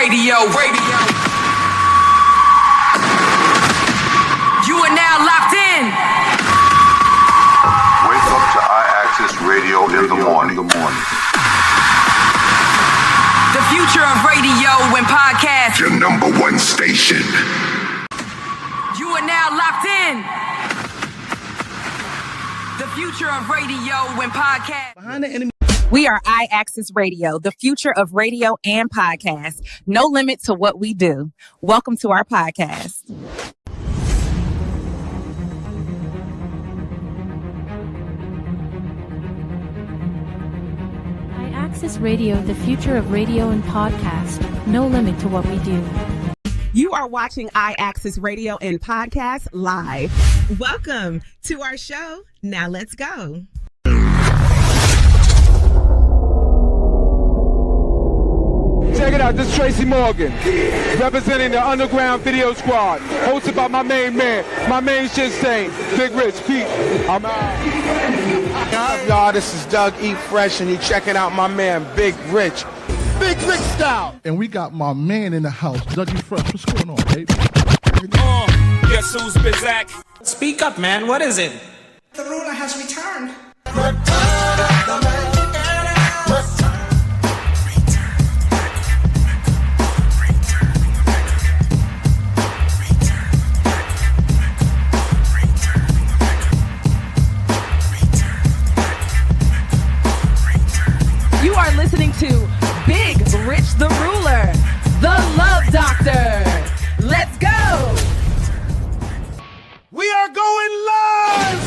Radio. You are now locked in. Wake up to IAXISRADIO in the morning. The future of radio and podcast. Your number one station. You are now locked in. The future of radio and podcast. Behind the enemy. We are IAXISRADIO, the future of radio and podcast. No limit to what we do. Welcome to our podcast. IAXISRADIO, the future of radio and podcast. No limit to what we do. You are watching IAXISRADIO and podcast live. Welcome to our show. Now let's go. Check it out, this is Tracy Morgan, representing the Underground Video Squad, hosted by my main man, my main shit stain, Big Rich, Pete. I'm out. What's up, y'all? This is Doug E. Fresh, and you checking out my man, Big Rich. Big Rich style. And we got my man in the house, Doug E. Fresh. What's going on, baby? Guess who's Bizak? Speak up, man. What is it? The ruler has returned. You are listening to Big Rich the Ruler, the Love Doctor. Let's go. We are going live!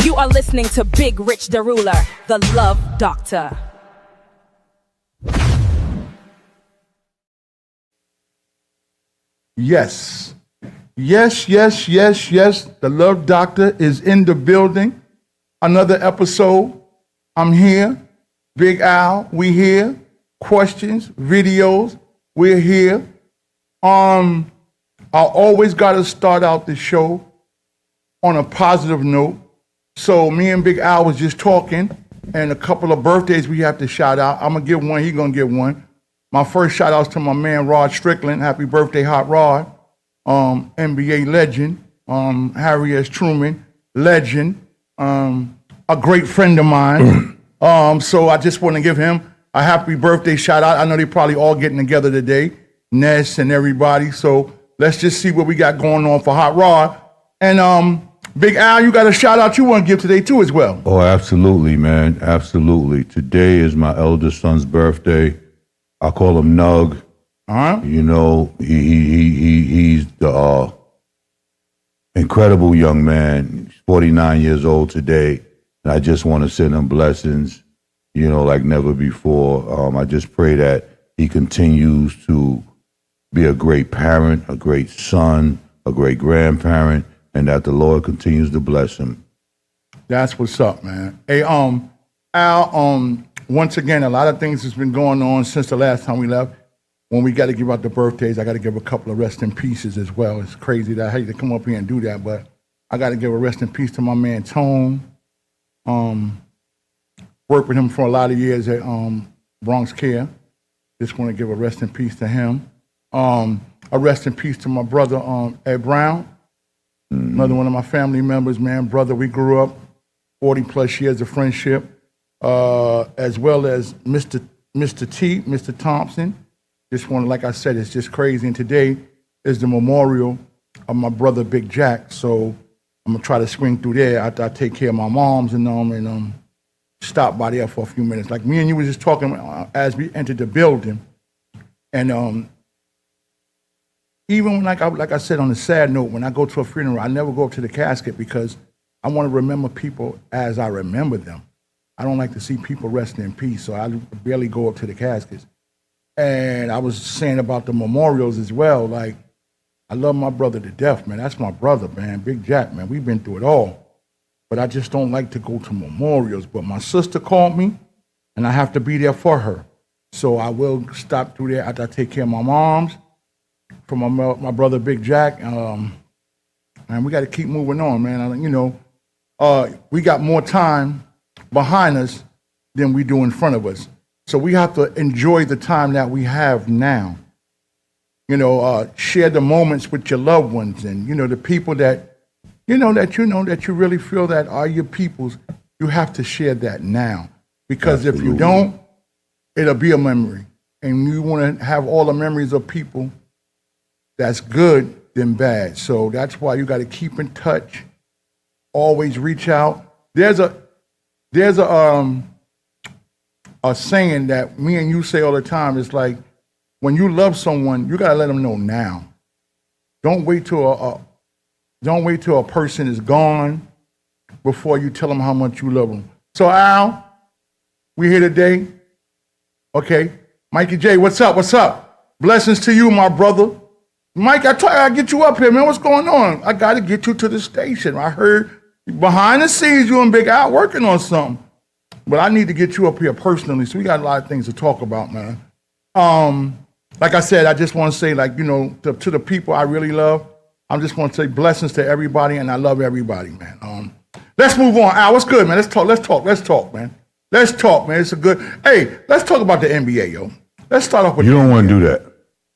You are listening to Big Rich the Ruler, the Love Doctor. Yes. The Love Doctor is in the building. Another episode. I'm here. Big Al, we here. Questions, videos, we're here. I always got to start out the show on a positive note. So me and Big Al was just talking, and a couple of birthdays we have to shout out. I'm going to give one, he's going to give one. My first shout out's to my man Rod Strickland. Happy birthday, Hot Rod. NBA legend. Harry S. Truman, legend. A great friend of mine. So I just want to give him a happy birthday shout out. I know they're probably all getting together today, Ness and everybody. So let's just see what we got going on for Hot Rod. And Big Al, you got a shout out you want to give today too as well. Oh, absolutely, man. Absolutely. Today is my eldest son's birthday. I call him Nug. You know, he's the incredible young man. He's 49 years old today. And I just want to send him blessings, you know, like never before. I just pray that he continues to be a great parent, a great son, a great grandparent, and that the Lord continues to bless him. That's what's up, man. Hey, Al, once again, a lot of things has been going on since the last time we left. When we got to give out the birthdays, I got to give a couple of rest in pieces as well. It's crazy that I hate to come up here and do that, but I got to give a rest in peace to my man Tone. Worked with him for a lot of years at Bronx Care. Just want to give a rest in peace to him. A rest in peace to my brother Ed Brown. Another one of my family members, man, brother. We grew up 40 plus years of friendship, as well as Mr. T, Mr. Thompson. Just want to, like I said, it's just crazy. And today is the memorial of my brother Big Jack. So I'm gonna try to swing through there after I take care of my moms and stop by there for a few minutes. Like me and you were just talking as we entered the building, and even when, like I said, on a sad note, when I go to a funeral, I never go up to the casket because I want to remember people as I remember them. I don't like to see people resting in peace, so I barely go up to the caskets. And I was saying about the memorials as well. Like, I love my brother to death, man. That's my brother, man. Big Jack, man. We've been through it all. But I just don't like to go to memorials. But my sister called me, and I have to be there for her. So I will stop through there after I take care of my moms, for my brother Big Jack. And we got to keep moving on, man. We got more time behind us than we do in front of us. So we have to enjoy the time that we have now. Share the moments with your loved ones and, the people that you really feel that are your peoples. You have to share that now. Because if you don't, it'll be a memory. And you want to have all the memories of people that's good than bad. So that's why you got to keep in touch. Always reach out. There's a saying that me and you say all the time. It's like, when you love someone, you gotta let them know now. Don't wait till a person is gone before you tell them how much you love them. So Al, we here today. Okay, Mikey J, what's up? What's up? Blessings to you, my brother. Mike, I told you I get you up here, man. What's going on? I gotta get you to the station. I heard behind the scenes you and Big Al working on something, but I need to get you up here personally. So we got a lot of things to talk about, man. Like I said, I just want to say, to the people I really love, I just want to say blessings to everybody, and I love everybody, man. Let's move on. Al, what's good, man? Let's talk, man. Let's talk, man. It's a good. Hey, let's talk about the NBA, yo. Let's start off with. You don't want to do that.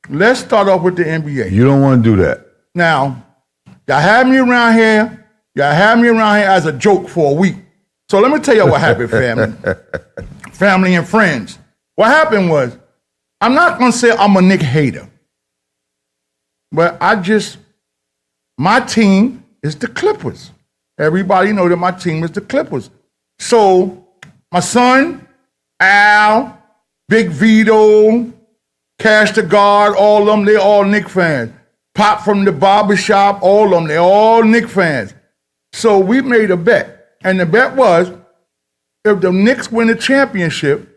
Let's start off with the NBA. You don't want to do that. Now, y'all have me around here. Y'all have me around here as a joke for a week. So let me tell you what happened, family, family and friends. What happened was, I'm not going to say I'm a Knick hater, but my team is the Clippers. Everybody know that my team is the Clippers. So my son, Al, Big Vito, Cash the Guard, all of them, they all Knick fans. Pop from the barbershop, all of them, they all Knick fans. So we made a bet, and the bet was, if the Knicks win the championship,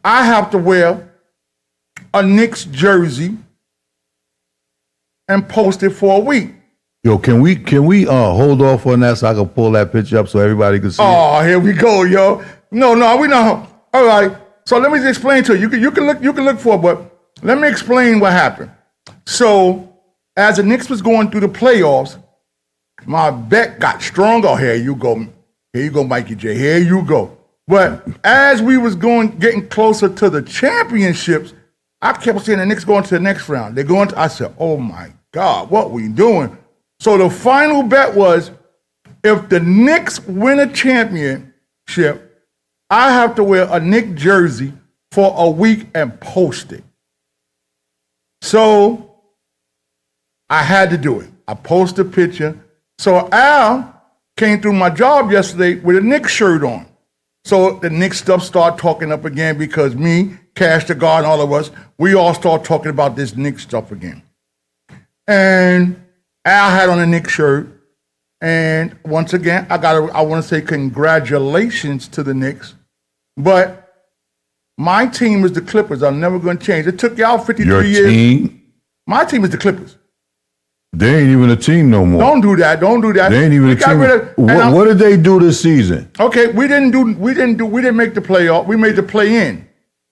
I have to wear a Knicks jersey and post it for a week. Yo, can we hold off on that so I can pull that picture up so everybody can see it? Oh, here we go, yo. No, we know. All right. So let me just explain to you. You can look for it, but let me explain what happened. So as the Knicks was going through the playoffs, my bet got stronger. Oh, here you go, Mikey J. Here you go. But as we was getting closer to the championships, I kept saying the Knicks going to the next round. I said, oh my God, what we doing? So the final bet was, if the Knicks win a championship, I have to wear a Knicks jersey for a week and post it. So I had to do it. I posted a picture. So Al came through my job yesterday with a Knicks shirt on. So the Knicks stuff started talking up again because me, Cash the Guard, and all of us, we all start talking about this Knicks stuff again. And Al had on a Knicks shirt. And once again, I want to say congratulations to the Knicks. But my team is the Clippers. I'm never going to change. It took y'all 53 Your years. Team? My team is the Clippers. They ain't even a team no more. Don't do that. They ain't even a team. What did they do this season? Okay, we didn't make the playoff. We made the play-in.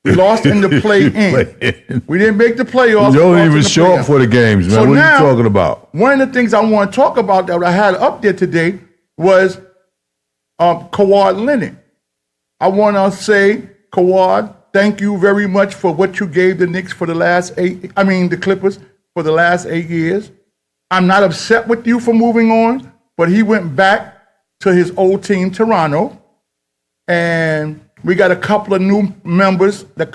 We lost in the play-in. We didn't make the playoffs. You don't even show up for the games, man. So what now, are you talking about? One of the things I want to talk about that I had up there today was Kawhi Leonard. I want to say, Kawhi, thank you very much for what you gave the Knicks for the Clippers for the last 8 years. I'm not upset with you for moving on, but he went back to his old team, Toronto, and we got a couple of new members that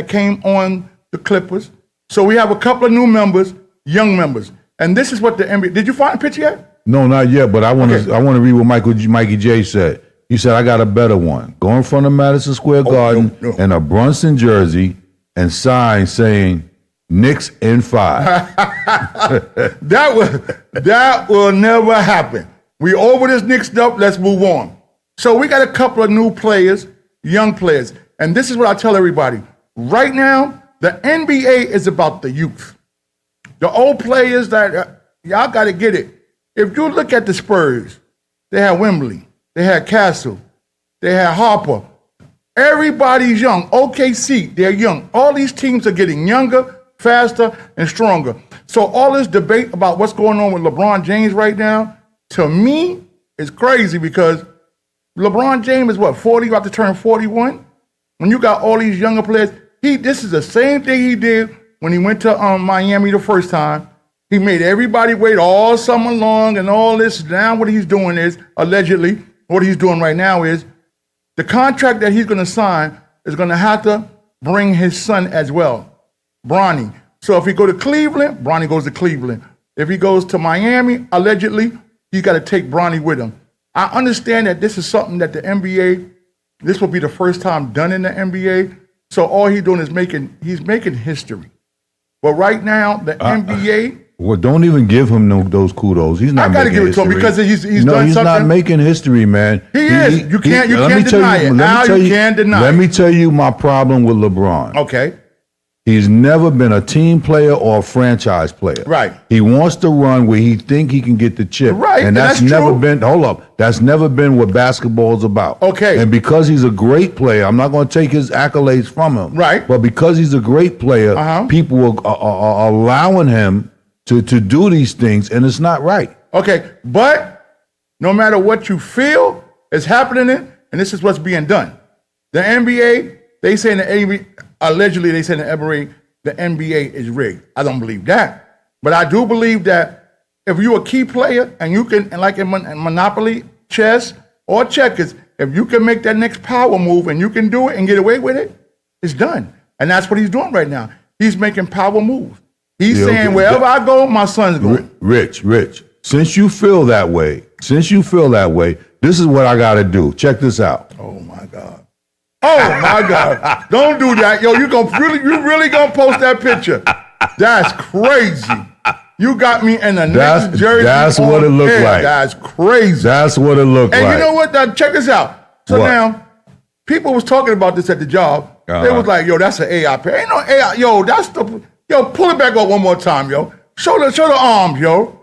came on the Clippers. So we have a couple of new members, young members, and this is what the NBA. Did you find a picture yet? No, not yet. But I want to read what Mikey J said. He said, "I got a better one. Go in front of Madison Square Garden in a Brunson jersey and sign saying." Knicks in 5. That will never happen. We over this Knicks stuff. Let's move on. So we got a couple of new players, young players, and this is what I tell everybody. Right now, the NBA is about the youth. The old players that y'all got to get it. If you look at the Spurs, they had Wembley, they had Castle, they had Harper. Everybody's young. OKC, they're young. All these teams are getting younger, faster, and stronger. So all this debate about what's going on with LeBron James right now, to me, is crazy because LeBron James is 40, about to turn 41? when you got all these younger players, this is the same thing he did when he went to Miami the first time. He made everybody wait all summer long and all this. Now what he's doing is, allegedly, what he's doing right now is, the contract that he's going to sign is going to have to bring his son as well, Bronny. So if he go to Cleveland, Bronny goes to Cleveland. If he goes to Miami, allegedly, he's got to take Bronny with him. I understand that this is something that the NBA, this will be the first time done in the NBA. So all he's doing is he's making history. But right now, the NBA. Well, don't even give him those kudos. He's not. I got to give it to him because he's done something. He's not making history, man. He is. You can't deny it. Now you can't deny it. Let me tell you my problem with LeBron. Okay. He's never been a team player or a franchise player. Right. He wants to run where he think he can get the chip. Right. And that's never true. been, hold up, that's never been what basketball's about. Okay. And because he's a great player, I'm not going to take his accolades from him. Right. But because he's a great player, people are allowing him to do these things, and it's not right. Okay. But no matter what you feel is happening, and this is what's being done. The NBA, they say in the NBA, allegedly, they say in the NBA is rigged. I don't believe that. But I do believe that if you're a key player and you can, and like in Monopoly, chess, or checkers, if you can make that next power move and you can do it and get away with it, it's done. And that's what he's doing right now. He's making power moves. He's saying, wherever I go, my son's going. Rich, since you feel that way, this is what I got to do. Check this out. Oh, my God. Oh my God! Don't do that, yo. You really gonna post that picture? That's crazy. You got me in the next jersey. That's what it looked like. That's crazy. That's what it looked like. And you know what? Check this out. So now, people was talking about this at the job. They was like, "Yo, that's an AI pair. Ain't no AI. Yo, pull it back up one more time, yo. Show the arms, yo.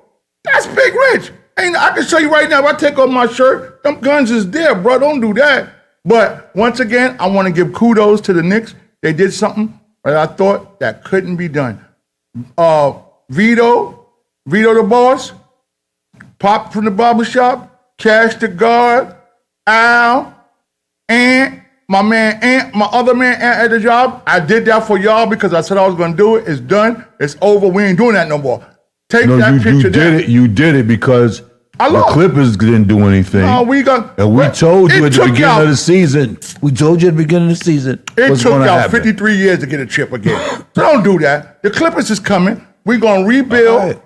That's Big Rich. I can show you right now. If I take off my shirt, them guns is there, bro. Don't do that." But once again, I want to give kudos to the Knicks. They did something that I thought that couldn't be done. Vito the boss, Pop from the barbershop, Cash the guard, Al, and my other man at the job. I did that for y'all because I said I was going to do it. It's done. It's over. We ain't doing that no more. You did it because the Clippers didn't do anything. No, and we told you at the beginning of the season. We told you at the beginning of the season. It took out 53 years to get a chip again. So don't do that. The Clippers is coming. We're going to rebuild. Right.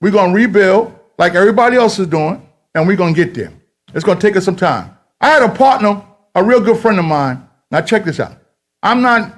We're going to rebuild like everybody else is doing, and we're going to get there. It's going to take us some time. I had a partner, a real good friend of mine. Now check this out. I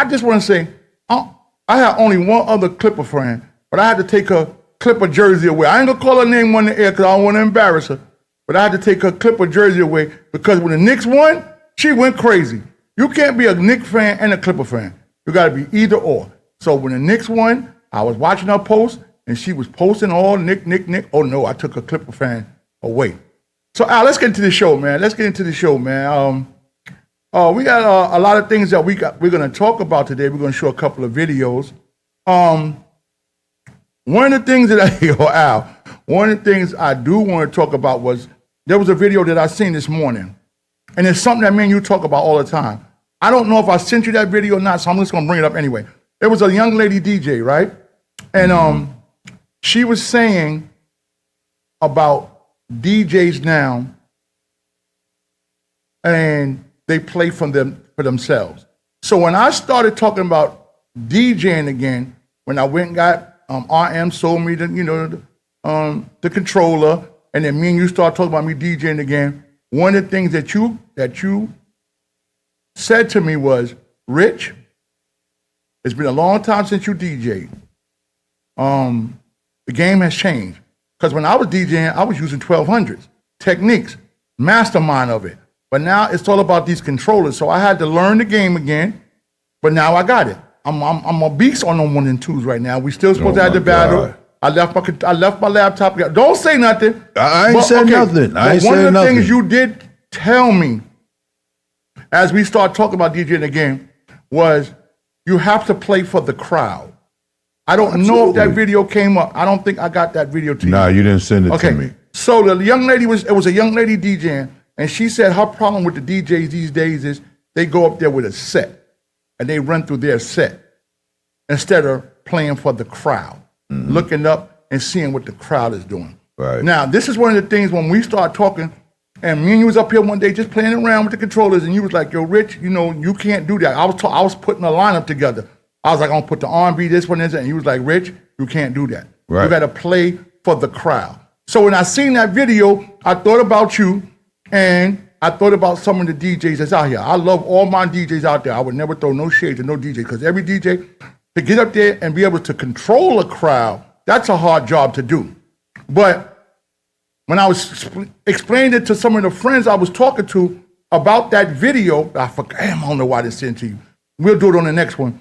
just want to say, I had only one other Clipper friend, but I had to take her Clipper jersey away. I ain't gonna call her name on the air because I don't want to embarrass her. But I had to take her Clipper jersey away because when the Knicks won, she went crazy. You can't be a Knicks fan and a Clipper fan. You got to be either or. So when the Knicks won, I was watching her post, and she was posting all Nick. Oh no, I took a Clipper fan away. So Al, let's get into the show, man. We got a lot of things that we're going to talk about today. We're going to show a couple of videos. One of the things one of the things I do want to talk about was there was a video that I seen this morning, and it's something that me and you talk about all the time. I don't know if I sent you that video or not, so I'm just going to bring it up anyway. There was a young lady DJ, right? And she was saying about DJs now, and they play for themselves. So when I started talking about DJing again, when I went and got RM sold me the controller, and then me and you start talking about me DJing again. One of the things that you said to me was, Rich, it's been a long time since you DJed. The game has changed. Because when I was DJing, I was using 1200s, techniques, mastermind of it. But now it's all about these controllers. So I had to learn the game again, but now I got it. I'm a beast on them 1 and 2s right now. We still supposed to have the battle. I left my laptop. Don't say nothing. I ain't said nothing. One of the things you did tell me as we start talking about DJing again was you have to play for the crowd. I don't know if that video came up. I don't think I got that video to you. No, you didn't send it to me. So the young lady it was a young lady DJing, and she said her problem with the DJs these days is they go up there with a set and they run through their set instead of playing for the crowd, looking up and seeing what the crowd is doing. Right. Now, this is one of the things when we start talking, and me and you was up here one day just playing around with the controllers, and you was like, yo, Rich, you know, you can't do that. I was putting a lineup together. I was like, I'm gonna put the R&B, this one, and you was like, Rich, you can't do that. Right. You gotta play for the crowd. So when I seen that video, I thought about you, and I thought about some of the DJs that's out here. I love all my DJs out there. I would never throw no shade to no DJ, because every DJ, to get up there and be able to control a crowd, that's a hard job to do. But when I was explaining it to some of the friends I was talking to about that video, I forgot, I don't know why I didn't send it to you. We'll do it on the next one.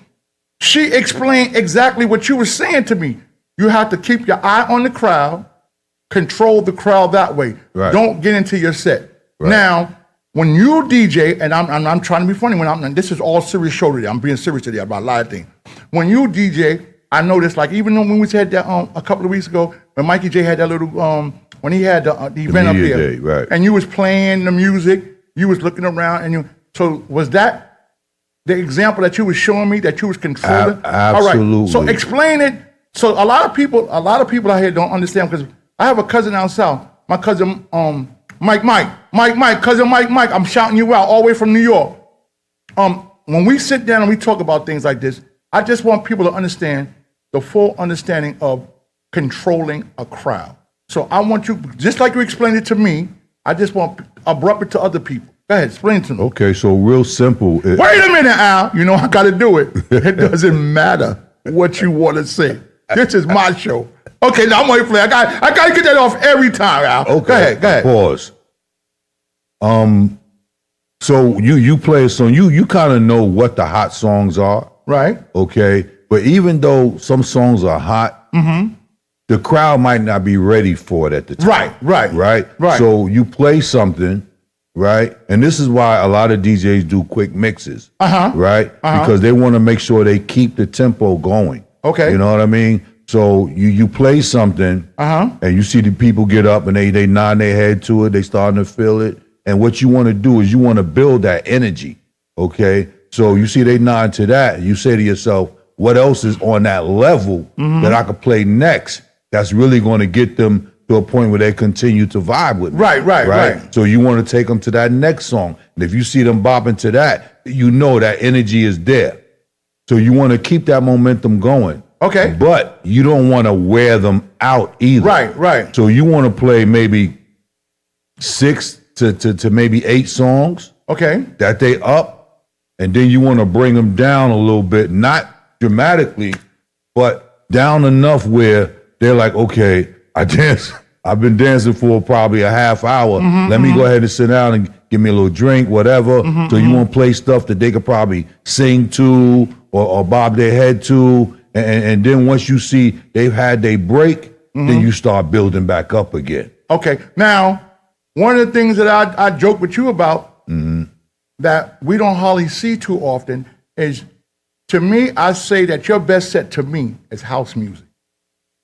She explained exactly what you were saying to me. You have to keep your eye on the crowd, control the crowd that way. Right. Don't get into your set. Right. Now, when you DJ, and I'm trying to be funny, and this is all serious show today. I'm being serious today about a lot of things. When you DJ, I noticed, like, even when we had that a couple of weeks ago, when Mikey J had that little when he had the event up there, day, right. and you was playing the music, you was looking around, and so was that the example that you was showing me that you was controlling? Absolutely. All right. So explain it. So a lot of people out here don't understand, because I have a cousin out south. My cousin Mike, cousin Mike. I'm shouting you out all the way from New York. When we sit down and we talk about things like this, I just want people to understand the full understanding of controlling a crowd. So I want you, just like you explained it to me, I just want to abrupt it to other people. Go ahead, explain it to them. Okay, so real simple. Wait a minute, Al. You know I got to do it. It doesn't matter what you want to say. This is my show. Okay, now I'm going to play. I got to get that off every time, Al. Okay, go ahead. Pause. So you play a song. You kind of know what the hot songs are, right? Okay, but even though some songs are hot, the crowd might not be ready for it at the time. Right. So you play something, right? And this is why a lot of DJs do quick mixes, right? Because they want to make sure they keep the tempo going. Okay. You know what I mean? So you play something, and you see the people get up and they nod their head to it. They starting to feel it. And what you want to do is you want to build that energy, okay? So you see they nod to that. You say to yourself, what else is on that level that I could play next that's really going to get them to a point where they continue to vibe with me? Right. So you want to take them to that next song. And if you see them bopping to that, you know that energy is there. So you want to keep that momentum going. Okay. But you don't want to wear them out either. Right. So you want to play maybe 6 to maybe 8 songs. Okay. That they up, and then you want to bring them down a little bit, not dramatically, but down enough where they're like, okay, I've been dancing for probably a half hour. Let me go ahead and sit down and give me a little drink, whatever. So you want to play stuff that they could probably sing to or bob their head to. And then once you see they've had their break, then you start building back up again. Okay. Now, one of the things that I joke with you about that we don't hardly see too often is, to me, I say that your best set to me is house music.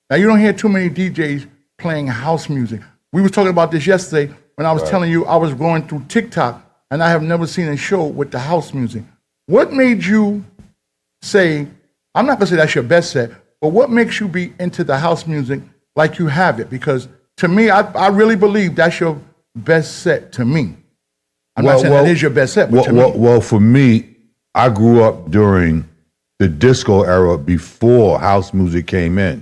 Now, you don't hear too many DJs playing house music. We was talking about this yesterday when I was telling you I was going through TikTok, and I have never seen a show with the house music. What made you say, I'm not going to say that's your best set, but what makes you be into the house music like you have it? Because to me, I really believe that's your best set to me. I'm not saying that is your best set, but to me. Well, for me, I grew up during the disco era before house music came in.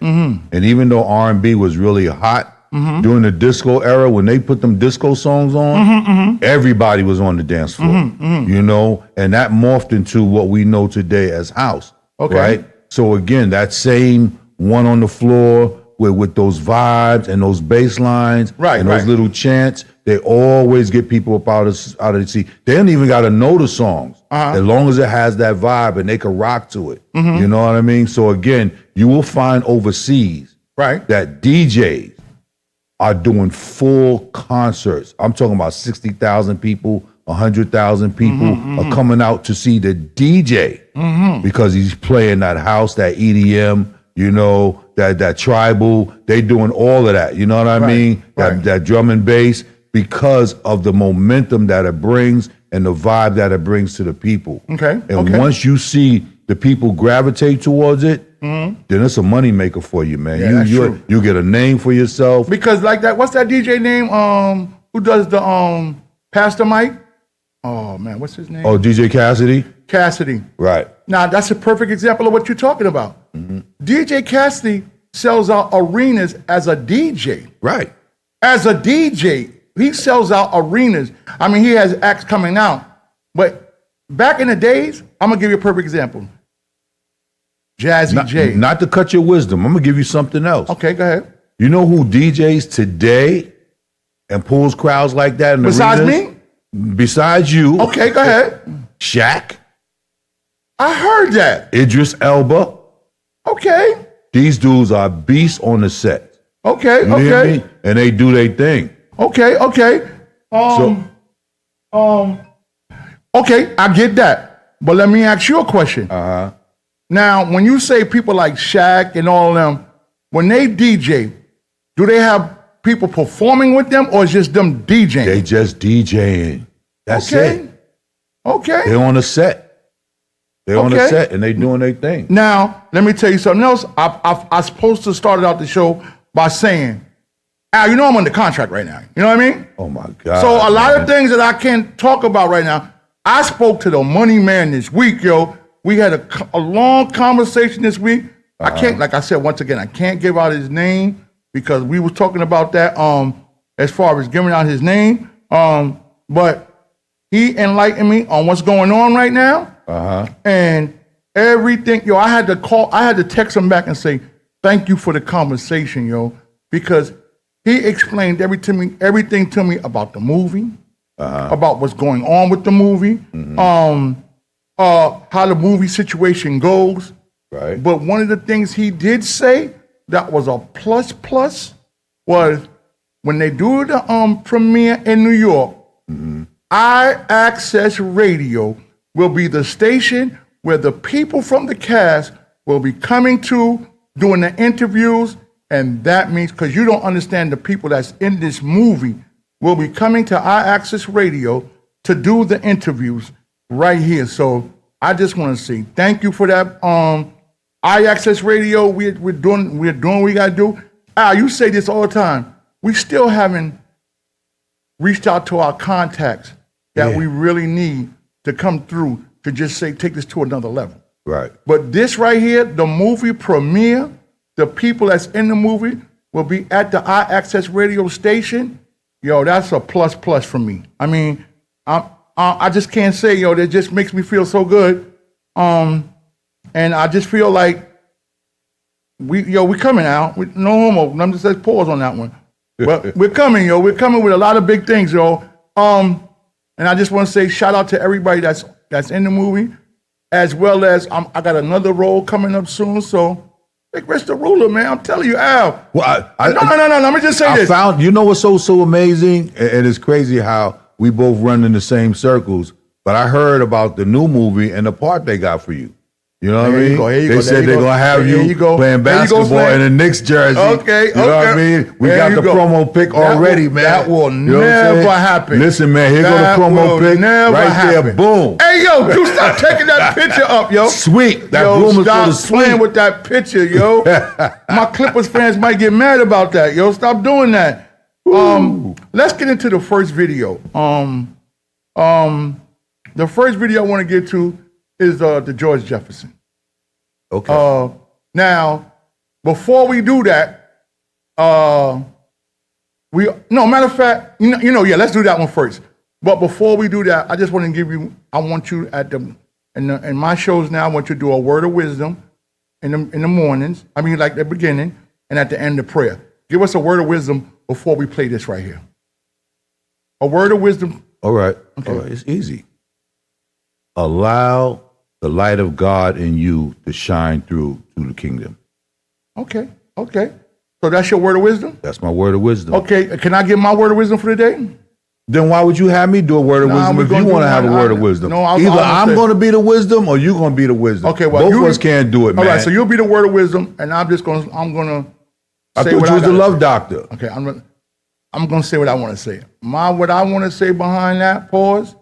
And even though R&B was really hot, during the disco era, when they put them disco songs on, everybody was on the dance floor, you know, and that morphed into what we know today as house, right? So again, that same one on the floor with those vibes and those bass lines and those little chants, they always get people up out of the seat. They don't even got to know the songs, as long as it has that vibe and they can rock to it. You know what I mean? So again, you will find overseas that DJs are doing full concerts. I'm talking about 60,000 people, 100,000 people are coming out to see the DJ because he's playing that house, that EDM, you know, that tribal. They doing all of that. You know what I mean? That drum and bass, because of the momentum that it brings and the vibe that it brings to the people. Okay. And once you see the people gravitate towards it, then it's a moneymaker for you, man. Yeah, that's true. You get a name for yourself. Because like that, what's that DJ name? Who does the Pastor Mike? Oh man, what's his name? Oh, DJ Cassidy? Cassidy. Right. Now that's a perfect example of what you're talking about. DJ Cassidy sells out arenas as a DJ. Right. As a DJ, he sells out arenas. I mean, he has acts coming out. But back in the days, I'm gonna give you a perfect example. Jazzy J. Not to cut your wisdom, I'm gonna give you something else. Okay, go ahead. You know who DJs today and pulls crowds like that in the Besides arenas? me? Besides you. Okay, go ahead. Shaq. I heard that. Idris Elba. Okay. These dudes are beasts on the set. Okay, You hear okay. me? And they do their thing. Okay, okay. Okay, I get that. But let me ask you a question. Now, when you say people like Shaq and all of them, when they DJ, do they have people performing with them or is just them DJing? They just DJing. That's it. Okay. They're on the set. They're on the Okay. set and they doing their thing. Now, let me tell you something else. I supposed to start out the show by saying, Al, you know I'm under contract right now. You know what I mean? Oh my God. So a lot of things that I can't talk about right now. I spoke to the money man this week, yo. We had a long conversation this week. I can't, like I said, once again, I can't give out his name because we was talking about that as far as giving out his name. But he enlightened me on what's going on right now. And everything, yo, I had to text him back and say, thank you for the conversation, yo, because he explained everything to me about the movie, about what's going on with the movie, how the movie situation goes. Right. But one of the things he did say that was a plus was when they do the premiere in New York, IAXISRADIO will be the station where the people from the cast will be coming to doing the interviews. And that means, because you don't understand, the people that's in this movie will be coming to IAXISRADIO to do the interviews right here. So I just want to say thank you for that. IAXISRADIO, we're doing what we gotta do. Al, you say this all the time. We still haven't reached out to our contacts that we really need to come through to just say take this to another level. Right. But this right here, the movie premiere, the people that's in the movie will be at the IAXISRADIO station. Yo, that's a plus for me. I mean, I just can't say, yo, that just makes me feel so good. And I just feel like we coming out. No homo. I'm just let's pause on that one. But we're coming, yo. We're coming with a lot of big things, yo. And I just want to say shout out to everybody that's in the movie, as well as I got another role coming up soon. So Big Rich the Ruler, man. I'm telling you, Al. Well, no. Let me just say this. You know what's so amazing? And it's crazy how we both run in the same circles. But I heard about the new movie and the part they got for you. You know what I mean? They said they're going to have you playing basketball in a Knicks jersey. Okay. You know what I mean? We got the promo pic already, man. That will never happen. Listen, man, here go the promo pic. Right there, boom. Hey, yo, you stop taking that picture up, yo. Sweet. That boom is for the stop playing with that picture, yo. My Clippers fans might get mad about that, yo. Stop doing that. Let's get into the first video. The first video I want to get to is the George Jefferson. Okay. Now, before we do that, matter of fact, let's do that one first. But before we do that, I just want to give you, I want you in my shows now, I want you to do a word of wisdom in the mornings. I mean, like the beginning and at the end of prayer. Give us a word of wisdom before we play this right here. A word of wisdom. All right. Okay. All right. It's easy. Allow the light of God in you to shine through to the kingdom. Okay. So that's your word of wisdom? That's my word of wisdom. Okay. Can I give my word of wisdom for the day? Then why would you have me do a word of wisdom if you want to have a word of wisdom? Either I'm going to be the wisdom or you're going to be the wisdom. Okay. Well, both of us can't do it, man. All right. So you'll be the word of wisdom, and I'm going to. I thought you was the love doctor. Okay. I'm going to say what I want to say. What I want to say behind that pause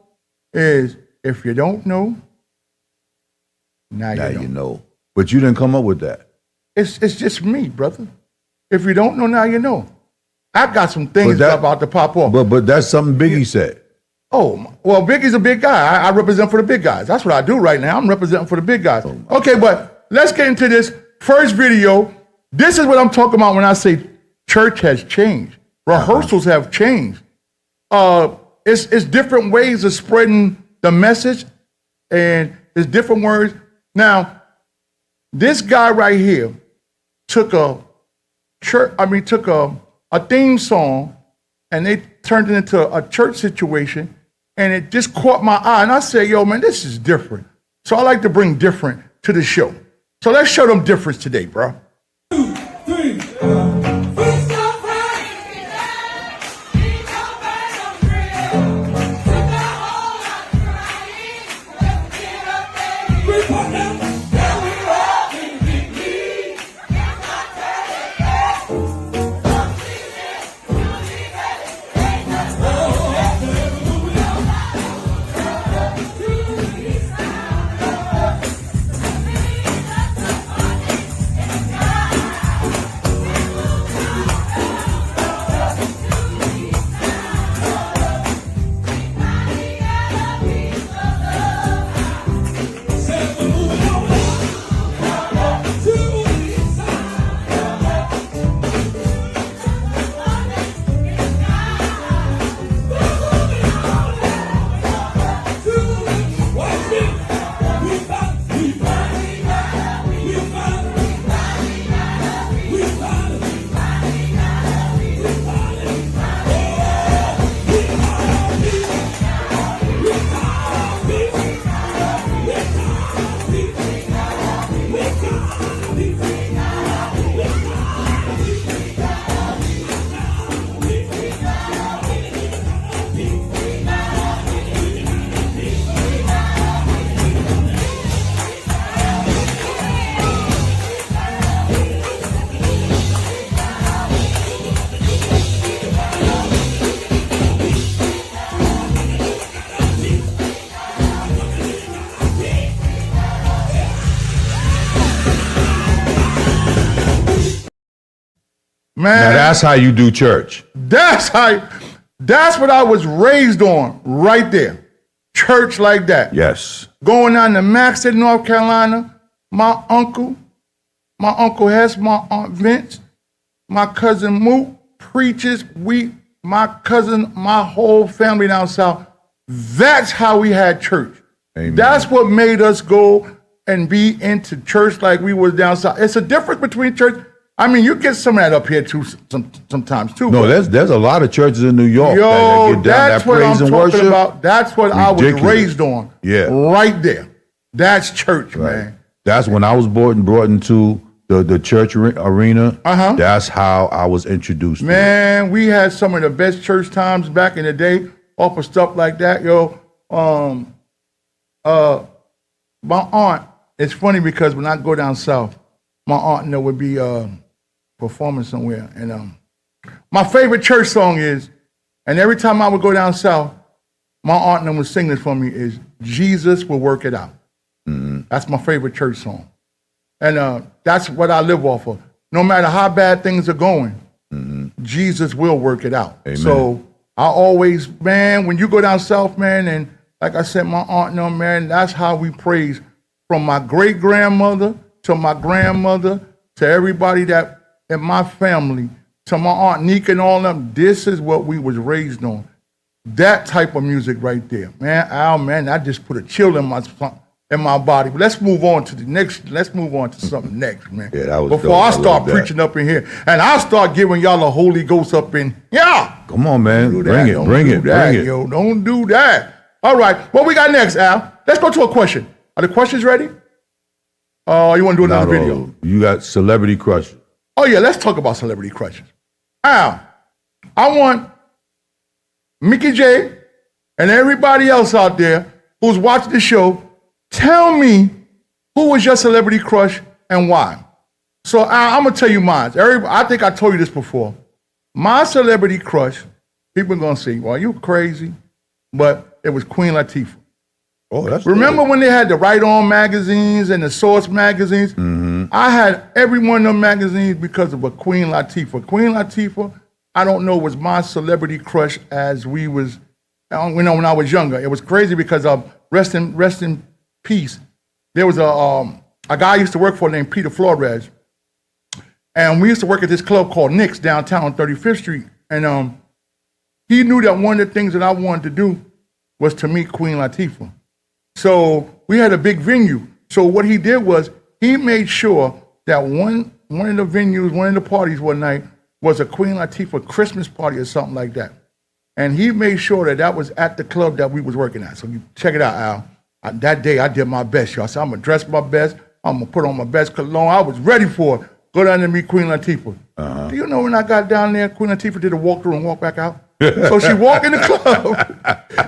is if you don't know, now you know. But you didn't come up with that. It's just me, brother. If you don't know, now you know. I got some things about to pop off. But that's something Biggie said. Oh, well, Biggie's a big guy. I represent for the big guys. That's what I do right now. I'm representing for the big guys. Okay, but let's get into this first video. This is what I'm talking about when I say church has changed. Rehearsals have changed. It's different ways of spreading the message, and it's different words. Now, this guy right here took a theme song, and they turned it into a church situation, and it just caught my eye. And I said, yo, man, this is different. So I like to bring different to the show. So let's show them difference today, bro. 2, 3, Man, now that's how you do church. That's what I was raised on right there. Church like that. Yes. Going down to Maxton, North Carolina, my uncle Hess, my Aunt Vince, my cousin Moot preaches, my cousin, my whole family down south. That's how we had church. Amen. That's what made us go and be into church like we was down south. It's a difference between church. I mean, you get some of that up here too, sometimes too. No, there's a lot of churches in New York that get down that's that what praise I'm and talking worship. about. That's what Ridiculous. I was raised on. Yeah, right there. That's church, right. Man. That's when I was brought into the church arena. That's how I was introduced. Man, we had some of the best church times back in the day, off of stuff like that, yo. My aunt. It's funny because when I go down south, my aunt would be performing somewhere, and my favorite church song is, and every time I would go down south, my aunt would sing this for me, is "Jesus Will Work It Out." Mm-hmm. That's my favorite church song, and that's what I live off of. No matter how bad things are going, Jesus will work it out. Amen. So I always, man, when you go down south, man, and like I said, my aunt, man, that's how we praise, from my great grandmother to my grandmother to everybody that in my family, to my Aunt Nika and all of them. This is what we was raised on. That type of music right there, man. Al, man, I just put a chill in my body. But let's move on to the next. Let's move on to something next, man. Yeah, that was before dope. I start preaching up in here, and I start giving y'all the Holy Ghost up in here. Come on, man, bring it. Yo, don't do that. All right, what we got next, Al? Let's go to a question. Are the questions ready? Oh, you want to do another video? You got celebrity crushes. Oh yeah, let's talk about celebrity crushes. Al, I want Mickey J and everybody else out there who's watching the show, tell me who was your celebrity crush and why. So Al, I'm gonna tell you mine. I think I told you this before. My celebrity crush, people are gonna say, well, you crazy, but it was Queen Latifah. Oh, that's Remember when they had the Right On magazines and the Source magazines? Mm-hmm. I had every one of them magazines because of a Queen Latifah. Queen Latifah, I don't know, was my celebrity crush as we was, when I was younger. It was crazy because rest in peace. There was a guy I used to work for named Peter Flores, and we used to work at this club called Nick's downtown on 35th Street. And he knew that one of the things that I wanted to do was to meet Queen Latifah. So we had a big venue. So what he did was he made sure that one of the venues, one of the parties one night was a Queen Latifah Christmas party or something like that. And he made sure that was at the club that we was working at. So you check it out, Al. That day I did my best, y'all. So I'm gonna dress my best. I'm gonna put on my best cologne. I was ready for it. Go down there and meet Queen Latifah. Uh-huh. Do you know when I got down there, Queen Latifah did a walkthrough and walk back out? So she walked in the club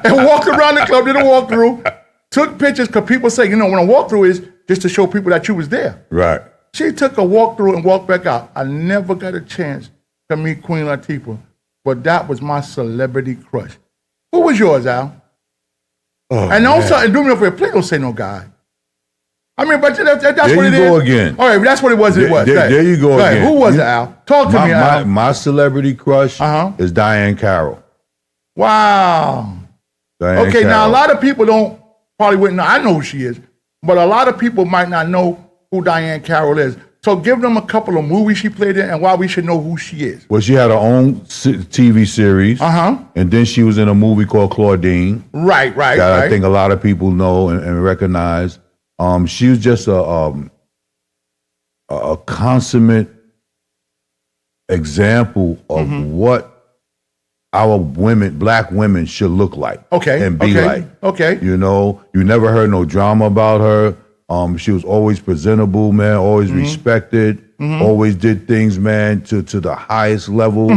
and walked around the club, did a walkthrough, took pictures, because people say, when a walkthrough is just to show people that you was there. Right. She took a walkthrough and walked back out. I never got a chance to meet Queen Latifah, but that was my celebrity crush. Who was yours, Al? Oh, and also, do me a favor, please don't say no guy. I mean, but that's there what it is. There you go again. All right, that's what it was. There you go again. Who was it, Al? Talk to me, Al. My celebrity crush is Diane Carroll. Wow. Diane okay, Carroll. now a lot of people probably wouldn't know. I know who she is, but a lot of people might not know who Diane Carroll is. So give them a couple of movies she played in and why we should know who she is. Well, she had her own TV series. And then she was in a movie called Claudine. Right. That I think a lot of people know and recognize. She was just a consummate example of what our black women should look like. And be like. Okay. You never heard no drama about her. She was always presentable, man, always respected, always did things, man, to the highest level.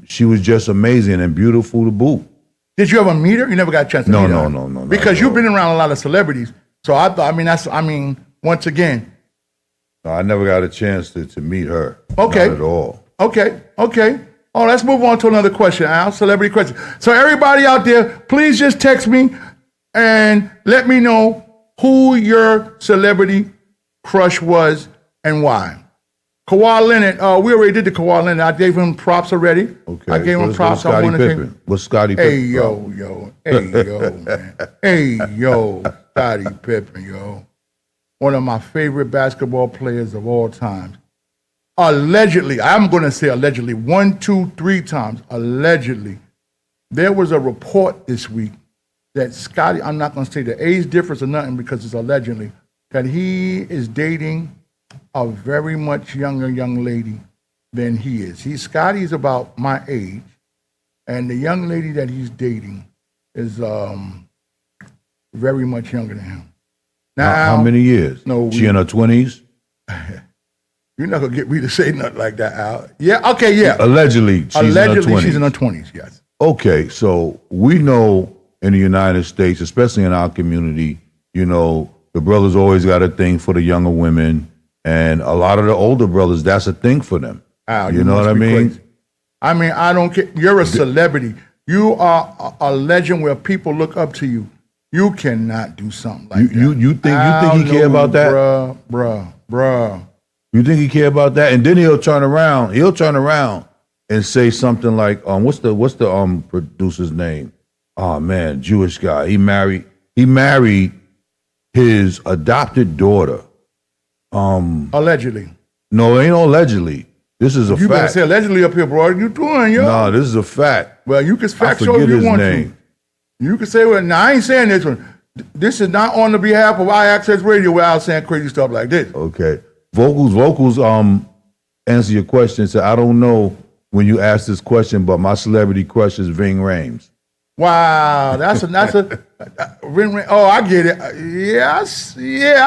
She was just amazing and beautiful to boot. Did you ever meet her? You never got a chance to meet her? No. Because you've been around a lot of celebrities. So I thought, once again. No, I never got a chance to meet her. Okay. Not at all. Okay. Oh, let's move on to another question, Al. Celebrity question. So everybody out there, please just text me and let me know who your celebrity crush was and why. Kawhi Leonard, we already did the Kawhi Leonard. I gave him props already. Okay. I gave him props. Scottie Pippen. What's Scottie Pippen? Hey, yo. Man. Hey, yo, Scottie Pippen, yo. One of my favorite basketball players of all time. Allegedly, I'm going to say allegedly, 1, 2, 3 times, allegedly. There was a report this week that Scottie, I'm not going to say the age difference or nothing because it's allegedly, that he is dating a very much younger young lady than he is. Scottie's about my age, and the young lady that he's dating is very much younger than him. Now, how many years? No, she in her 20s? You're not going to get me to say nothing like that, Al. Yeah, okay, yeah. Allegedly, she's in her 20s, yes. Okay, so we know in the United States, especially in our community, the brothers always got a thing for the younger women, and a lot of the older brothers, that's a thing for them. Al, you know what I mean? Crazy. I mean, I don't care. You're a celebrity. You are a legend where people look up to you. You cannot do something like that. You think he care about that? Bruh. You think he care about that? And then he'll turn around and say something like, what's the producer's name? Oh man, Jewish guy. He married his adopted daughter. Allegedly. No, it ain't allegedly. This is a fact. You better say allegedly up here, bro. You doing, yo? No, this is a fact. Well, you can fact show if you want to. You can say, well, now I ain't saying this one. This is not on the behalf of IAXISRADIO where I was saying crazy stuff like this. Okay. Vocals answer your question. So I don't know when you ask this question, but my celebrity crush is Ving Rhames. Wow, that's a Ving Rhames. Oh, I get it. I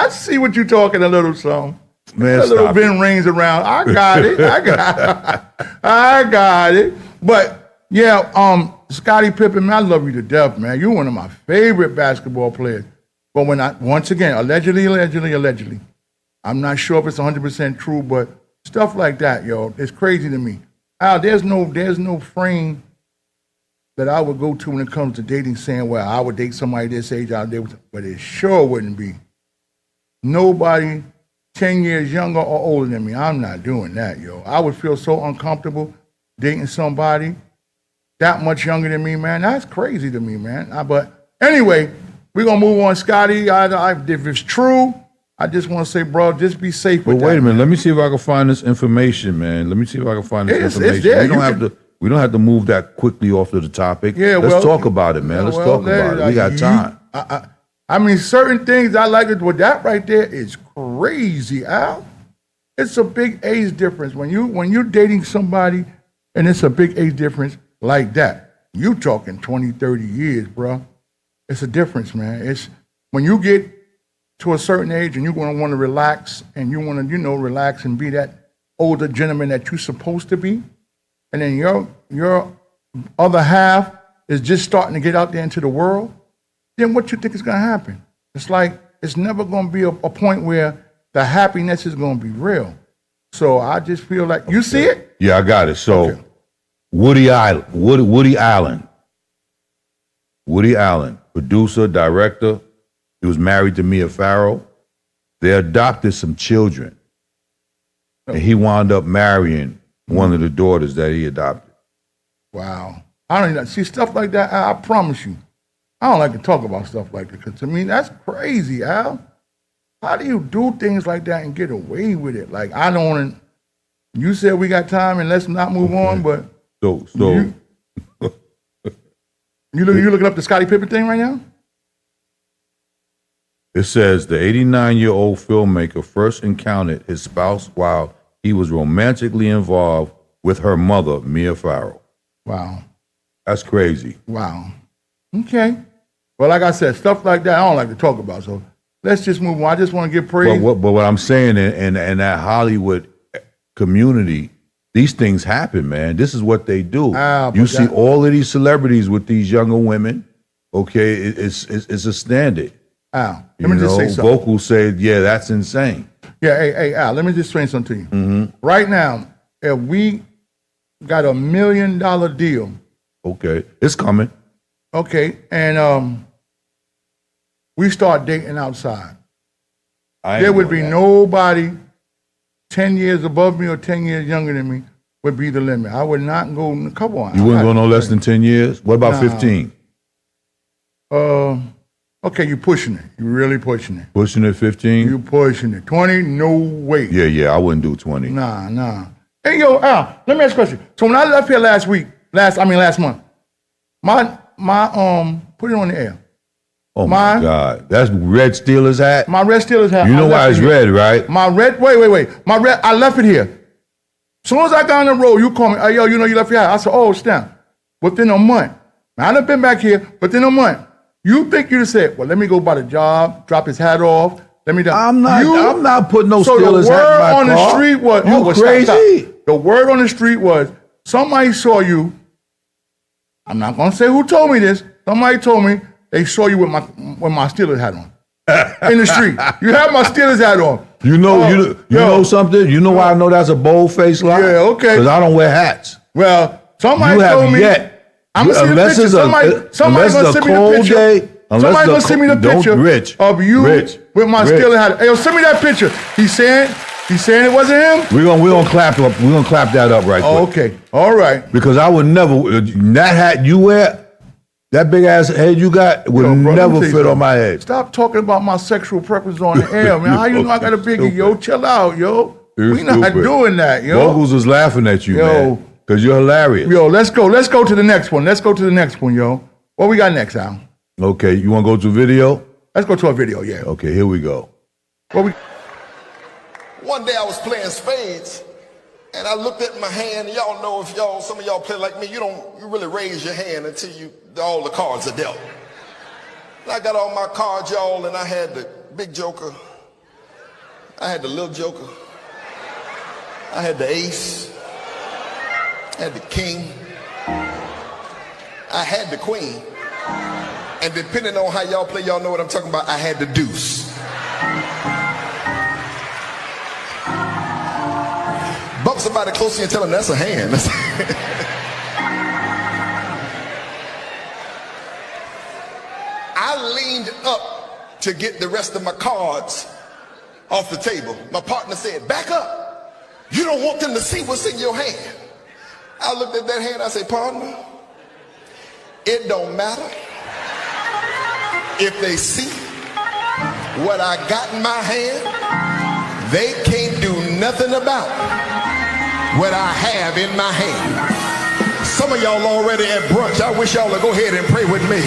see what you're talking a little something. Man, a little Ving Rhames around. I got it. But yeah, Scottie Pippen, man, I love you to death, man. You're one of my favorite basketball players. But once again, allegedly, I'm not sure if it's 100% true, but stuff like that, yo, it's crazy to me. Al, there's no frame that I would go to when it comes to dating, saying, well, I would date somebody this age, I'll date with, but it sure wouldn't be nobody 10 years younger or older than me. I'm not doing that, yo. I would feel so uncomfortable dating somebody that much younger than me, man. That's crazy to me, man. But anyway, we're going to move on, Scotty. If it's true, I just want to say, bro, just be safe with that. But wait a minute. Let me see if I can find this information, man. Let me see if I can find this information. It's there. We don't have to move that quickly off of the topic. Yeah, Let's talk about it, man. Let's talk about it. We got time. I mean, certain things I like it, but that right there is crazy, Al. It's a big age difference. When you're dating somebody and it's a big age difference like that, you talking 20, 30 years, bro. It's a difference, man. It's when you get to a certain age and you're going to want to relax and you want to, relax and be that older gentleman that you're supposed to be. And then your other half is just starting to get out there into the world, then what you think is going to happen? It's like it's never going to be a point where the happiness is going to be real. So I just feel like, you see it? Yeah, I got it. So Woody Allen, producer, director. He was married to Mia Farrow. They adopted some children. And he wound up marrying one of the daughters that he adopted. Wow. I don't even see stuff like that. I promise you. I don't like to talk about stuff like that because to me, that's crazy, Al. How do you do things like that and get away with it? Like, I don't want to, you said we got time and let's not move on, but. So you looking up the Scottie Pippen thing right now? It says the 89-year-old filmmaker first encountered his spouse while he was romantically involved with her mother, Mia Farrow. Wow. That's crazy. Wow. Okay. Well, like I said, stuff like that I don't like to talk about. So let's just move on. I just want to give praise. But what I'm saying in that Hollywood community, these things happen, man. This is what they do. You see all of these celebrities with these younger women. Okay, it's a standard. Al, let me just say something. Vocal said, yeah, that's insane. Yeah, hey, Al, let me just explain something to you. Mm-hmm. Right now, if we got $1 million deal. Okay, it's coming. Okay, and we start dating outside. There would be nobody 10 years above me or 10 years younger than me would be the limit. I would not go, come on. You wouldn't go no less than 10 years? What about 15? Okay, you're pushing it. You're really pushing it. Pushing it 15? You're pushing it. 20, no way. Yeah, I wouldn't do 20. Nah. Hey, yo, Al, let me ask you a question. So when I left here last month, my put it on the air. Oh my God, that's red Steelers hat? My red Steelers hat. You know why it's red, right? My red, wait. My red, I left it here. As soon as I got on the road, you call me, hey, yo, you left your hat. I said, oh, snap. Within a month. Now, I done been back here, within a month. You think you'd have said, well, let me go by the job, drop his hat off. I'm not putting no Steelers hat in my car. So the word on the street was, you crazy? Stop. The word on the street was, somebody saw you. I'm not going to say who told me this. Somebody told me they saw you with my Steelers hat on in the street. You have my Steelers hat on. You know something? You know why I know that's a bold-faced lie? Yeah, okay. Because I don't wear hats. Well, somebody told me. I'm going to see the picture. Somebody's going to send me the picture. Somebody's going to send me the picture of you with my Steelers hat. Hey, yo, send me that picture. He's saying it wasn't him? We're gonna clap that up right quick. Oh, okay. All right. Because I would never, that hat you wear, that big ass head you got would never fit on my head. Stop talking about my sexual preference on the air, man. How you know I got a biggie, yo? Chill out, yo. We not doing that, yo. Vocals was laughing at you, man. Because you're hilarious. Yo, let's go to the next one. Yo. What we got next, Al? Okay, you want to go to video? Let's go to a video, yeah. Okay, here we go. One day I was playing spades, and I looked at my hand. Y'all know if some of y'all play like me, you really raise your hand until all the cards are dealt. And I got all my cards, y'all, and I had the big joker. I had the little joker. I had the ace. I had the king. I had the queen. And depending on how y'all play, y'all know what I'm talking about, I had the deuce. Bump somebody close to you and tell them that's a hand. leaned up to get the rest of my cards off the table. My partner said, back up. You don't want them to see what's in your hand. I looked at that hand, I said, partner, it don't matter if they see what I got in my hand. They can't do nothing about what I have in my hand. Some of y'all already at brunch. I wish y'all would go ahead and pray with me.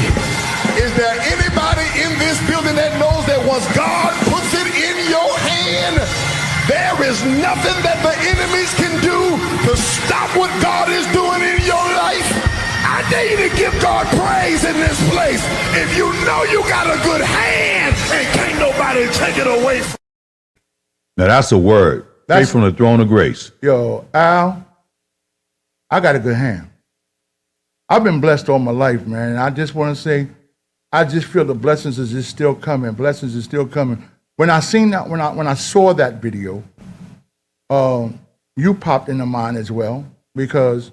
Is there anybody in this building that knows that once God puts it in your hand, there is nothing that the enemies can do to stop what God is doing in your life? I dare you to give God praise in this place. If you know you got a good hand and can't nobody take it away from you. Now that's a word. Straight from the throne of grace. Yo, Al, I got a good hand. I've been blessed all my life, man. And I just want to say, I just feel the blessings is just still coming. Blessings is still coming. When I seen that, when I saw that video, you popped into mind as well, because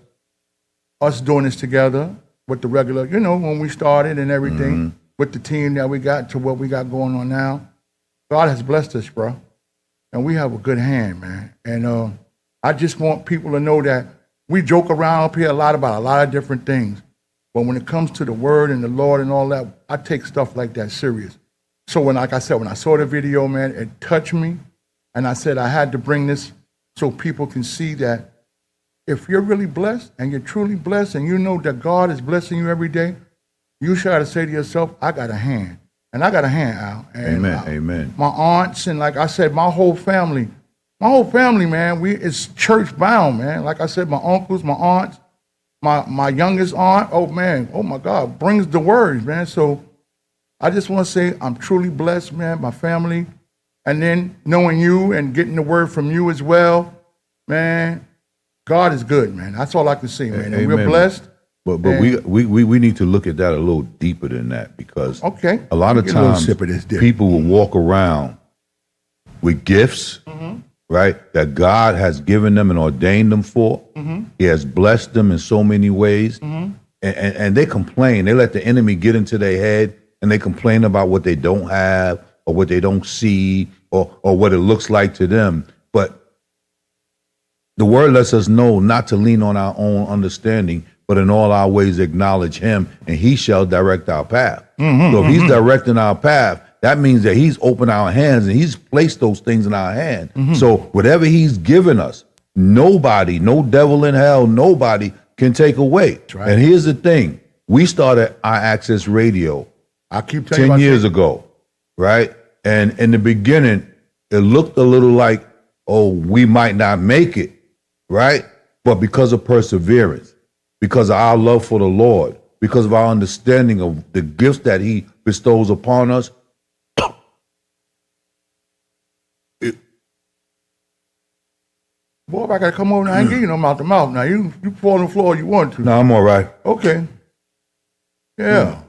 us doing this together with the regular, you know, when we started and everything, with the team that we got to what we got going on now, God has blessed us, bro. And we have a good hand, man. And I just want people to know that we joke around up here a lot about a lot of different things. But when it comes to the word and the Lord and all that, I take stuff like that serious. So when, like I said, when I saw the video, man, it touched me. And I said I had to bring this so people can see that if you're really blessed and you're truly blessed and you know that God is blessing you every day, you should have to say to yourself, I got a hand. And I got a hand, Al. And Amen. My aunts and, like I said, my whole family, man, it's church bound, man. Like I said, my uncles, my aunts, my youngest aunt, oh man, oh my God, brings the words, man. So I just want to say I'm truly blessed, man, my family. And then knowing you and getting the word from you as well, man, God is good, man. That's all I can say, man. And we're blessed. But we need to look at that a little deeper than that, because a lot of times people will walk around with gifts, right, that God has given them and ordained them for. He has blessed them in so many ways. And they complain. They let the enemy get into their head and they complain about what they don't have or what they don't see or what it looks like to them. But the word lets us know not to lean on our own understanding, but in all our ways acknowledge him, and he shall direct our path. So if he's directing our path, that means that he's opened our hands and he's placed those things in our hand. So whatever he's given us, nobody, no devil in hell, nobody can take away. Right. And here's the thing. We started IAXISRADIO 10 years ago, right? And in the beginning, it looked a little like, oh, we might not make it, right? But because of perseverance, because of our love for the Lord, because of our understanding of the gifts that he bestows upon us, boy, if I got to come over now, I ain't getting them out the mouth now. You fall on the floor you want to. No, I'm all right. Okay. Yeah.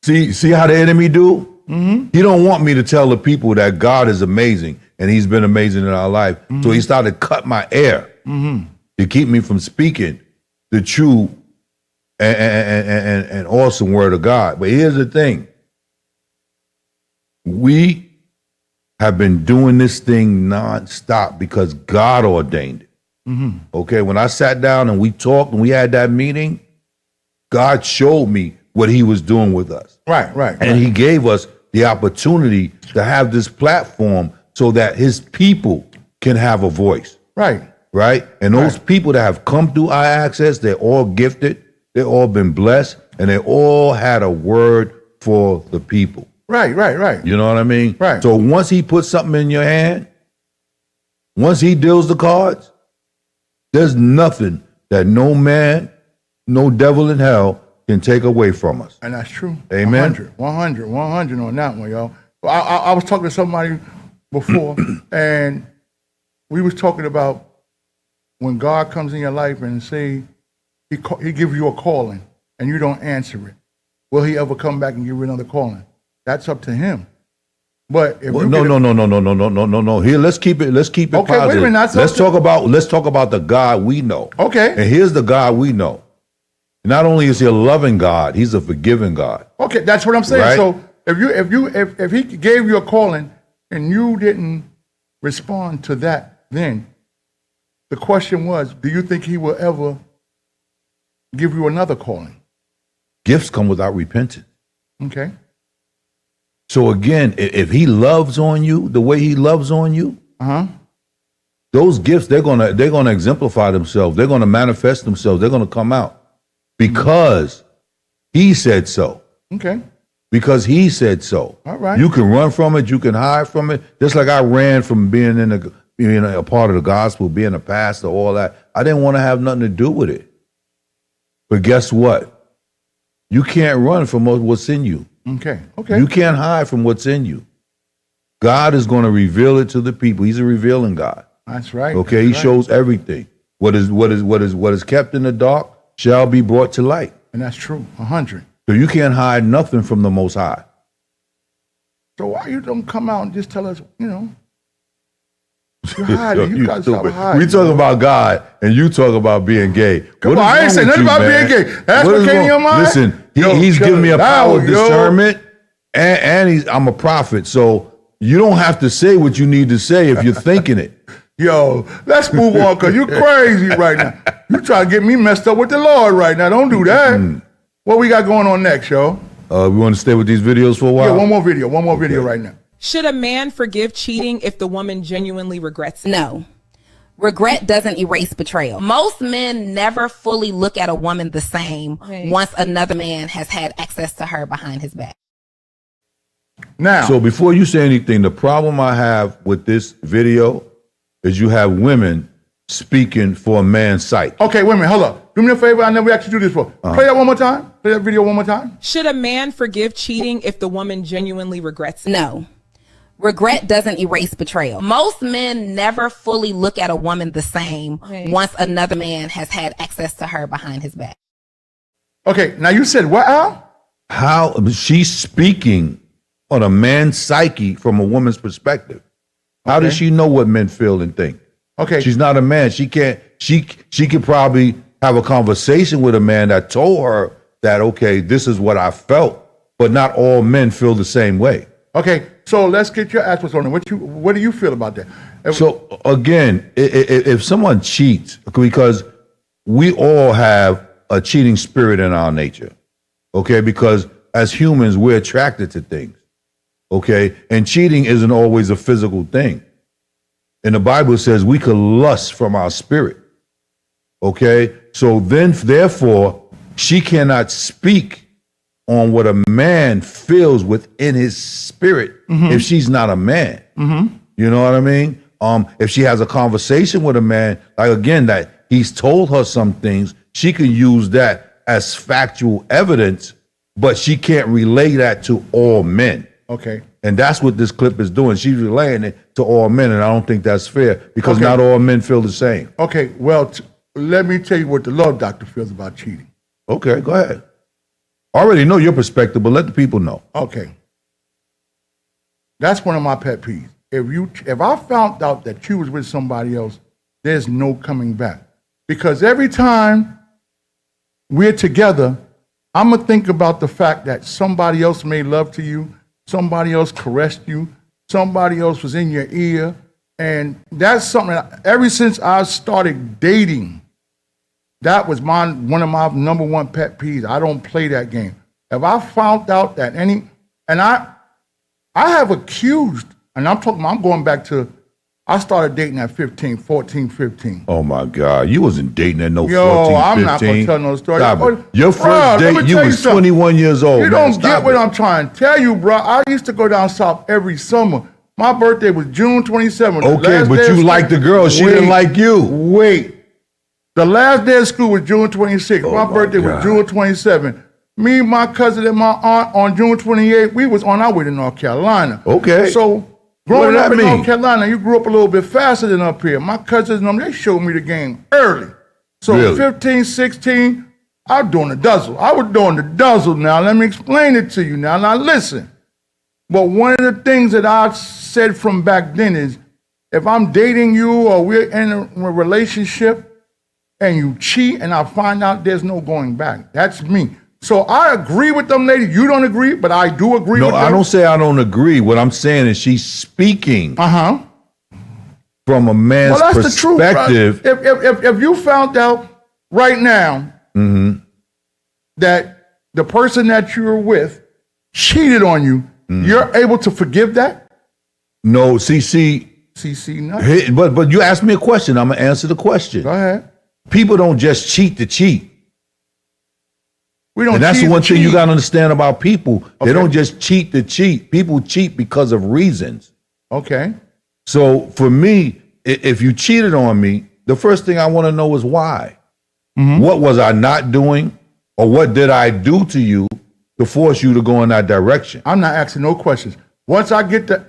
See how the enemy do? He don't want me to tell the people that God is amazing and he's been amazing in our life. So he started to cut my air to keep me from speaking the true and awesome word of God. But here's the thing. We have been doing this thing nonstop because God ordained it. Okay, when I sat down and we talked and we had that meeting, God showed me what he was doing with us. Right. And he gave us the opportunity to have this platform so that his people can have a voice. Right? And those people that have come through IAXIS, they're all gifted, they've all been blessed, and they all had a word for the people. Right. You know what I mean? Right. So once he puts something in your hand, once he deals the cards, there's nothing that no man, no devil in hell can take away from us. And that's true. Amen. 100 on that one, y'all. I was talking to somebody before, and we was talking about when God comes in your life and say he gives you a calling and you don't answer it. Will he ever come back and give you another calling? That's up to him. But if no. Here, let's keep it okay, positive. Wait a minute, let's talk about the God we know. Okay. And here's the God we know. Not only is he a loving God, he's a forgiving God. Okay, that's what I'm saying. Right? So if he gave you a calling and you didn't respond to that, then the question was, do you think he will ever give you another calling? Gifts come without repentance. Okay. So again, if he loves on you the way he loves on you, those gifts they're gonna exemplify themselves. They're gonna manifest themselves. They're gonna come out because he said so. Okay. Because he said so. All right. You can run from it. You can hide from it. Just like I ran from being a part of the gospel, being a pastor, all that. I didn't want to have nothing to do with it. But guess what? You can't run from what's in you. Okay. Okay. You can't hide from what's in you. God is going to reveal it to the people. He's a revealing God. That's right. Okay. That's He right. shows everything. What is kept in the dark shall be brought to light. And that's true. 100. So you can't hide nothing from the Most High. So why you don't come out and just tell us, you're hiding. You guys stop hiding. We talk about God, and you talk about being gay. Come on, I ain't saying nothing about being gay. That's what came in your mind? Listen, he's giving me a power of discernment, and I'm a prophet. So you don't have to say what you need to say if you're thinking it. Yo, let's move on, because you crazy right now. You try to get me messed up with the Lord right now. Don't do that. What we got going on next, yo? We want to stay with these videos for a while? Yeah, one more video right now. Should a man forgive cheating if the woman genuinely regrets it? No. Regret doesn't erase betrayal. Most men never fully look at a woman the same once another man has had access to her behind his back. Now, so before you say anything, the problem I have with this video is you have women speaking for a man's sight. Okay, wait a minute, hold up. Do me a favor, I never actually do this before. Play that one more time. Play that video one more time. Should a man forgive cheating if the woman genuinely regrets it? No. Regret doesn't erase betrayal. Most men never fully look at a woman the same once another man has had access to her behind his back. Okay, now you said what, Al? How she's speaking on a man's psyche from a woman's perspective. How does she know what men feel and think? Okay. She's not a man. She could probably have a conversation with a man that told her that, okay, this is what I felt, but not all men feel the same way. Okay, so let's get your aspects on it. What do you feel about that? So again, if someone cheats, because we all have a cheating spirit in our nature, okay? Because as humans, we're attracted to things, okay? And cheating isn't always a physical thing. And the Bible says we could lust from our spirit, okay? So then, therefore, she cannot speak on what a man feels within his spirit if she's not a man. You know what I mean? If she has a conversation with a man, like again, that he's told her some things, she can use that as factual evidence, but she can't relay that to all men. Okay. And that's what this clip is doing. She's relaying it to all men, and I don't think that's fair because not all men feel the same. Okay, well, let me tell you what the love doctor feels about cheating. Okay, go ahead. I already know your perspective, but let the people know. Okay. That's one of my pet peeves. If I found out that you was with somebody else, there's no coming back. Because every time we're together, I'm going to think about the fact that somebody else made love to you, somebody else caressed you, somebody else was in your ear. And that's something that ever since I started dating, that was one of my number one pet peeves. I don't play that game. If I found out that I have accused, and I'm going back to, I started dating at 14, 15. Oh my God, you wasn't dating at no 14, 15. I'm not going to tell no story. Your first date, you was 21 years old. You don't get what I'm trying to tell you, bro. I used to go down south every summer. My birthday was June 27th. Okay, but you liked the girl. She didn't like you. Wait. The last day of school was June 26th. My birthday was June 27th. Me, my cousin, and my aunt on June 28th, we was on our way to North Carolina. Okay. So growing up in North Carolina, you grew up a little bit faster than up here. My cousins and them, they showed me the game early. So 15, 16, I was doing the duzzle. Now. Let me explain it to you now. Now listen. But one of the things that I said from back then is, if I'm dating you or we're in a relationship, and you cheat and I find out there's no going back. That's me. So I agree with them ladies. You don't agree, but I do agree with them. No, I don't say I don't agree. What I'm saying is she's speaking from a man's perspective. The truth, if you found out right now that the person that you're with cheated on you, you're able to forgive that? No, CC, nothing. But you asked me a question. I'm gonna answer the question. Go ahead. People don't just cheat to cheat. We don't. And that's cheat the one to thing cheat. you gotta understand about people. Okay. They don't just cheat to cheat. People cheat because of reasons. Okay. So for me, if you cheated on me, the first thing I want to know is why. What was I not doing, or what did I do to you to force you to go in that direction? I'm not asking no questions. Once I get the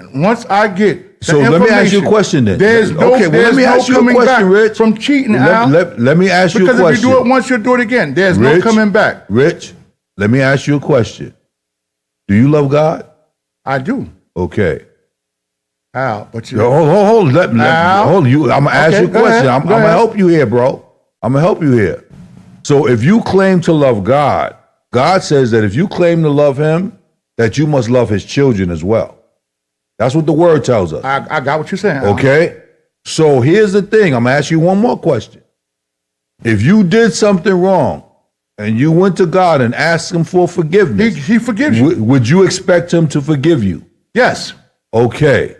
so let me ask you a question then. There's no, okay, well, let me ask you a coming question, back Rich. from cheating, Al. Let me ask you a question. Because if you do it once, you'll do it again. There's Rich, no coming back. Rich, let me ask you a question. Do you love God? I do. Okay. Al, but you hold. I'm gonna ask you a question. I'm gonna help you here, bro. I'm gonna help you here. So if you claim to love God, God says that if you claim to love him, that you must love his children as well. That's what the word tells us. I got what you're saying. Al. Okay? So here's the thing. I'm gonna ask you one more question. If you did something wrong and you went to God and asked him for forgiveness, he forgives you. Would you expect him to forgive you? Yes. Okay.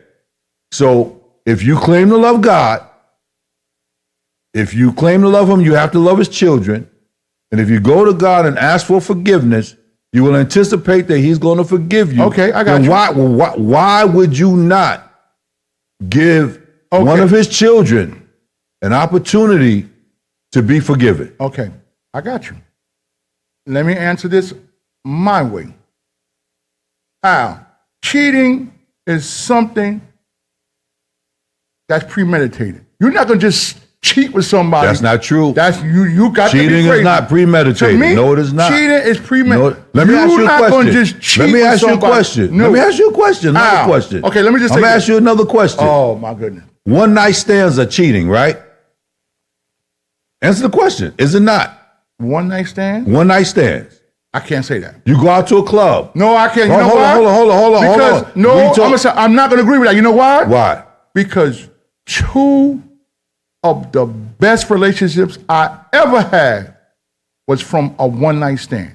So if you claim to love God, if you claim to love him, you have to love his children. And if you go to God and ask for forgiveness, you will anticipate that he's going to forgive you. Okay, I got you. Why would you not give one of his children an opportunity to be forgiven? Okay, I got you. Let me answer this my way. Al, cheating is something that's premeditated. You're not going to just cheat with somebody. That's not true. That's you got cheating to be crazy. Is not premeditated. To me, no, it is not. Cheating is premeditated. No, let me ask you a question. You're not going to just cheat Let me ask you a somebody. question. No. Let me ask you a question. Another question. Okay, let me just say I'm going to ask you another question. Oh, my goodness. One night stands are cheating, right? Answer the question. Is it not? One night stand? One night stands. I can't say that. You go out to a club. No, I can't. You know hold why? on. Because, no, I'm not going to agree with that. You know why? Why? Because two of the best relationships I ever had was from a one-night stand.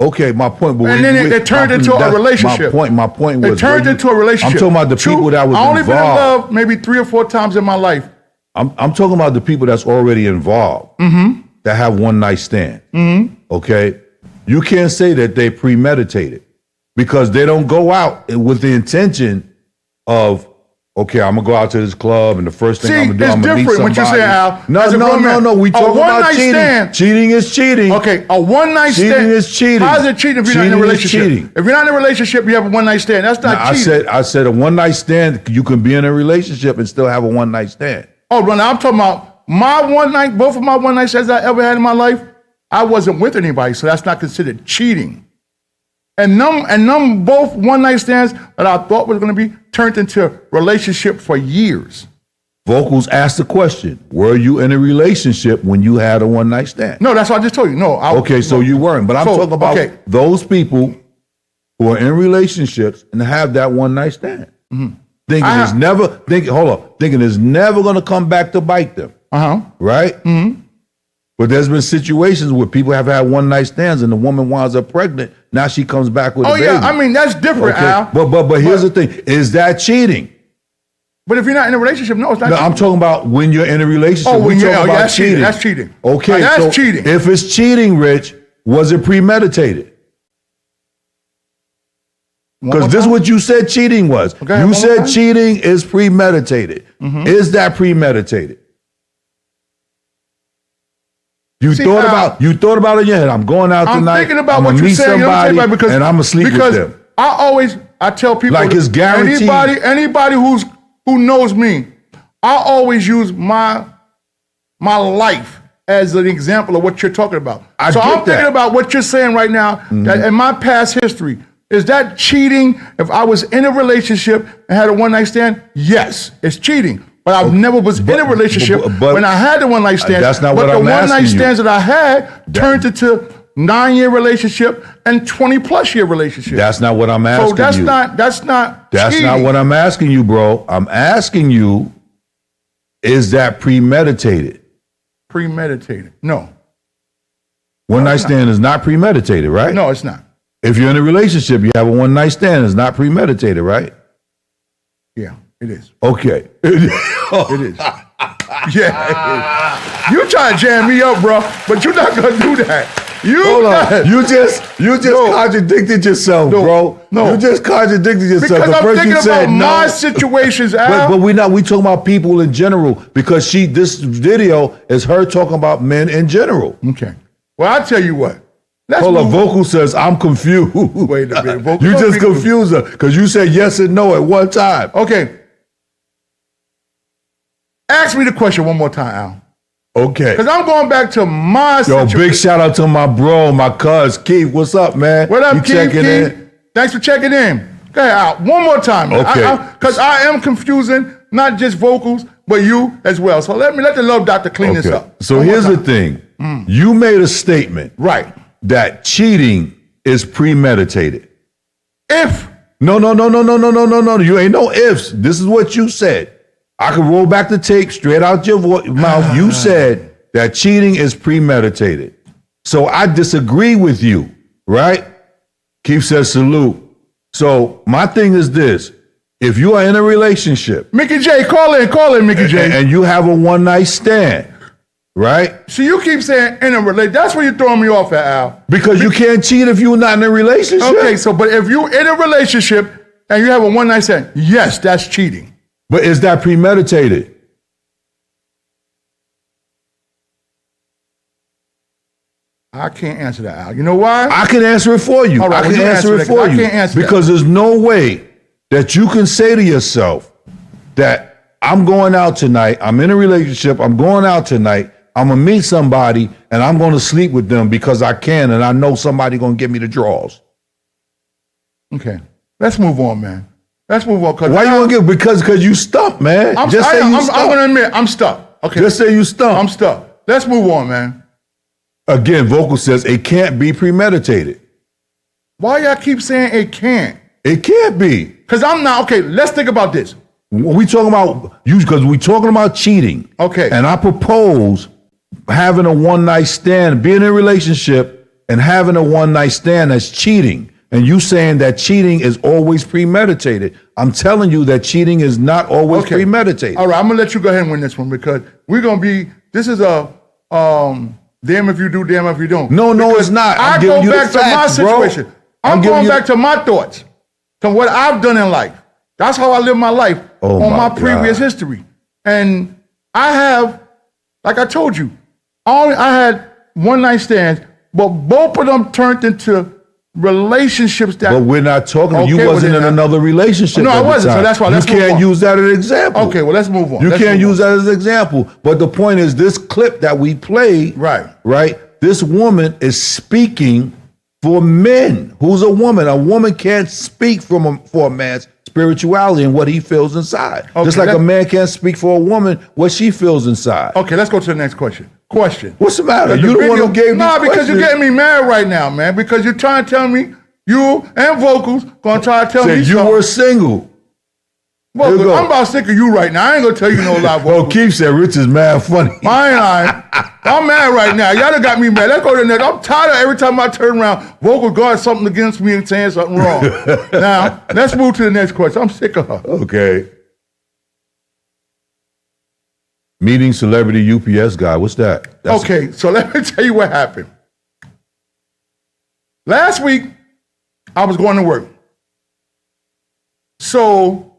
Okay, my point. But and then it turned into a relationship. My point was. It turned into a relationship. I'm talking about the people that was involved. I only been in love maybe 3 or 4 times in my life. I'm talking about the people that's already involved that have one-night stand. Okay? You can't say that they premeditated because they don't go out with the intention of, okay, I'm gonna go out to this club and the first thing I'm gonna do, I'm gonna meet somebody. What you're saying, Al. No. We talking about cheating. Stand. Cheating is cheating. Okay, a one-night stand. Cheating is cheating. How is it cheating if you're not in a relationship? If you're not in a relationship, you have a one-night stand. That's not cheating. I said a one-night stand. You can be in a relationship and still have a one-night stand. Oh, well, now I'm talking about my one-night. Both of my one-night stands I ever had in my life, I wasn't with anybody, so that's not considered cheating. And them both one-night stands that I thought was going to be turned into a relationship for years. Vocals asked the question, were you in a relationship when you had a one-night stand? No, that's what I just told you. No. So you weren't. But I'm talking about those people who are in relationships and have that one-night stand. Thinking it's never going to come back to bite them. Right? But there's been situations where people have had one-night stands and the woman winds up pregnant. Now she comes back with a baby. Oh, yeah. I mean, that's different, Al. But here's the thing. Is that cheating? But if you're not in a relationship, no, it's not cheating. I'm talking about when you're in a relationship. That's cheating. That's cheating. Okay, that's cheating. If it's cheating, Rich, was it premeditated? Because this is what you said cheating was. You said cheating is premeditated. Is that premeditated? You thought about it in your head. I'm going out tonight. I'm thinking about what you're saying. Somebody, and I'm gonna sleep with them. I tell people, like it's guaranteed. Anybody who knows me, I always use my life as an example of what you're talking about. I'm thinking about what you're saying right now. That in my past history, is that cheating? If I was in a relationship and had a one-night stand, yes, it's cheating. But I never was in a relationship when I had the one night stands. That's not but what I'm asking you. the one night stands that I had turned into 9-year relationship and 20+ year relationship. That's not what I'm asking you. So that's not cheating. what I'm asking you, bro. I'm asking you, is that premeditated? Premeditated? No. One night stand is not premeditated, right? No, it's not. If you're in a relationship, you have a one night stand, it's not premeditated, right? Yeah, it is. Okay. It is. Yeah, it is. You try to jam me up, bro, but you're not gonna do that. Hold on. You just contradicted yourself, bro. No, you just contradicted yourself. Because I'm thinking about my situations, Al. But we talking about people in general because this video is her talking about men in general. Okay. Well, I'll tell you what. Hold on. Vocal says I'm confused. Wait a minute. Vocal, you just confused her because you said yes and no at one time. Okay. Ask me the question one more time, Al. Okay. Because I'm going back to my situation. Big shout out to my bro, my cuz, Keith. What's up, man? What up, Keith? In? Thanks for checking in. Go ahead, Al. One more time. Okay. Because I am confusing not just vocals, but you as well. So let the love doctor clean this up. So here's the thing. You made a statement. Right. That cheating is premeditated. If. No. You ain't no ifs. This is what you said. I can roll back the tape straight out your mouth. You said that cheating is premeditated. So I disagree with you, right? Keith says salute. So my thing is this. If you are in a relationship. Mickey J, call in, Mickey J. And you have a one night stand, right? So you keep saying in a relationship. That's where you're throwing me off at, Al. Because you can't cheat if you're not in a relationship. Okay, but if you're in a relationship and you have a one night stand, yes, that's cheating. But is that premeditated? I can't answer that, Al. You know why? I can answer it for you. Right, I can answer it for you. I can't answer because there's no way that you can say to yourself that I'm going out tonight, I'm in a relationship, I'm going out tonight, I'm going to meet somebody, and I'm going to sleep with them because I can, and I know somebody going to give me the draws. Okay. Let's move on, man. Let's move on. Why you want to get? Because you stumped, man. I'm going to admit, I'm stuck. Okay. Just say you stumped. I'm stuck. Let's move on, man. Again, Vocal says it can't be premeditated. Why y'all keep saying it can't? It can't be. Because I'm not. Okay, let's think about this. We talking about you because we talking about cheating. Okay. And I propose having a one night stand, being in a relationship and having a one night stand that's cheating. And you saying that cheating is always premeditated. I'm telling you that cheating is not always premeditated. All right, I'm going to let you go ahead and win this one because we're going to be, this is a damn if you do, damn if you don't. No, it's not. I go back to my situation. I'm going back to my thoughts, to what I've done in life. That's how I live my life on my previous history. And I have, like I told you, I had one night stands, but both of them turned into relationships that. But we're not talking. You wasn't in another relationship. No, I wasn't. So that's why. You can't use that as an example. Okay, well, let's move on. You can't use that as an example. But the point is, this clip that we played, right? This woman is speaking for men. Who's a woman? A woman can't speak for a man's spirituality and what he feels inside. Okay, just like a man can't speak for a woman what she feels inside. Okay, let's go to the next question. What's the matter? You the one who gave me because you're getting me mad right now, man. Because you're trying to tell me you and Vocals gonna try to tell me you were single. Well, I'm about sick of you right now. I ain't gonna tell you no lie. Well, Keith said Rich is mad funny. I'm mad right now. Y'all done got me mad. Let's go to the next. I'm tired of every time I turn around, Vocals got something against me and saying something wrong. Now, let's move to the next question. I'm sick of her. Okay. Meeting celebrity UPS guy. What's that? Okay, so let me tell you what happened. Last week, I was going to work. So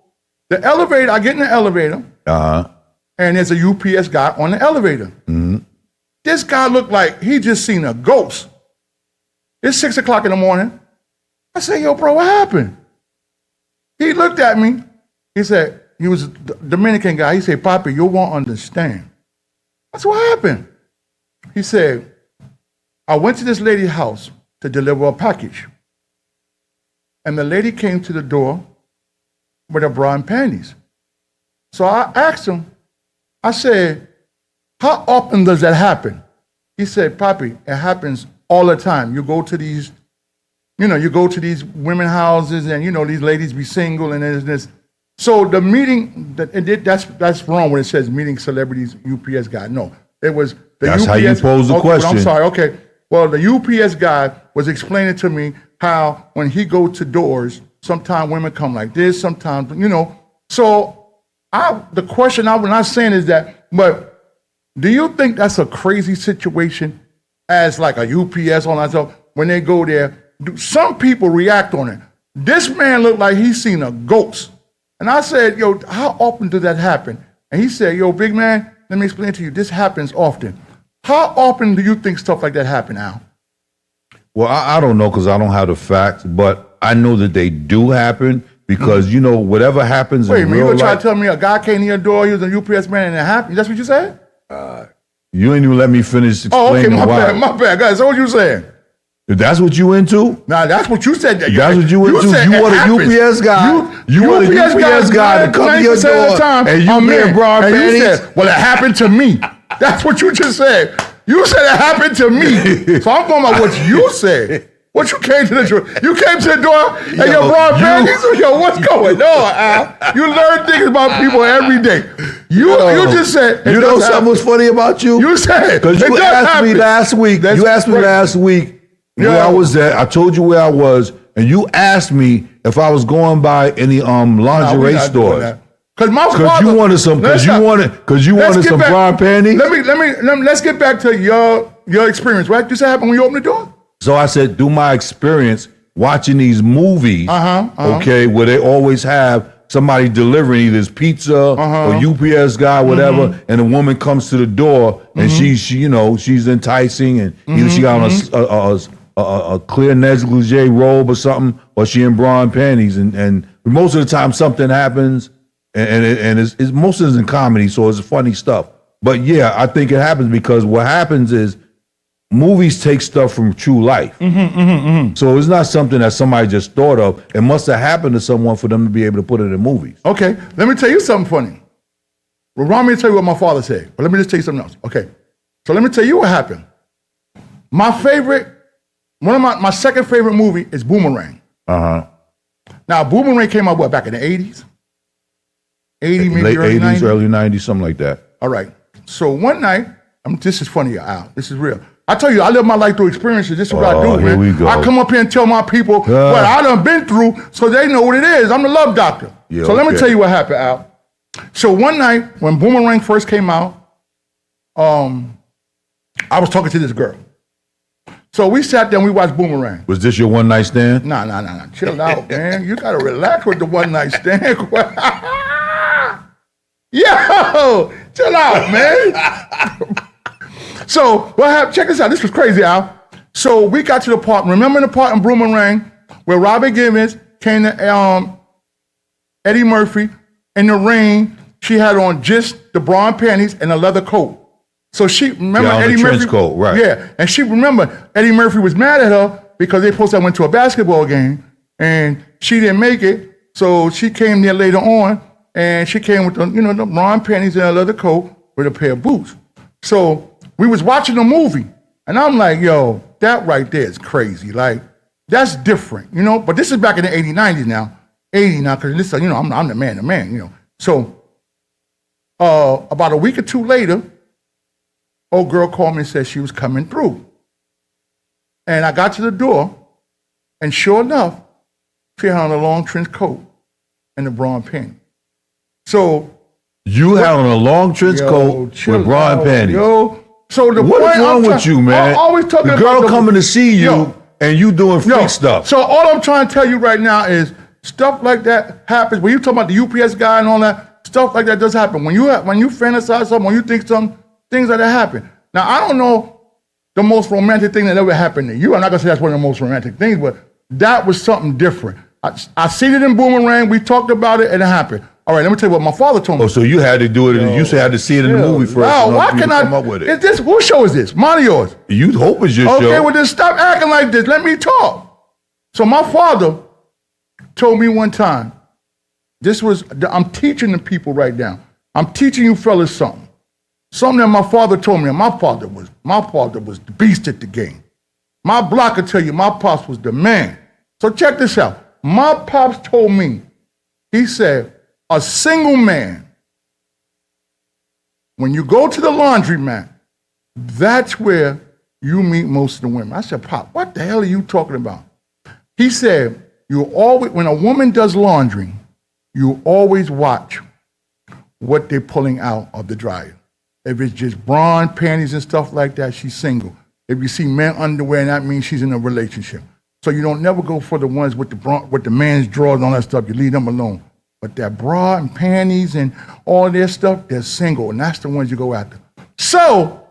the elevator, I get in the elevator, and there's a UPS guy on the elevator. Mm-hmm. This guy looked like he just seen a ghost. It's 6 o'clock in the morning. I said, yo, bro, what happened? He looked at me. He said, he was a Dominican guy. He said, Papi, you won't understand. I said, what happened? He said, I went to this lady's house to deliver a package. And the lady came to the door with her bra and panties. So I asked him, I said, how often does that happen? He said, Papi, it happens all the time. You go to these, you go to these women houses and, these ladies be single and there's this. So the meeting, that's wrong when it says meeting celebrities, UPS guy. No, it was the That's UPS. how you pose the question. I'm sorry, okay. Well, the UPS guy was explaining to me how when he goes to doors, sometimes women come like this, sometimes, So the question I'm not saying is that, but do you think that's a crazy situation as like a UPS on that stuff? When they go there, some people react on it. This man looked like he's seen a ghost. And I said, yo, how often does that happen? And he said, yo, big man, let me explain to you, this happens often. How often do you think stuff like that happen, Al? Well, I don't know because I don't have the facts, but I know that they do happen because, whatever happens Wait a in minute, you real gonna try life. to tell me a guy came to your door, he was a UPS man and it happened? That's what you said? You ain't even let me finish explaining why. my bad, guys. So what you saying? If that's what you into? Nah, that's what you said. That's what you into? You want a UPS guy? You want a UPS guy to come to your door and you wear bra and panties? You said, well, it happened to me. That's what you just said. You said it happened to me. So I'm talking about what you said. What you came to the door? You came to the door and your bra and panties? Yo, what's going on, Al? You learn things about people every day. You just said. You know something was funny about you? You said. Because you asked me last week. You asked me last week where I was at. I told you where I was, and you asked me if I was going by any lingerie stores. Because you wanted some bra and panties. Let's get back to your experience. Right? You said happened when you opened the door. So I said, do my experience watching these movies, okay, where they always have somebody delivering either it's pizza or UPS guy, whatever, and a woman comes to the door and she's enticing and either she got on a clear negligee robe or something, or she in bra and panties, and most of the time something happens, and it's most of it's in comedy, so it's funny stuff. But yeah, I think it happens because what happens is movies take stuff from true life. So it's not something that somebody just thought of. It must have happened to someone for them to be able to put it in movies. Okay, let me tell you something funny. Remind me to tell you what my father said, but let me just tell you something else. Okay, so let me tell you what happened. One of my second favorite movie is Boomerang. Now, Boomerang came out, back in the 80s? 80, maybe late early 80s, 90s? early 90s, something like that. All right. So one night, this is funny, Al. This is real. I tell you, I live my life through experiences. This is what I do, here man. we go. I come up here and tell my people what I done been through so they know what it is. I'm the love doctor. Yeah, so let me tell you what happened, Al. So one night, when Boomerang first came out, I was talking to this girl. So we sat there and we watched Boomerang. Was this your one night stand? Nah. Chill out, man. You gotta relax with the one night stand. Yo, chill out, man. So what happened? Check this out. This was crazy, Al. So we got to the part. Remember the part in Boomerang where Robin Givens came to Eddie Murphy in the rain? She had on just the bra and panties and a leather coat. So she remember Eddie Murphy. Trench coat, right? Yeah, and she remember Eddie Murphy was mad at her because they supposed to went to a basketball game and she didn't make it. So she came there later on and she came with the bra and panties and a leather coat with a pair of boots. So we was watching the movie, and I'm like, yo, that right there is crazy. Like, that's different, But this is back in the 80s, 90s now. 80 now, because this, I'm the man, So, about a week or two later, old girl called me and said she was coming through. And I got to the door, and sure enough, she had on a long trench coat and a bra and panties. So, you had on a long trench coat with bra and panties. So what is wrong with you, man? Always talking the girl about coming to see you and you doing freak stuff. So all I'm trying to tell you right now is stuff like that happens. When you talking about the UPS guy and all that, stuff like that does happen. When you fantasize something, when you think some things like that happen. Now I don't know the most romantic thing that ever happened to you. I'm not gonna say that's one of the most romantic things, but that was something different. I seen it in Boomerang. We talked about it and it happened. All right, let me tell you what my father told me. Oh, so you had to do it, and you had to see it in the movie first. Wow, why can I come up with it? Is this whose show is this? Mine or yours? You hope it's your show. Okay, well then stop acting like this. Let me talk. So my father told me one time, I'm teaching the people right now. I'm teaching you fellas something. Something that my father told me. My father was the beast at the game. My block will tell you my pops was the man. So check this out. My pops told me, he said, a single man, when you go to the laundromat, that's where you meet most of the women. I said, Pop, what the hell are you talking about? He said, when a woman does laundry, you always watch what they're pulling out of the dryer. If it's just bra and panties and stuff like that, she's single. If you see men underwear, that means she's in a relationship. So you don't never go for the ones with the man's drawers and all that stuff. You leave them alone. But that bra and panties and all their stuff, they're single, and that's the ones you go after. So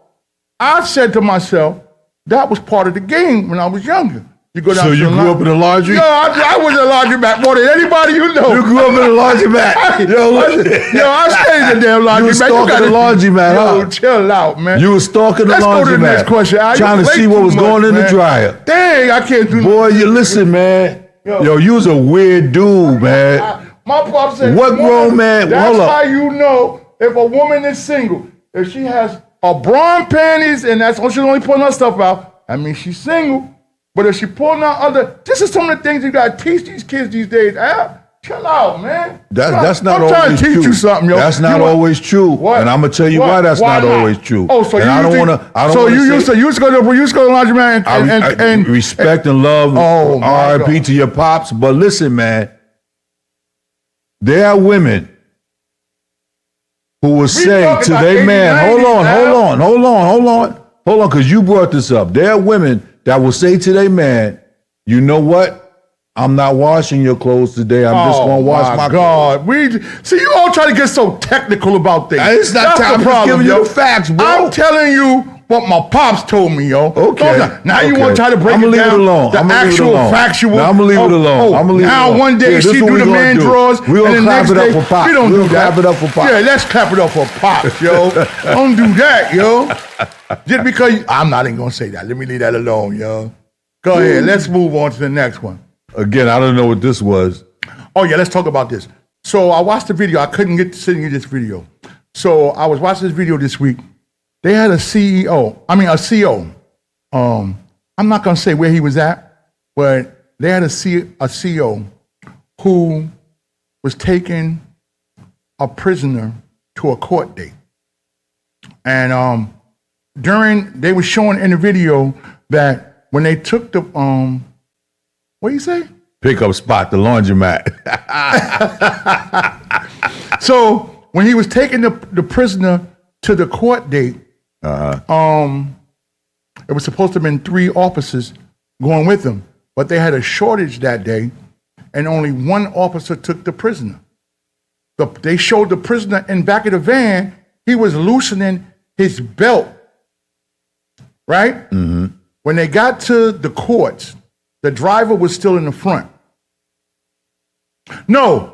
I said to myself, that was part of the game when I was younger. You go down so you grew up in the laundry? Yo, I was in the laundromat more than anybody you know. You grew up in the laundromat. Yo, I stayed in the damn laundromat. You was stalking the laundromat, huh? Yo, chill out, man. You was stalking the laundromat. Let's go to the next question. Trying to see what was going in the dryer. Dang, I can't do Boy, you listen, man. Yo, you was a weird dude, man. My pop said, what grown man? That's how you know if a woman is single. If she has a bra and panties and that's she's only pulling her stuff out, I mean, she's single. But if she pulling out this is some of the things you got to teach these kids these days. Chill out, man. That's not I'm always trying to teach true. you something, yo. That's not always true. What? And I'm gonna tell you why that's not always true. Oh, so and you I don't want to. you used to go to the laundromat and respect and love. R.I.P. to your pops. But listen, man, there are women who will say to their man, hold on, because you brought this up. There are women that will say to their man, you know what? I'm not washing your clothes today. I'm just going to wash my clothes. See, you all try to get so technical about things. It's not time. I'm just giving you the facts, bro. I'm telling you what my pops told me, yo. Okay. Now you want to try to break it down. The actual factual. I'm going to leave it alone. Now one day she do the man drawers. We're going to clap it up for Pops. We don't do that. Clap it up for Pops. Yeah, let's clap it up for Pops, yo. Don't do that, yo. Just because I'm not even going to say that. Let me leave that alone, yo. Go ahead. Let's move on to the next one. Again, I don't know what this was. Oh, yeah, let's talk about this. So I watched the video. I couldn't get to send you this video. So I was watching this video this week. They had a CO. I'm not going to say where he was at, but they had a CO who was taking a prisoner to a court date. And they were showing in the video that when they took the, what do you say? Pickup spot, the laundromat. So when he was taking the prisoner to the court date, it was supposed to have been 3 officers going with him, but they had a shortage that day, and only 1 officer took the prisoner. They showed the prisoner in back of the van. He was loosening his belt, right? Mm-hmm. When they got to the courts, the driver was still in the front. The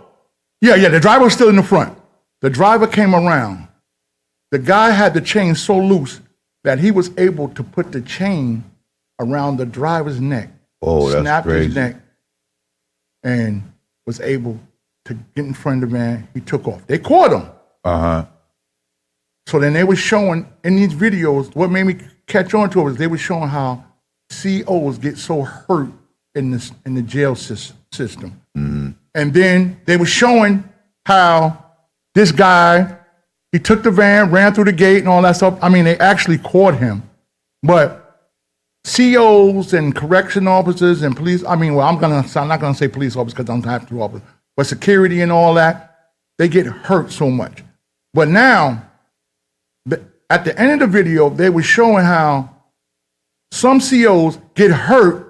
driver was still in the front. The driver came around. The guy had the chain so loose that he was able to put the chain around the driver's neck. Oh, that's snapped crazy. his neck, and was able to get in front of the van. He took off. They caught him. So then they were showing in these videos, what made me catch on to it was they were showing how COs get so hurt in the jail system. Mm-hmm. And then they were showing how this guy, he took the van, ran through the gate and all that stuff. I mean, they actually caught him. But COs and correction officers and police, I'm not going to say police officers because I don't have to officers, but security and all that, they get hurt so much. But now, at the end of the video, they were showing how some COs get hurt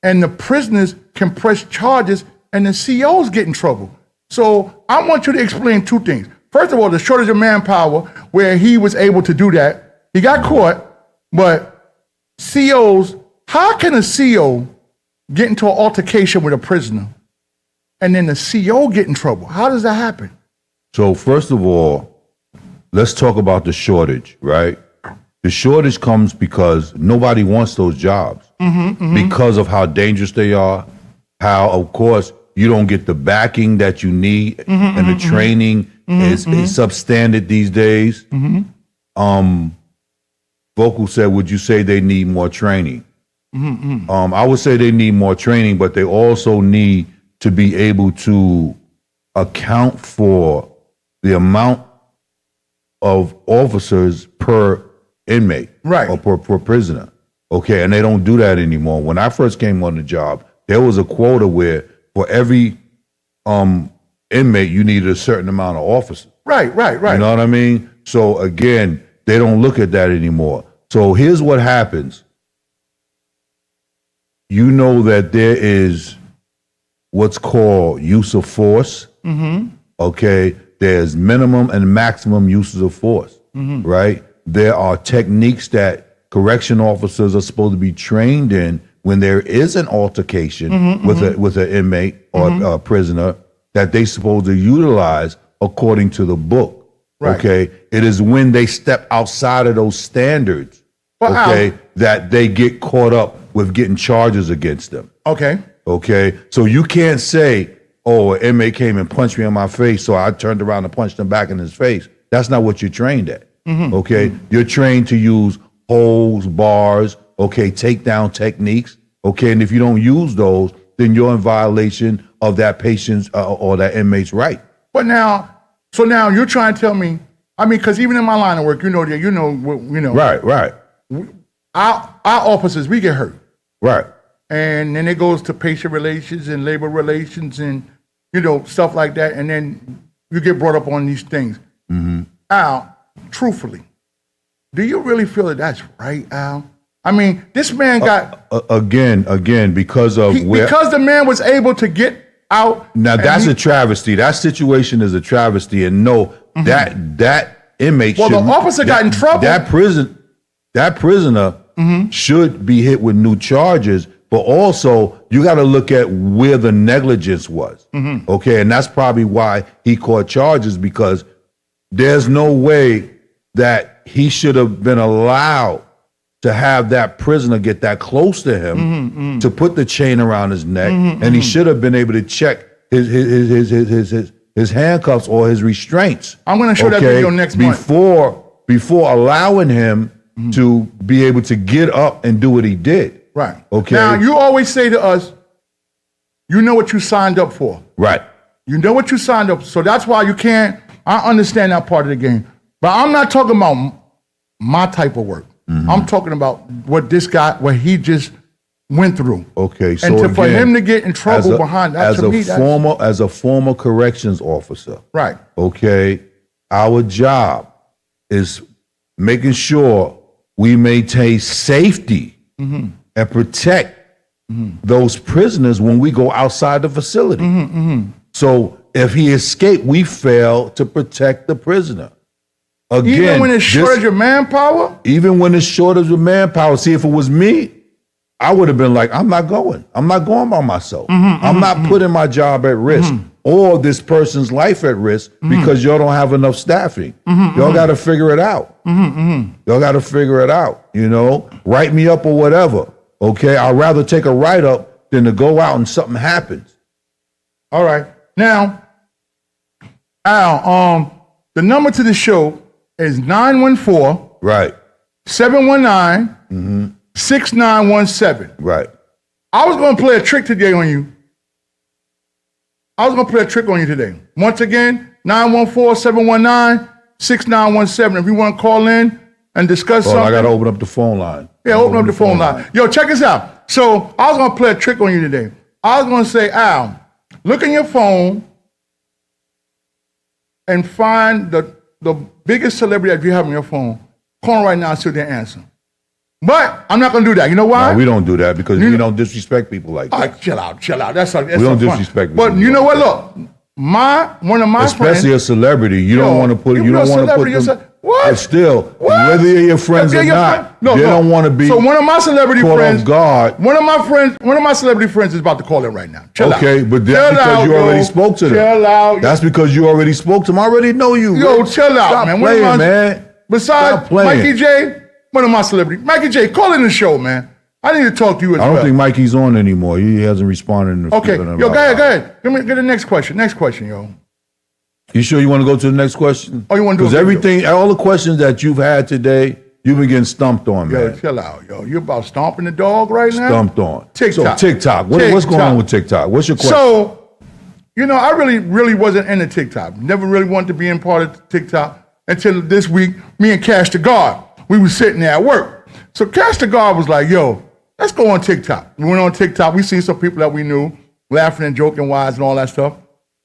and the prisoners can press charges and the COs get in trouble. So I want you to explain 2 things. First of all, the shortage of manpower, where he was able to do that. He got caught, but COs, how can a CO get into an altercation with a prisoner and then the CO get in trouble? How does that happen? So first of all, let's talk about the shortage, right? The shortage comes because nobody wants those jobs because of how dangerous they are, how, of course, you don't get the backing that you need, and the training is substandard these days. Vocal said, would you say they need more training? Mm-hmm. I would say they need more training, but they also need to be able to account for the amount of officers per inmate, right, or per prisoner. Okay, and they don't do that anymore. When I first came on the job, there was a quota where for every inmate you needed a certain amount of officers. Right. You know what I mean? So again, they don't look at that anymore. So here's what happens. You know that there is what's called use of force. Mm-hmm. Okay, there's minimum and maximum uses of force, right? There are techniques that correction officers are supposed to be trained in when there is an altercation with an inmate or a prisoner that they're supposed to utilize according to the book. Right. Okay, it is when they step outside of those standards, that they get caught up with getting charges against them. Okay, so you can't say, oh, an inmate came and punched me in my face, so I turned around and punched him back in his face. That's not what you're trained at. Okay, you're trained to use holds, bars, takedown techniques. Okay, and if you don't use those, then you're in violation of that patient's or that inmate's right. But now you're trying to tell me, I mean, because even in my line of work, you know. Right. Our officers, we get hurt. Right. And then it goes to patient relations and labor relations and, stuff like that. And then you get brought up on these things. Al, truthfully, do you really feel that that's right, Al? I mean, this man got... Again, because the man was able to get out. Now, that's a travesty. That situation is a travesty. And no, that inmate the officer got in trouble. That prisoner should be hit with new charges, but also you got to look at where the negligence was. Okay, and that's probably why he caught charges, because there's no way that he should have been allowed to have that prisoner get that close to him to put the chain around his neck, and he should have been able to check his handcuffs or his restraints. I'm going to show that video next month. Before allowing him to be able to get up and do what he did. Right. Okay. Now, you always say to us, you know what you signed up for. Right. You know what you signed up for. So that's why you can't, I understand that part of the game. But I'm not talking about my type of work. I'm talking about what he just went through. Okay. So and for him to get in trouble behind that, as a former corrections officer. Right. Okay. Our job is making sure we maintain safety and protect those prisoners when we go outside the facility. So if he escaped, we fail to protect the prisoner. Again, even when it's shortage of manpower? Even when it's shortage of manpower. See, if it was me, I would have been like, I'm not going by myself. I'm not putting my job at risk or this person's life at risk because y'all don't have enough staffing. Y'all got to figure it out. Y'all got to figure it out, write me up or whatever. Okay. I'd rather take a write up than to go out and something happens. All right. Now, Al, the number to the show is 914 right 719 6917. Right. I was going to play a trick today on you. Today. Once again, 914-719-6917. If you want to call in and discuss something. I got to open up the phone line. Yeah, open up the phone line. Yo, check this out. So I was going to play a trick on you today. I was going to say, Al, look in your phone and find the biggest celebrity that you have on your phone. Call them right now and see what they answer. But I'm not going to do that. You know why? No, we don't do that because we don't disrespect people like that. Chill out. That's we don't disrespect people. But you know what? Look, one of my friends, especially a celebrity, you don't want to put them. What? But still, whether you're your friends or not, they don't want to be. So one of my celebrity friends, off guard. One of my celebrity friends is about to call in right now. Chill out. Okay, but that's because you already spoke to them. Chill out. That's because you already spoke to them. I already know you. Yo, chill out, man. Playing, man. Besides Mikey J, one of my celebrities, Mikey J, call in the show, man. I need to talk to you as well. I don't think Mikey's on anymore. He hasn't responded. Okay, yo, go ahead. Get the next question. Next question, yo. You sure you want to go to the next question? Oh, you want to do Because everything, all the questions that you've had today, you've been getting stumped on, Yo, man. chill out, yo. You about stomping the dog right now? Stumped on. TikTok. So TikTok. What's going on with TikTok? What's your question? So, I really wasn't into TikTok. Never really wanted to be in part of TikTok until this week. Me and Cash the God, we was sitting there at work. So Cash the God was like, yo, let's go on TikTok. We went on TikTok. We seen some people that we knew laughing and joking wise and all that stuff.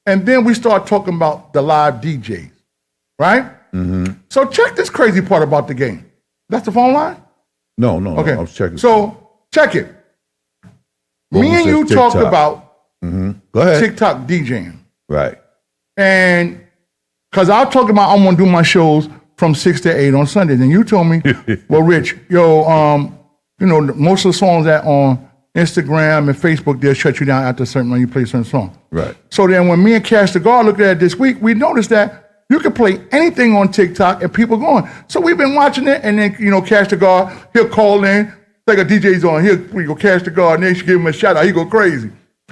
And then we start talking about the live DJs, right? Mm-hmm. So check this crazy part about the game. That's the phone line? No. Okay. I was checking. So check it. What Me and you TikTok? talked about Go ahead. TikTok DJing. Right. And because I talked about I'm going to do my shows from 6 to 8 on Sundays. And you told me, well, Rich, most of the songs that on Instagram and Facebook, they'll shut you down after a certain when you play a certain song. Right. So then when me and Cash the God looked at it this week, we noticed that you can play anything on TikTok and people going. So we've been watching it, and then, Cash the God, he'll call in, like a DJ's on, we go Cash the God, and then you give him a shout out, he go crazy.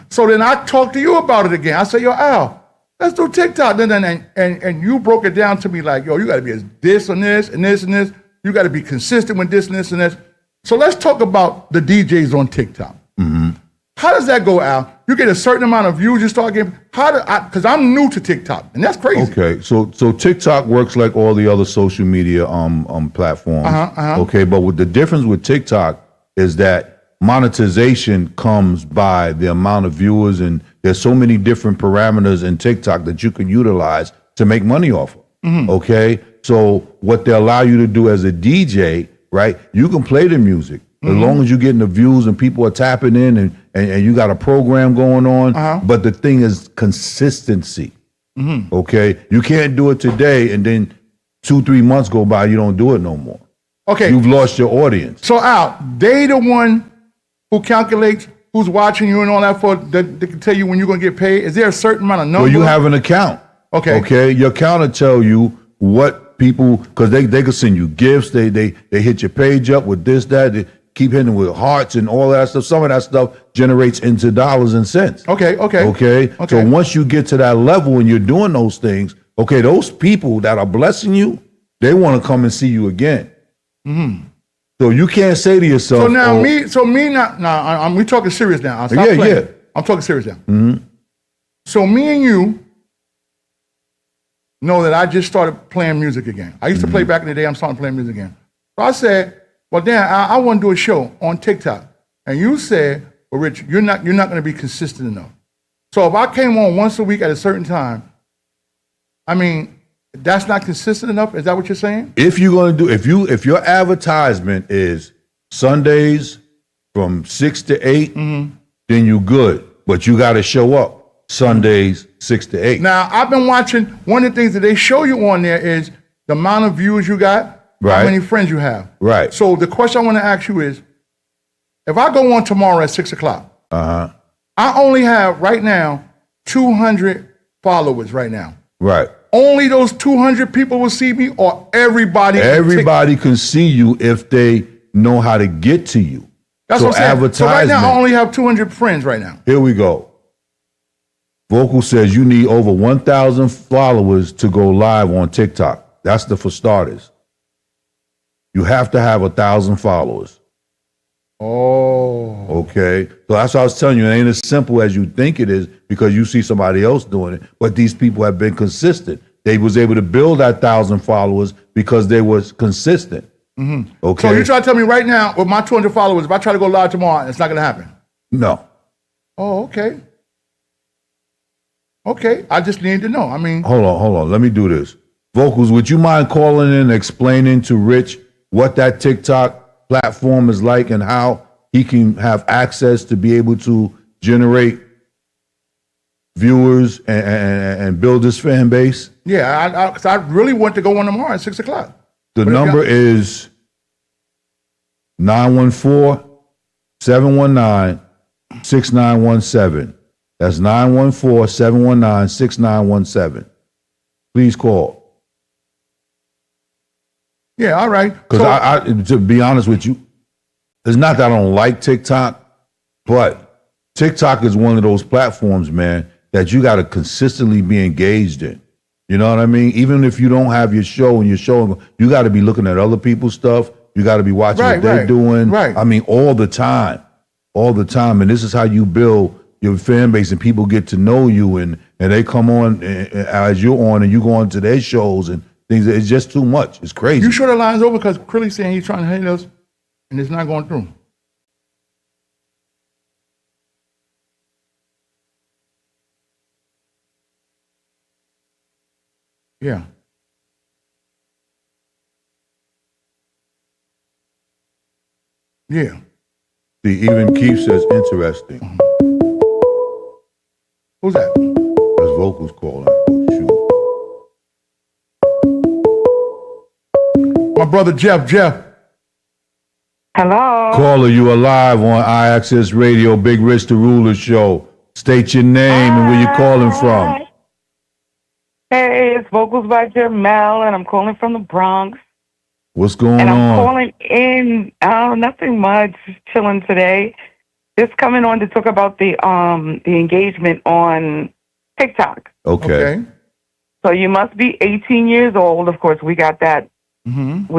So then I talked to you about it again. I said, yo, Al, let's do TikTok. And you broke it down to me like, yo, you got to be this and this and this and this. You got to be consistent with this and this and this. So let's talk about the DJs on TikTok. Mm-hmm. How does that go, Al? You get a certain amount of views, you start getting, because I'm new to TikTok, and that's crazy. Okay, so TikTok works like all the other social media platforms. Okay, but the difference with TikTok is that monetization comes by the amount of viewers, and there's so many different parameters in TikTok that you can utilize to make money off of. Mm-hmm. Okay, so what they allow you to do as a DJ, right? You can play the music as long as you're getting the views and people are tapping in and you got a program going on. But the thing is consistency. Okay, you can't do it today and then 2-3 months go by, you don't do it no more. Okay, you've lost your audience. So Al, they the one who calculates who's watching you and all that they can tell you when you're gonna get paid. Is there a certain amount of number? Well, you have an account. Okay, your account will tell you what people, because they can send you gifts. They hit your page up with this, that. They keep hitting with hearts and all that stuff. Some of that stuff generates into dollars and cents. Okay. So once you get to that level and you're doing those things, okay, those people that are blessing you, they want to come and see you again. Mm-hmm. So you can't say to yourself. So now we talking serious now. Yeah. I'm talking serious now. Mm-hmm. So me and you know that I just started playing music again. I used to play back in the day. I'm starting playing music again. So I said, well, Dan, I want to do a show on TikTok. And you said, well, Rich, you're not going to be consistent enough. So if I came on once a week at a certain time, I mean, that's not consistent enough? Is that what you're saying? If you're going to do, if your advertisement is Sundays from 6 to 8, then you're good. But you got to show up Sundays 6 to 8. Now, I've been watching, one of the things that they show you on there is the amount of views you got, how many friends you have. Right. So the question I want to ask you is, if I go on tomorrow at 6 o'clock, I only have right now 200 followers right now. Right. Only those 200 people will see me, or everybody? Everybody can see you if they know how to get to you. That's what I'm saying. So right now I only have 200 friends right now. Here we go. Vocal says you need over 1,000 followers to go live on TikTok. That's for starters. You have to have 1,000 followers. Oh. Okay. So that's what I was telling you. It ain't as simple as you think it is because you see somebody else doing it. But these people have been consistent. They was able to build that 1,000 followers because they was consistent. Mm-hmm. Okay. So you try to tell me right now, with my 200 followers, if I try to go live tomorrow, it's not going to happen? No. Oh, okay. Okay. I just need to know. I mean. Hold on. Let me do this. Vocals, would you mind calling in and explaining to Rich what that TikTok platform is like and how he can have access to be able to generate viewers and build his fan base? Yeah, because I really want to go on tomorrow at 6 o'clock. The number is 914-719-6917. That's 914-719-6917. Please call. Yeah, all right. Because I, to be honest with you, it's not that I don't like TikTok, but TikTok is one of those platforms, man, that you got to consistently be engaged in. You know what I mean? Even if you don't have your show and you're showing, you got to be looking at other people's stuff. You got to be watching what they're doing. Right. I mean, all the time. And this is how you build your fan base and people get to know you and they come on as you're on and you go on to their shows and things. It's just too much. It's crazy. You sure the line's over because Krilly's saying he's trying to hate us and it's not going through. Yeah. Yeah. See, even Keith says interesting. Who's that? That's Vocals calling. Oh, shoot. My brother Jeff. Hello. Caller, you are live on IAXISRADIO, Big Rich the Ruler Show. State your name and where you're calling from. Hey, it's Vocals by Jamel, and I'm calling from the Bronx. What's going on? And I'm calling in, nothing much, just chilling today. Just coming on to talk about the engagement on TikTok. Okay. So you must be 18 years old. Of course, we got that. Mm-hmm.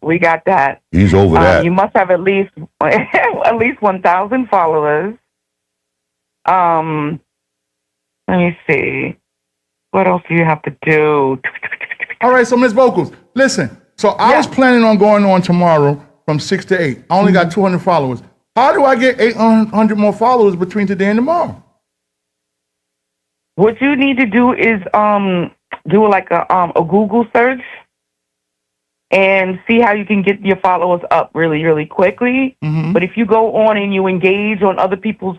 We got that. He's over that. You must have at least 1,000 followers. Let me see. What else do you have to do? All right, so Ms. Vocals, listen. So I was planning on going on tomorrow from 6 to 8. I only got 200 followers. How do I get 800 more followers between today and tomorrow? What you need to do is do like a Google search and see how you can get your followers up really, really quickly. Mm-hmm. But if you go on and you engage on other people's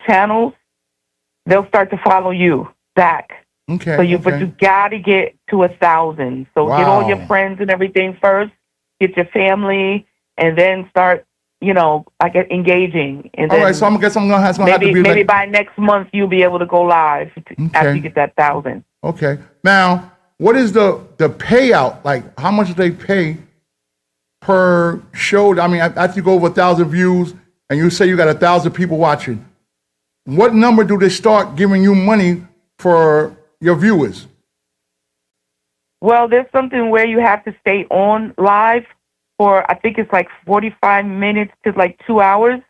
channels, they'll start to follow you back. Okay. But you gotta get to 1,000. So get all your friends and everything first. Get your family, and then start, engaging. And all then right. So I'm gonna have to be maybe by next month you'll be able to go live after you get that 1,000. Okay. Now, what is the payout? Like, how much do they pay per show? I mean, after you go over 1,000 views, and you say you got 1,000 people watching, what number do they start giving you money for your viewers? Well, there's something where you have to stay on live for, I think it's like 45 minutes to like 2 hours.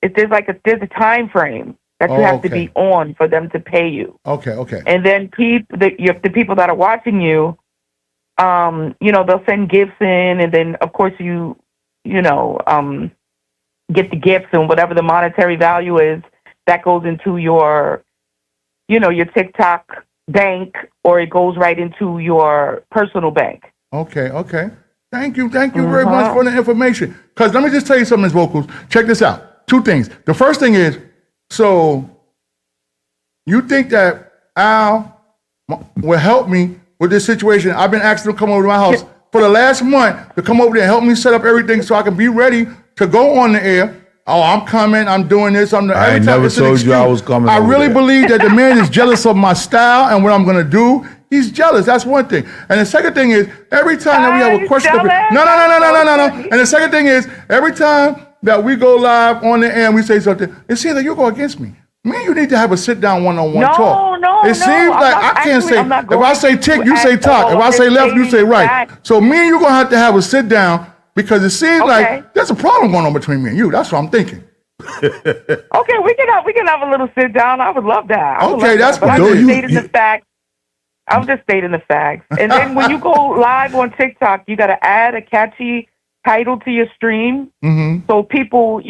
There's a time frame that you have to be on for them to pay you. Okay. And then the people that are watching you, they'll send gifts in, and then of course you get the gifts and whatever the monetary value is that goes into your your TikTok bank, or it goes right into your personal bank. Okay. Thank you very much for the information. Because let me just tell you something, Ms. Vocals. Check this out. 2 things. The first thing is, so you think that Al will help me with this situation? I've been asking him to come over to my house for the last month to come over there and help me set up everything so I can be ready to go on the air. Oh, I'm coming. I'm doing this. I ain't never told you I was coming. I really believe that the man is jealous of my style and what I'm going to do. He's jealous. That's one thing. And the second thing is, every time that we have a question, no. And the second thing is, every time that we go live on the air and we say something, it seems like you go against me. Me, you need to have a sit down one-on-one talk. It seems like I can't say. If I say tick, you say talk. If I say left, you say right. So me and you gonna have a sit down. Because it seems like there's a problem going on between me and you. That's what I'm thinking. Okay, we can have a little sit down. I would love that. That's what I'm just stating the facts. I'm just stating the facts. And then when you go live on TikTok, you got to add a catchy title to your stream, so people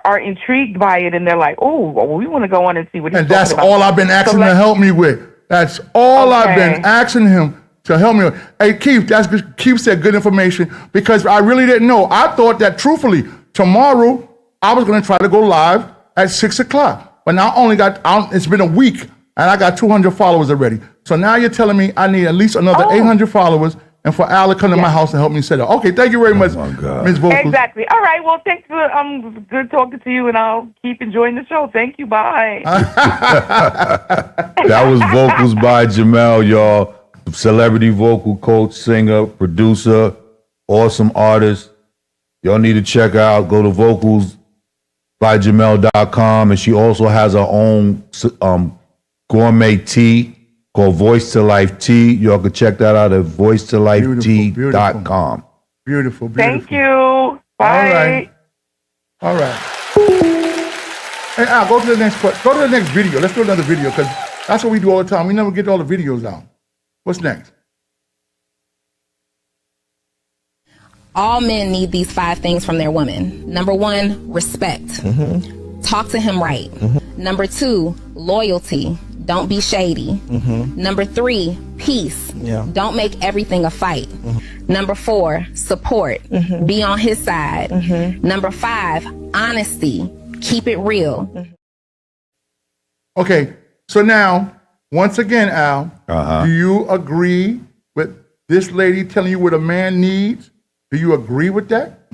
are intrigued by it, and they're like, "Oh, well, we want to go on and see what." And that's all I've been asking to help me with. That's all I've been asking him to help me. Hey, Keith, Keith said good information, because I really didn't know. I thought that, truthfully, tomorrow I was going to try to go live at 6 o'clock. But now it's been a week, and I got 200 followers already. So now you're telling me I need at least another 800 followers, and for Al to come to my house and help me set up. Okay, thank you very much, Ms. Vocals. Exactly. All right, well, thanks for good talking to you, and I'll keep enjoying the show. Thank you. Bye. That was Vocals by Jamel, y'all. Celebrity vocal coach, singer, producer, awesome artist. Y'all need to check out. Go to vocalsbyjamel.com, and she also has her own gourmet tea called Voice to Life Tea. Y'all can check that out at voicetolife.com. Beautiful. Thank you. Bye. All right. Hey, Al, go to the next video. Let's do another video because that's what we do all the time. We never get all the videos out. What's next? All men need these 5 things from their woman. Number 1, respect. Talk to him right. Number 2, loyalty. Don't be shady. Number 3, peace. Don't make everything a fight. Number 4, support. Be on his side. Number 5, honesty. Keep it real. Okay, so now, once again, Al, do you agree with this lady telling you what a man needs? Do you agree with that?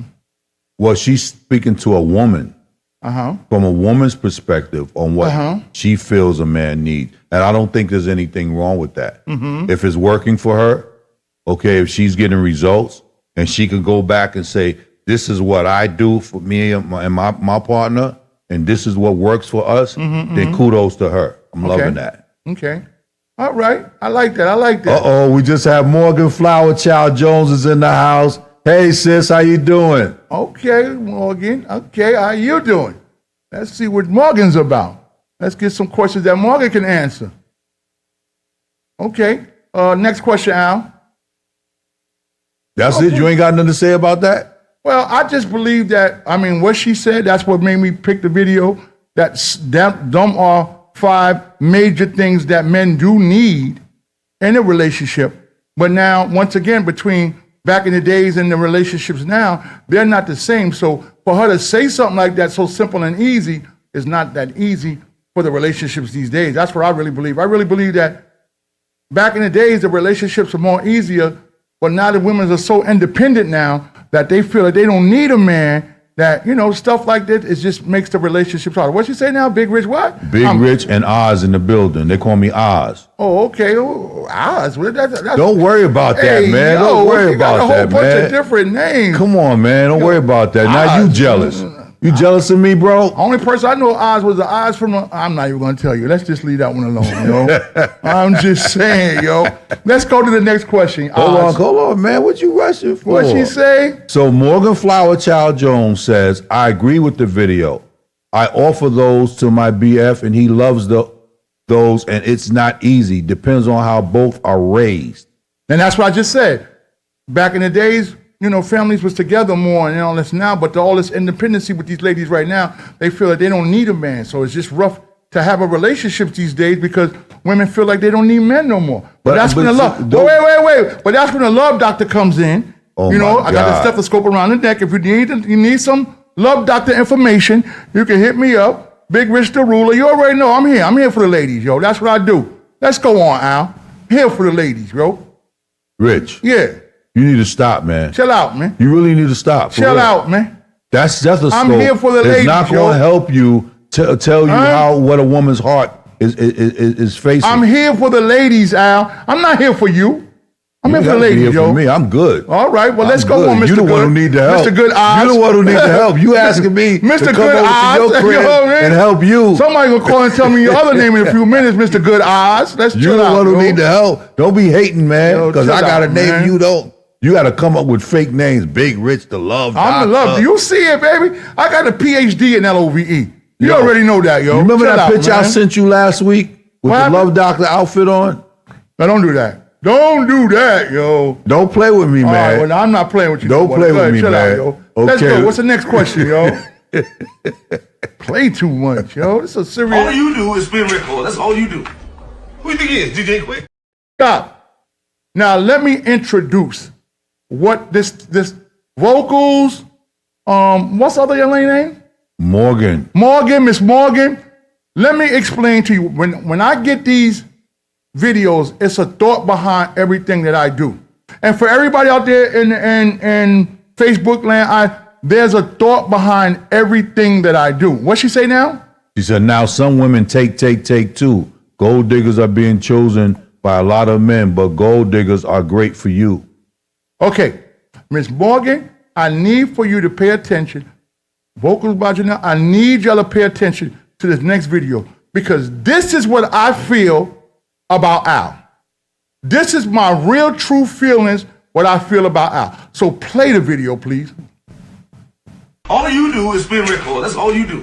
Well, she's speaking to a woman. From a woman's perspective on what she feels a man needs. And I don't think there's anything wrong with that. If it's working for her, okay, if she's getting results and she can go back and say, this is what I do for me and my partner, and this is what works for us, then kudos to her. I'm loving that. Okay. All right. I like that. Uh-oh, we just have Morgan Flower Child Jones is in the house. Hey, sis, how you doing? Okay, Morgan. Okay, how you doing? Let's see what Morgan's about. Let's get some questions that Morgan can answer. Okay, next question, Al. That's it? You ain't got nothing to say about that? Well, I just believe that, what she said, that's what made me pick the video. Them are 5 major things that men do need in a relationship. But now, once again, between back in the days and the relationships now, they're not the same. So for her to say something like that so simple and easy is not that easy for the relationships these days. That's what I really believe. I really believe that back in the days, the relationships were more easier, but now the women are so independent now that they feel that they don't need a man, that, stuff like that, it just makes the relationships harder. What you say now, Big Rich, what? Big Rich and Oz in the building. They call me Oz. Oh, okay. Oz. Don't worry about that, man. Don't worry about that, man. Got a whole bunch of different names. Come on, man. Don't worry about that. Now you jealous. You jealous of me, bro? Only person I know Oz was the Oz from I'm not even going to tell you. Let's just leave that one alone, yo. I'm just saying, yo. Let's go to the next question. Hold on, man. What you rushing for? What she say? So Morgan Flower Child Jones says, I agree with the video. I offer those to my BF and he loves those, and it's not easy. Depends on how both are raised. And that's what I just said. Back in the days, families was together more and all this now, but all this independency with these ladies right now, they feel that they don't need a man. So it's just rough to have a relationship these days because women feel like they don't need men no more. But that's when the love. Wait. But that's when the love doctor comes in. Oh, I got the stethoscope around the neck. If you need some love doctor information, you can hit me up. Big Rich the Ruler. You already know I'm here. I'm here for the ladies, yo. That's what I do. Let's go on, Al. Here for the ladies, yo. Rich. Yeah. You need to stop, man. Chill out, man. You really need to stop. Chill out, man. That's a scope. I'm here for the ladies, it's not going to help you tell you what a woman's heart is facing. I'm here for the ladies, Al. I'm not here for you. I'm here for the ladies, yo. For me, I'm good. All right, well, let's go on, Mr. You're the Good. one who need the help. Mr. Good Oz. You're the one who need the help. You asking me Mr. to come Good over Oz, to your crib and help you. Somebody gonna call and tell me your other name in a few minutes, Mr. Good Oz. Let's chill out. You're the one who need the help. Don't be hating, man, because I got a name you don't. You got to come up with fake names. Big Rich, the love doctor. I'm the love. You see it, baby. I got a PhD in LOVE. You already know that, yo. You remember chill that picture man. I sent you last week with the love doctor outfit on? No, don't do that. Don't do that, yo. Don't play with me, man. All right, well, I'm not playing with you. Don't play with me, chill man. Out, yo. Okay. Let's go. What's the next question, yo? Play too much, yo. This is a serious. All you do is spin record. That's all you do. Who you think he is, DJ Quick? Stop. Now let me introduce what this vocals. What's the other young lady name? Morgan, Miss Morgan. Let me explain to you. When I get these videos, it's a thought behind everything that I do. And for everybody out there in Facebook land, there's a thought behind everything that I do. What she say now? She said, now some women take too. Gold diggers are being chosen by a lot of men, but gold diggers are great for you. Okay, Miss Morgan, I need for you to pay attention. Vocals by Janelle, I need y'all to pay attention to this next video because this is what I feel about Al. This is my real true feelings, what I feel about Al. So play the video, please. All you do is spin record. That's all you do.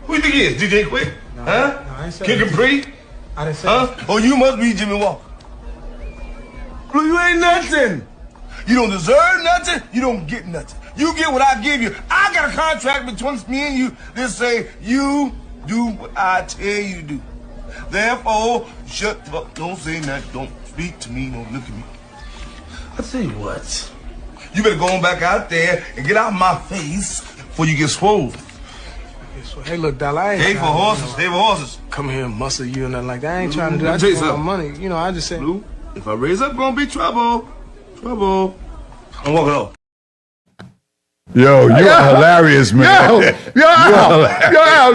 Who you think he is? DJ Quick? No, huh? No, I ain't say Kid Capri? I didn't say huh? Oh, you must be Jimmy Walker. Blue, you ain't nothing. You don't deserve nothing. You don't get nothing. You get what I give you. I got a contract between me and you that say you do what I tell you to do. Therefore, shut the fuck. Don't say nothing. Don't speak to me. Don't look at me. I tell you what. You better go on back out there and get out of my face before you get swole. Hey, look, Dal, I ain't Hey for horses. Hey for horses. Come here and muscle you and nothing like that. I ain't trying to do Let that. me I tell you just want my something. money. You know, I just said. Blue, if I raise up, gonna be trouble. Trouble. I'm walking off. Yo, you are hilarious, man. Al,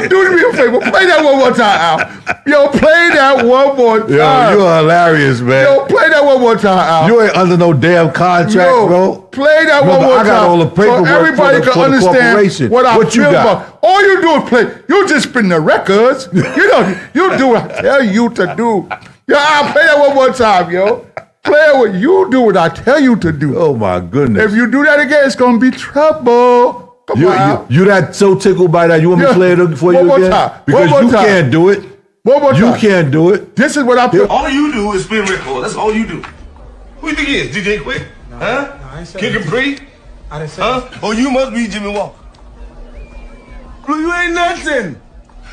do me a favor. Play that one more time, Al. Yo, play that one more time. Yo, you are hilarious, man. Yo, play that one more time, Al. You ain't under no damn contract, bro. Play that one more time. I got all the paperwork so everybody for the can understand corporation. what I you feel got? about. All you do is play. You just spin the records. You do what I tell you to do. Yo, Al, play that one more time, yo. Play what you do what I tell you to do. Oh my goodness. If you do that again, it's gonna be trouble. Come on. You that so tickled by that? You want me to play it for you One more again? time. Because One more you time. can't do it. One more time. You can't do it. This is what I feel. All you do is spin record. That's all you do. Who you think he is? DJ Quick? Huh? No, I ain't say Kid Capri? I didn't say huh? Oh, you must be Jimmy Walker. Blue, you ain't nothing.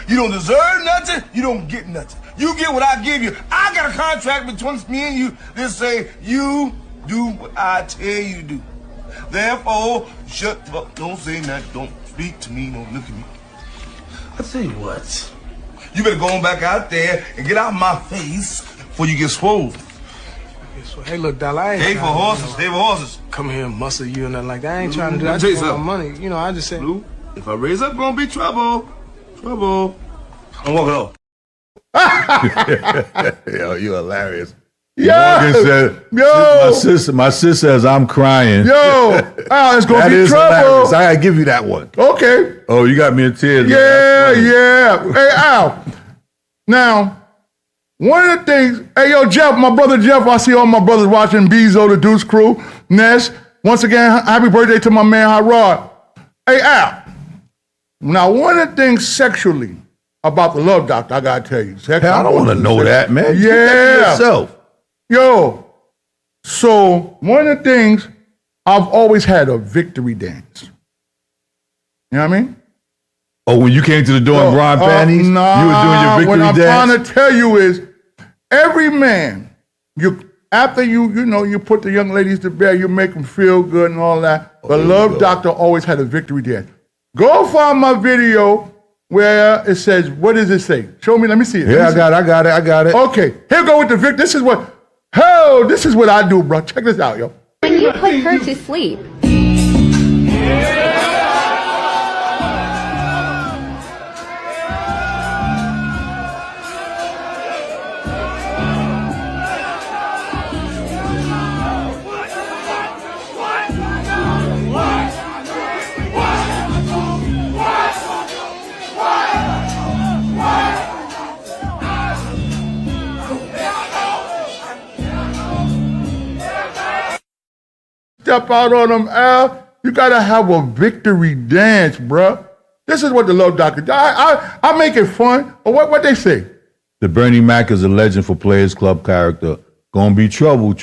You don't deserve nothing. You don't get nothing. You get what I give you. I got a contract between me and you that say you do what I tell you to do. Therefore, shut the fuck. Don't say nothing. Don't speak to me. Don't look at me. I tell you what. You better go on back out there and get out of my face before you get swole. Hey, look, Dal, I ain't Hey for trying to, horses. Hey for horses. Come here and muscle you and nothing like that. I ain't trying to do Let that. me I tell you just want my money. You know, I just said. Blue, if I raise up, gonna be trouble. Trouble. I'm walking off. Yo, you hilarious. Yes. Said, Yo. my sis says I'm crying. Yo, Al, it's gonna That be is trouble. hilarious. I gotta give you that one. Okay. Oh, you got me in tears. Yeah. Hey, Al. Now, one of the things, hey, yo, Jeff, my brother Jeff, I see all my brothers watching Bezo, the Deuce Crew, Ness. Once again, happy birthday to my man, Hot Rod. Hey, Al. Now, one of the things sexually about the Love Doctor, I gotta tell you. Hey, I don't want to know that, man. Yeah. Keep that to yourself. Yo, so one of the things, I've always had a victory dance. You know what I mean? Oh, when you came to the door in bra and panties, nah, you were doing your victory what I'm dance? trying to tell you is, every man, after you put the young ladies to bed, you make them feel good and all that. The Love Doctor always had a victory dance. Go find my video where it says, what does it say? Show me, let me see it. Yeah, I got it. Okay, here go with the victory. This is what I do, bro. Check this out, yo. When you put her to sleep. Step out on them, Al. You gotta have a victory dance, bruh. This is what the Love Doctor does. I make it fun. Or what they say? The Bernie Mac is a legend for Players Club character. Gonna be trouble.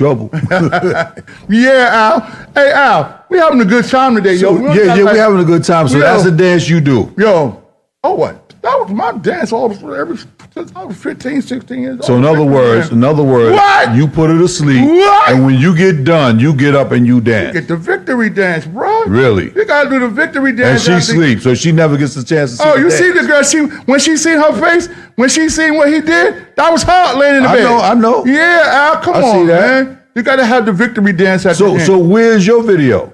Yeah, Al. Hey, Al, we having a good time today, yo. We having a good time. So that's the dance you do. Yo, what? That was my dance since I was 15, 16 years old. So in other words, what? You put her to sleep. What? And when you get done, you get up and you dance. You get the victory dance, bro. Really? You gotta do the victory dance. And she sleeps, so she never gets the chance to see the you dance. see the girl, when she seen her face, when she seen what he did, that was her laying in the bed. I know. Yeah, Al, come on, man. You gotta have the victory dance at the end. So where's your video?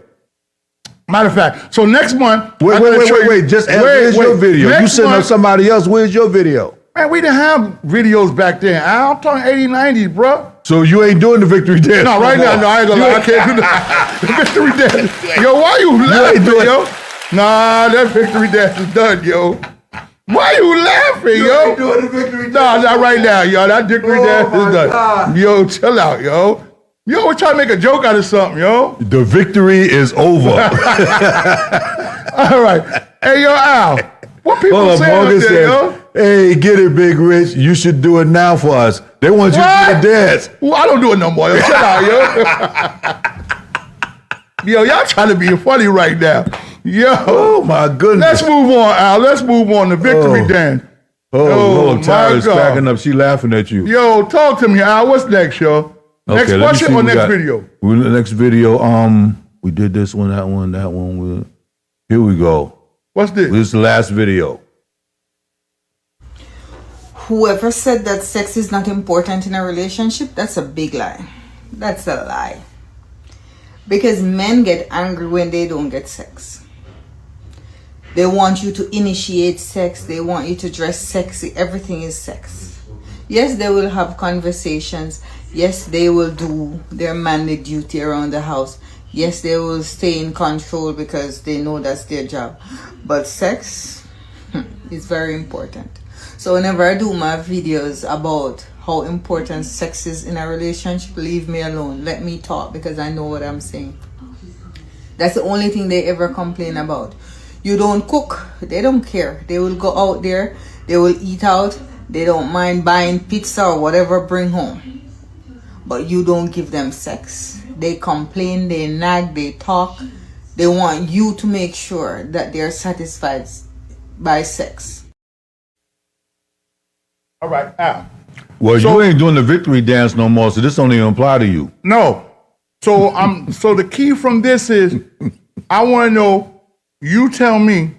Matter of fact, so next month. Wait. Just where's your video? You sitting on somebody else. Where's your video? Man, we didn't have videos back then. I'm talking 80s, 90s, bro. So you ain't doing the victory dance? No, right now, no, I ain't gonna lie. I can't do the victory dance. Yo, why you laughing, yo? Nah, that victory dance is done, yo. Why you laughing, yo? Doing the victory dance. No, not right now, yo. That victory dance is done. God. Yo, chill out, yo. You always try to make a joke out of something, yo. The victory is over. All right. Hey, yo, Al. What people say Morgan there, yo? hey, get it, Big Rich. You should do it now for us. They want you to do the dance. Well, I don't do it no more. Yo, chill out, yo. Yo, y'all trying to be funny right now. Yo. Oh, my goodness. Let's move on, Al. Let's move on to victory dance. Oh, Tara's cracking up. She laughing at you. Yo, talk to me, Al. What's next, yo? Next question or next video? Next video. We did this one, that one. Here we go. What's this? This is the last video. Whoever said that sex is not important in a relationship, that's a big lie. That's a lie. Because men get angry when they don't get sex. They want you to initiate sex. They want you to dress sexy. Everything is sex. Yes, they will have conversations. Yes, they will do their manly duty around the house. Yes, they will stay in control because they know that's their job. But sex is very important. So whenever I do my videos about how important sex is in a relationship, leave me alone. Let me talk because I know what I'm saying. That's the only thing they ever complain about. You don't cook, they don't care. They will go out there, they will eat out. They don't mind buying pizza or whatever bring home. But you don't give them sex. They complain, they nag, they talk. They want you to make sure that they're satisfied by sex. All right, Al. Well, you ain't doing the victory dance no more, so this don't even apply to you. No. So so the key from this is I want to know, you tell me,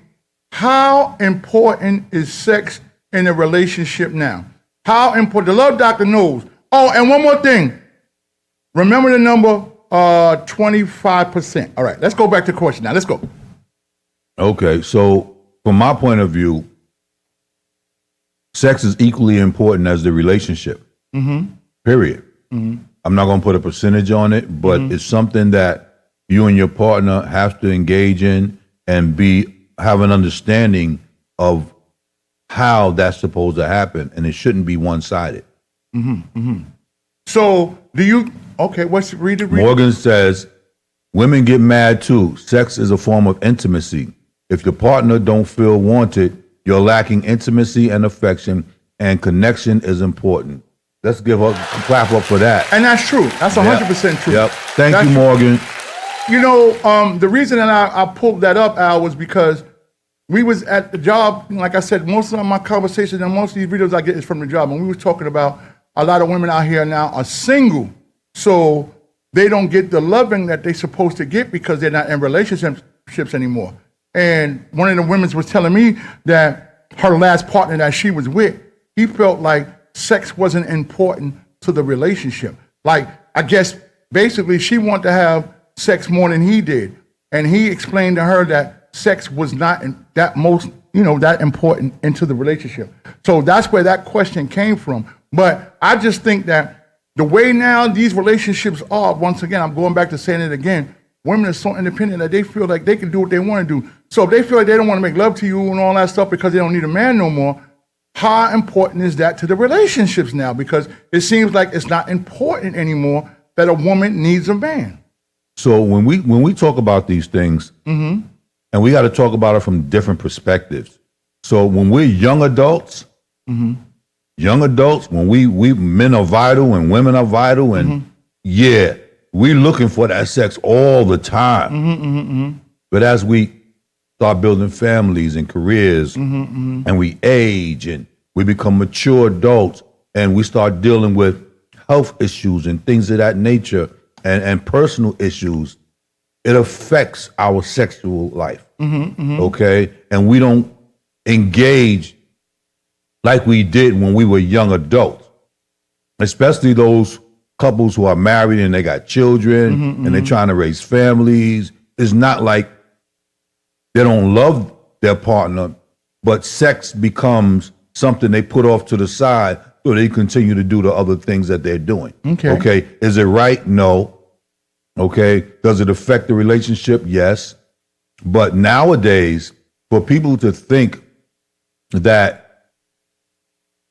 how important is sex in a relationship now? How important? The Love Doctor knows. Oh, and one more thing. Remember the number 25%. All right, let's go back to the question now. Let's go. Okay, so from my point of view, sex is equally important as the relationship. Mm-hmm. Period. Mm-hmm. I'm not going to put a percentage on it, but it's something that you and your partner have to engage in and have an understanding of how that's supposed to happen, and it shouldn't be one-sided. Mm-hmm. Mm-hmm. So do you? Okay, read it. Morgan says, women get mad too. Sex is a form of intimacy. If your partner don't feel wanted, you're lacking intimacy and affection, and connection is important. Let's give her a clap up for that. And that's true. That's 100% true. Yep. Thank you, Morgan. You know, the reason that I pulled that up, Al, was because we was at the job. Like I said, most of my conversations and most of these videos I get is from the job. And we was talking about a lot of women out here now are single. So they don't get the loving that they're supposed to get because they're not in relationships anymore. And one of the women was telling me that her last partner that she was with, he felt like sex wasn't important to the relationship. Like, I guess basically she wanted to have sex more than he did. And he explained to her that sex was not that important into the relationship. So that's where that question came from. But I just think that the way now these relationships are, once again, I'm going back to saying it again, women are so independent that they feel like they can do what they want to do. So if they feel like they don't want to make love to you and all that stuff because they don't need a man no more, how important is that to the relationships now? Because it seems like it's not important anymore that a woman needs a man. So when we talk about these things, Mm-hmm. and we got to talk about it from different perspectives. So when we're young adults, Mm-hmm. when we men are vital and women are vital, and we're looking for that sex all the time. Mm-hmm, mm-hmm. But as we start building families and careers, Mm-hmm. and we age and we become mature adults, and we start dealing with health issues and things of that nature, and personal issues, it affects our sexual life. Mm-hmm, mm-hmm. Okay? And we don't engage like we did when we were young adults, especially those couples who are married and they got children, Mm-hmm, and they're trying to raise families. It's not like they don't love their partner, but sex becomes something they put off to the side so they continue to do the other things that they're doing. Okay. Is it right? No. Okay. Does it affect the relationship? Yes. But nowadays, for people to think that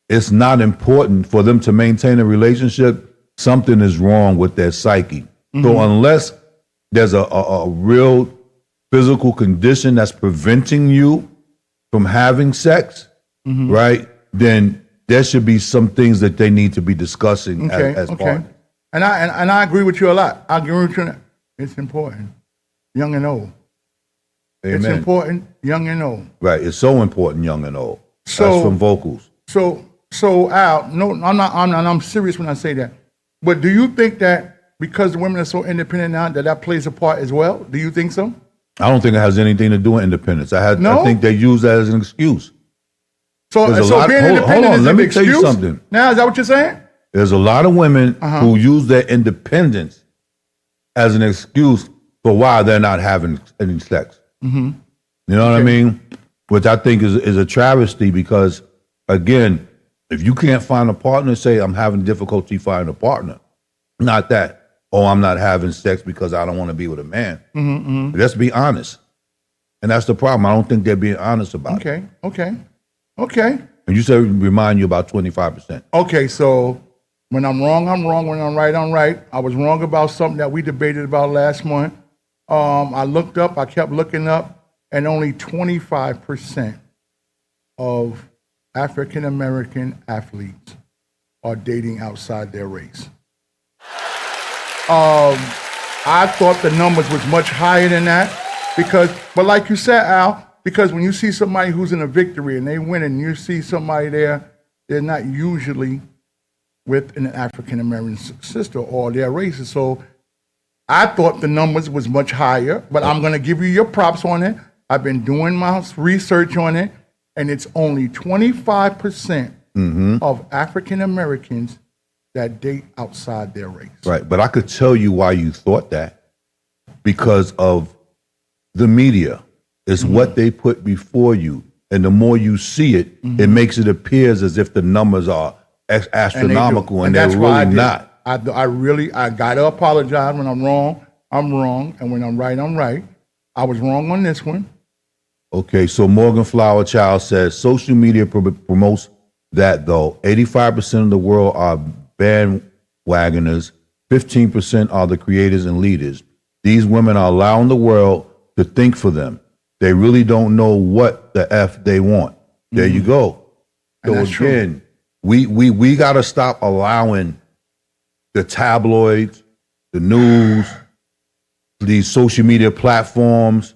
it's not important for them to maintain a relationship, something is wrong with their psyche. So unless there's a real physical condition that's preventing you from having sex, right, then there should be some things that they need to be discussing as partners. And I agree with you a lot. I agree with you. It's important, young and old. Amen. It's important, young and old. Right, it's so important, young and old. So, that's from vocals. So Al, no, I'm serious when I say that. But do you think that because the women are so independent now, that plays a part as well? Do you think so? I don't think it has anything to do with independence. I think they use that as an excuse. So being independent is let an me excuse? tell you something. Now, is that what you're saying? There's a lot of women who use their independence as an excuse for why they're not having any sex. You know what I mean? Which I think is a travesty because, again, if you can't find a partner, say, I'm having difficulty finding a partner. Not that, I'm not having sex because I don't want to be with a man. Let's be honest. And that's the problem. I don't think they're being honest about it. Okay. And you said remind you about 25%. Okay, so when I'm wrong, I'm wrong. When I'm right, I'm right. I was wrong about something that we debated about last month. I kept looking up, and only 25% of African American athletes are dating outside their race. I thought the numbers was much higher than that but like you said, Al, because when you see somebody who's in a victory and they win and you see somebody there, they're not usually with an African American sister or their races. So I thought the numbers was much higher, but I'm going to give you your props on it. I've been doing my research on it, and it's only 25% of African Americans that date outside their race. Right, but I could tell you why you thought that. Because of the media. It's what they put before you. And the more you see it, it makes it appear as if the numbers are astronomical, and they're really not. I got to apologize. When I'm wrong, I'm wrong. And when I'm right. I was wrong on this one. Okay, so Morgan Flower Child says, social media promotes that, though. 85% of the world are bandwagoners. 15% are the creators and leaders. These women are allowing the world to think for them. They really don't know what the F they want. There you go. So again, we got to stop allowing the tabloids, the news, these social media platforms,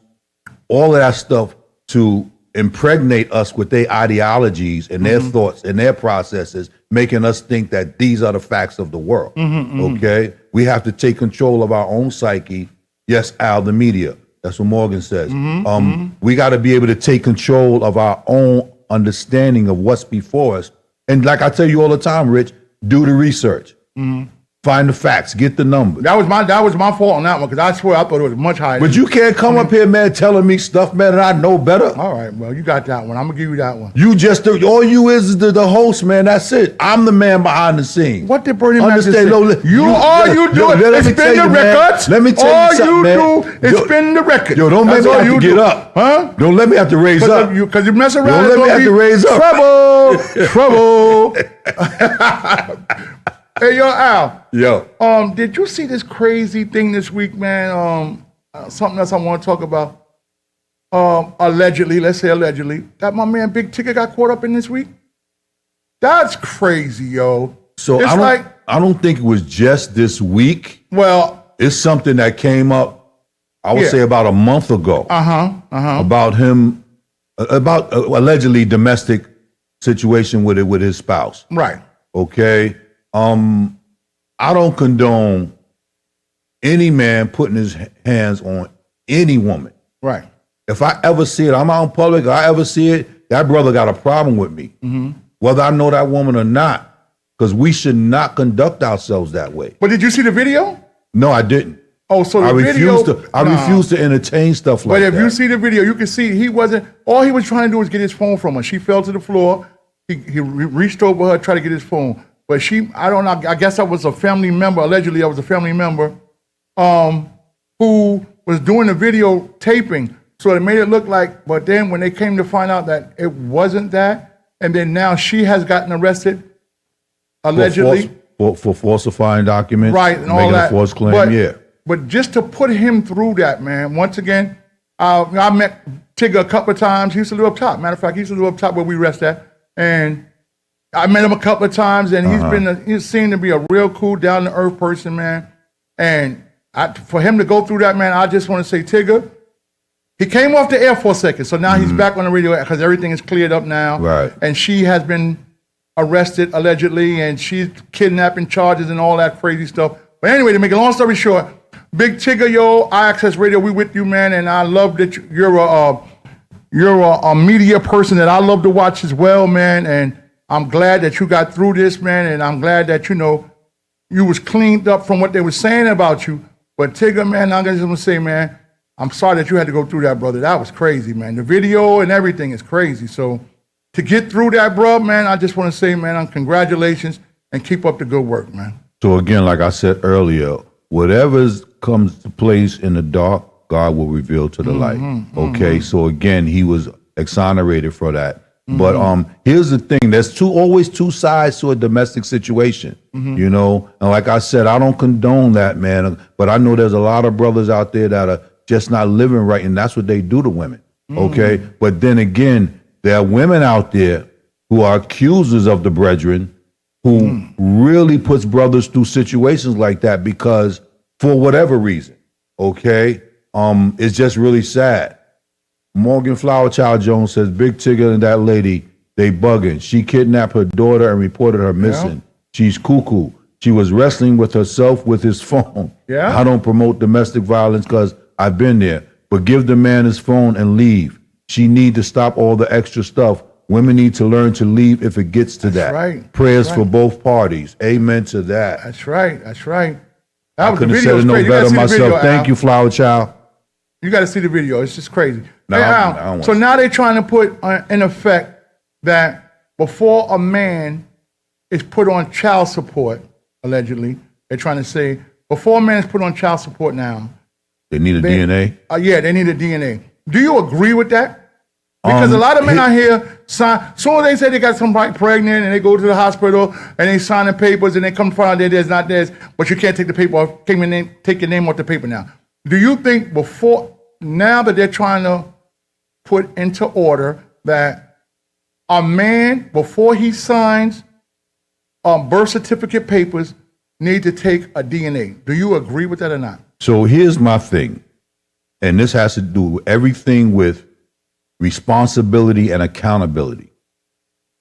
all of that stuff to impregnate us with their ideologies and their thoughts and their processes, making us think that these are the facts of the world. Okay? We have to take control of our own psyche. Yes, Al, the media. That's what Morgan says. We got to be able to take control of our own understanding of what's before us. And like I tell you all the time, Rich, do the research. Find the facts, get the numbers. That was my fault on that one, because I swear I thought it was much higher. But you can't come up here, man, telling me stuff, man, that I know better. All right, well, you got that one. I'm gonna give you that one. You just all you is the host, man. That's it. I'm the man behind the scenes. What did Bernie Mac say? All you do is spin the records. Let me tell you something, man. All you do is spin the records. Yo, don't make me have to get up. Huh? Don't let me have to raise up. Because you mess around. Don't let me have to raise up. Trouble. Hey, yo, Al. Yo. Did you see this crazy thing this week, man? Something else I want to talk about. Allegedly, let's say allegedly, that my man Big Ticket got caught up in this week. That's crazy, yo. So it's I don't think it was just this week. Well, it's something that came up, I would say about a month ago. About him, about allegedly domestic situation with his spouse. Right. Okay. I don't condone any man putting his hands on any woman. Right. If I ever see it, I'm out in public, I ever see it, that brother got a problem with me. Whether I know that woman or not, because we should not conduct ourselves that way. But did you see the video? No, I didn't. Oh, so I refuse to entertain stuff like that. But if you see the video, you can see all he was trying to do was get his phone from her. She fell to the floor. He reached over her, tried to get his phone. But I don't know, I guess I was a family member, allegedly I was a family member, who was doing the video taping. So it made it look like, but then when they came to find out that it wasn't that, and then now she has gotten arrested, allegedly. For falsifying documents. Right, and all making that. a false claim, But just to put him through that, man, once again, I met Tigger a couple of times. He used to live up top. Matter of fact, he used to live up top where we rest at. And I met him a couple of times, and he seemed to be a real cool, down-to-earth person, man. And for him to go through that, man, I just want to say, Tigger, he came off the air for a second, so now he's back on the radio because everything is cleared up now. Right. And she has been arrested, allegedly, and she's kidnapping charges and all that crazy stuff. But anyway, to make a long story short, Big Tigger, yo, IAXIS Radio, we with you, man, and I love that you're a media person that I love to watch as well, man, and I'm glad that you got through this, man, and I'm glad that, you was cleaned up from what they were saying about you. But Tigger, man, I'm just gonna say, man, I'm sorry that you had to go through that, brother. That was crazy, man. The video and everything is crazy. So to get through that, bro, man, I just want to say, man, congratulations and keep up the good work, man. So again, like I said earlier, whatever comes to place in the dark, God will reveal to the light. Okay, so again, he was exonerated for that. But here's the thing: there's always two sides to a domestic situation, And like I said, I don't condone that, man. But I know there's a lot of brothers out there that are just not living right, and that's what they do to women. Okay, but then again, there are women out there who are accusers of the brethren, who really puts brothers through situations like that because for whatever reason. Okay, it's just really sad. Morgan Flower Child Jones says, Big Tigger and that lady, they bugging. She kidnapped her daughter and reported her missing. She's cuckoo. She was wrestling with herself with his phone. I don't promote domestic violence because I've been there, but give the man his phone and leave. She need to stop all the extra stuff. Women need to learn to leave if it gets to that. Right. Prayers for both parties. Amen to that. That's right. I couldn't have said it no better myself. Thank you, Flower Child. You got to see the video. It's just crazy. No, Al, so now they're trying to put in effect that before a man is put on child support, allegedly, they're trying to say, before a man is put on child support now, they need a DNA? Yeah, they need a DNA. Do you agree with that? Because a lot of men out here sign, so they say they got somebody pregnant and they go to the hospital and they sign the papers and they come to find out that there's not theirs, but you can't take the paper off, take your name off the paper now. Do you think now that they're trying to put into order that a man, before he signs birth certificate papers, need to take a DNA? Do you agree with that or not? So here's my thing, and this has to do with everything with responsibility and accountability.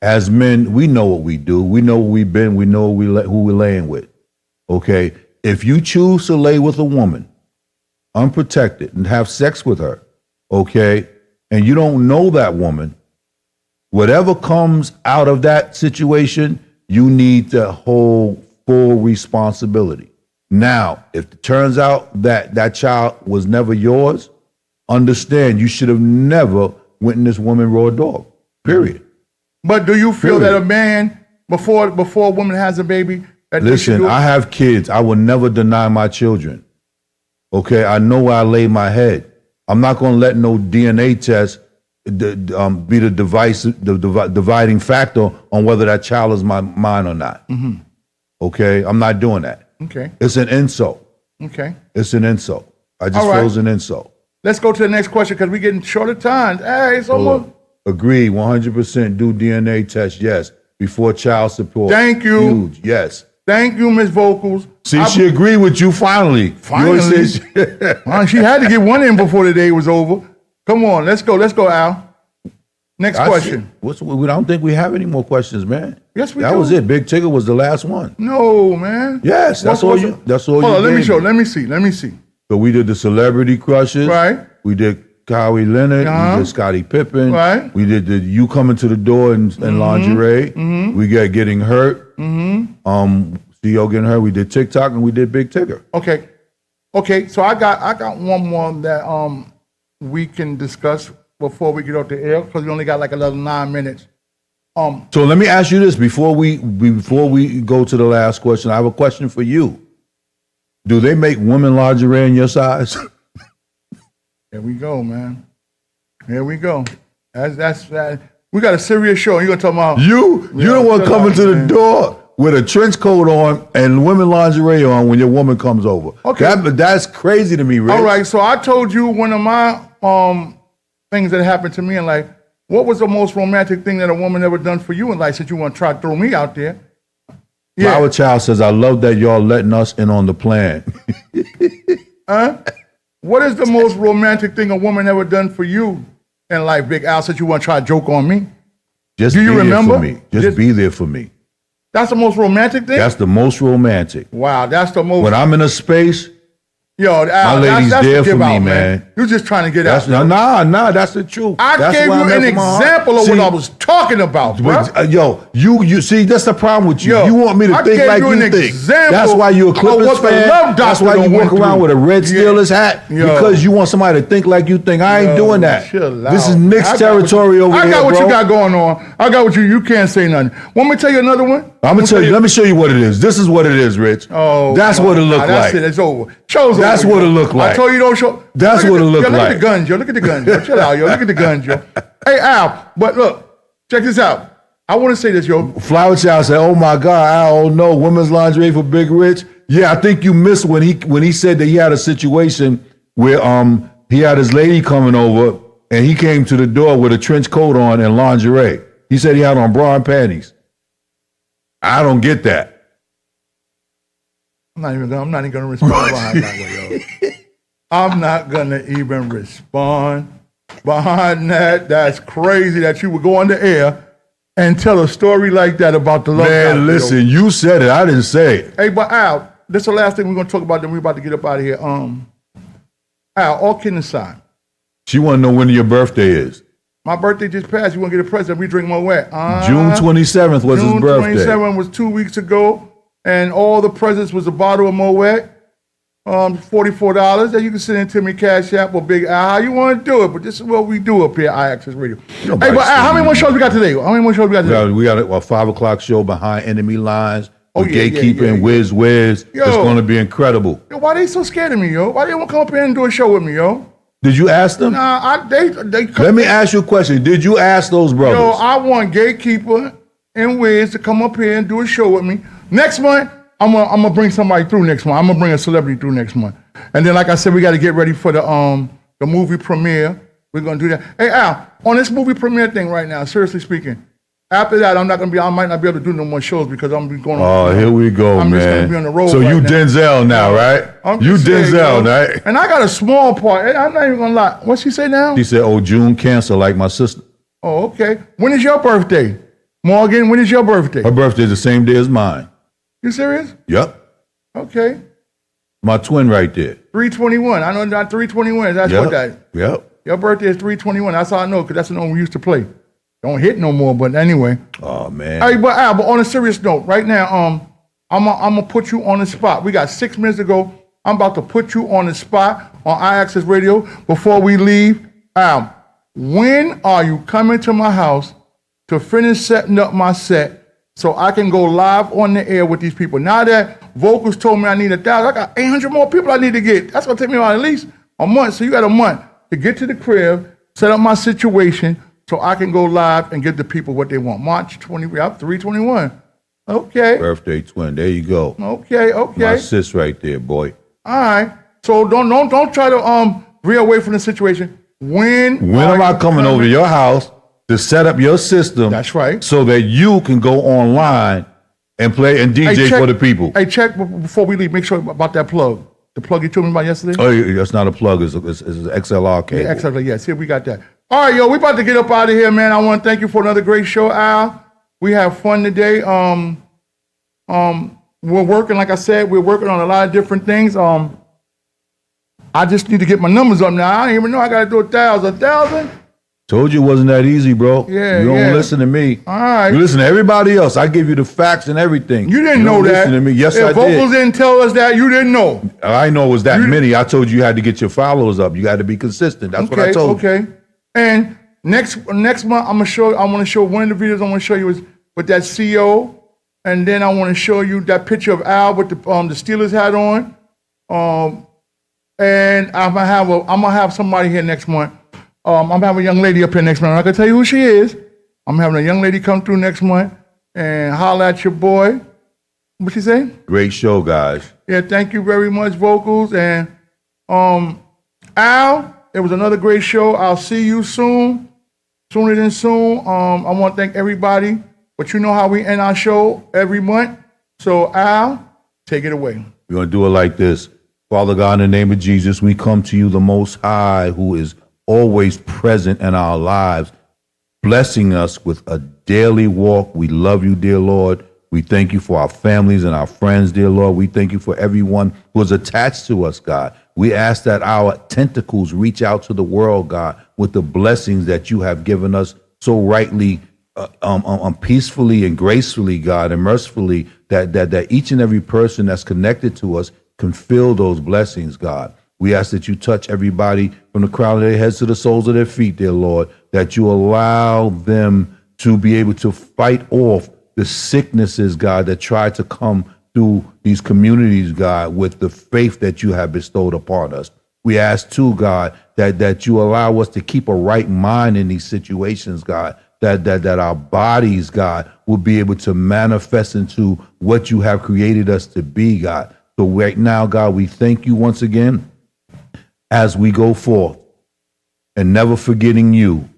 As men, we know what we do. We know where we've been. We know who we're laying with. Okay? If you choose to lay with a woman unprotected and have sex with her, okay, and you don't know that woman, whatever comes out of that situation, you need to hold full responsibility. Now, if it turns out that that child was never yours, understand you should have never went in this woman raw dog, period. But do you feel that a man, before a woman has a baby, that listen, I have kids. I will never deny my children. Okay, I know where I lay my head. I'm not going to let no DNA test be the dividing factor on whether that child is mine or not. Okay, I'm not doing that. Okay. It's an insult. Okay. It's an insult. I just feel it's an insult. Let's go to the next question because we're getting short of time. Hey, it's almost. Agree, 100% do DNA test, yes, before child support. Thank you. Huge, yes. Thank you, Ms. Vocals. See, she agreed with you finally. Finally. She had to get one in before the day was over. Come on, let's go, Al. Next question. I don't think we have any more questions, man. Yes, we do. That was it. Big Tigger was the last one. No, man. Yes, that's all you. Hold on, let me see. So we did the celebrity crushes. Right. We did Kawhi Leonard. We did Scottie Pippen. Right. We did the you coming to the door in lingerie. We got getting hurt. CEO getting hurt. We did TikTok and we did Big Tigger. Okay. So I got one more that we can discuss before we get off the air because we only got like another 9 minutes. So let me ask you this before we go to the last question. I have a question for you. Do they make women lingerie in your size? There we go, man. Here we go. That's we got a serious show. You're gonna talk about you don't want coming to the door with a trench coat on and women lingerie on when your woman comes over. Okay. That's crazy to me, Rich. All right, so I told you one of my things that happened to me in life. What was the most romantic thing that a woman ever done for you in life since you want to try to throw me out there? Yeah. Flower Child says, I love that y'all letting us in on the plan. What is the most romantic thing a woman ever done for you in life, Big Al, since you want to try to joke on me? Just Do you be remember? There for me. Just be there for me. That's the most romantic thing? That's the most romantic. Wow, that's the most. When I'm in a space, Al, my lady's that's there the for me, out, man. You're just trying to get That's, out. Nah, that's the truth. I gave you an example of what I was talking about, bro. You see, that's the problem with you. You want me to think like you think. That's why you're a Clippers fan. That's why you walk around with a Red Steelers hat, because you want somebody to think like you think. I ain't doing that. This is Knicks territory over here, I got what bro. you got going on. I got what you can't say nothing. Want me to tell you another one? I'm gonna tell you. Let me show you what it is. This is what it is, Rich. Oh, that's what it looked like. That's it. It's over. Show's over. That's what it looked like. I told you don't show. That's what it looked Look like. at the guns, yo. Look at the guns, yo. Chill out, yo. Look at the guns, yo. Hey, Al. But look, check this out. I want to say this, yo. Flower Child said, "Oh my God, Al, no women's lingerie for Big Rich." Yeah, I think you missed when he said that he had a situation where he had his lady coming over and he came to the door with a trench coat on and lingerie. He said he had on bra and panties. I don't get that. I'm not even gonna respond behind that way, yo. I'm not gonna even respond behind that. That's crazy that you would go on the air and tell a story like that about the love. Man, listen, you said it. I didn't say it. Hey, but Al, this is the last thing we're gonna talk about. Then we're about to get up out of here. Al, all kidding aside, She want to know when your birthday is. my birthday just passed. You want to get a present? We drink more wet. June 27th was his birthday. June 27th was 2 weeks ago, and all the presents was a bottle of Moet, $44 that you can send into me Cash App or Big Al. How you want to do it? But this is what we do up here at IAXIS Radio. Hey, but Al, how many more shows we got today? How many more shows we got today? We got a 5 o'clock show behind enemy lines with yeah, Gatekeeper and Wiz. It's going to be incredible. Yo, why they so scared of me, yo? Why they won't come up here and do a show with me, yo? Did you ask them? Nah, they Let me ask you a question. Did you ask those brothers? Yo, I want Gatekeeper and Wiz to come up here and do a show with me. Next month, I'm gonna bring somebody through next month. I'm gonna bring a celebrity through next month. And then, like I said, we got to get ready for the movie premiere. We're gonna do that. Hey Al, on this movie premiere thing right now, seriously speaking, after that, I might not be able to do no more shows because I'm going on. Oh, here we go, I'm man. just gonna be on the road. So right you now. Denzel now, right? You Denzel, right? And I got a small part. Hey, I'm not even gonna lie. What's she say now? She said, "Oh, June cancer, like my sister." Oh, okay. When is your birthday, Morgan? When is your birthday? Her birthday is the same day as mine. You serious? Yep. Okay. My twin right there. 321. I know that 321. That's what that. Yep. Your birthday is 321. That's how I know, because that's the one we used to play. Don't hit no more, but anyway. Oh man. Hey, but Al, but on a serious note, right now, I'm gonna put you on the spot. We got 6 minutes to go. I'm about to put you on the spot on IAXIS Radio. Before we leave, Al, when are you coming to my house to finish setting up my set so I can go live on the air with these people? Now that Vocals told me I need 1,000, I got 800 more people I need to get. That's gonna take me about at least a month. So you got a month to get to the crib, set up my situation so I can go live and give the people what they want. March 321. Okay. Birthday twin. There you go. Okay. My sis right there, boy. All right. So don't try to veer away from the situation. When am I coming over to your house to set up your system? That's right. So that you can go online and play and DJ for the people. Hey, check before we leave. Make sure about that plug. The plug you told me about yesterday. Oh, yeah, that's not a plug. It's an XLR cable. Yeah, XLR. Yeah. See, we got that. All right, yo. We about to get up out of here, man. I want to thank you for another great show, Al. We have fun today. We're working, like I said, we're working on a lot of different things. I just need to get my numbers up now. I don't even know I got to do 1,000. 1,000? Told you it wasn't that easy, bro. Yeah, you don't listen to me. All right. You listen to everybody else. I give you the facts and everything. You didn't know that. Listen to me. Yes, I If Vocals didn't tell us that, you didn't know. I know it was that many. I told you had to get your followers up. You had to be consistent. That's what I told you. Okay. And next month, I want to show one of the videos I want to show you is with that CEO, and then I want to show you that picture of Al with the Steelers hat on. And I'm gonna have somebody here next month I'm having a young lady up here next month. I can tell you who she is. I'm having a young lady come through next month and holler at your boy. What she say? Great show, guys. Yeah, thank you very much, Vocals. And Al, it was another great show. I'll see you soon. Sooner than soon. I want to thank everybody. But you know how we end our show every month. So Al, take it away. We're going to do it like this. Father God, in the name of Jesus, we come to you, the Most High, who is always present in our lives, blessing us with a daily walk. We love you, dear Lord. We thank you for our families and our friends, dear Lord. We thank you for everyone who is attached to us, God. We ask that our tentacles reach out to the world, God, with the blessings that you have given us so rightly, peacefully and gracefully, God, and mercifully, that each and every person that's connected to us can feel those blessings, God. We ask that you touch everybody from the crown of their heads to the soles of their feet, dear Lord, that you allow them to be able to fight off the sicknesses, God, that try to come through these communities, God, with the faith that you have bestowed upon us. We ask too, God, that you allow us to keep a right mind in these situations, God, that our bodies, God, will be able to manifest into what you have created us to be, God. So right now, God, we thank you once again as we go forth and never forgetting you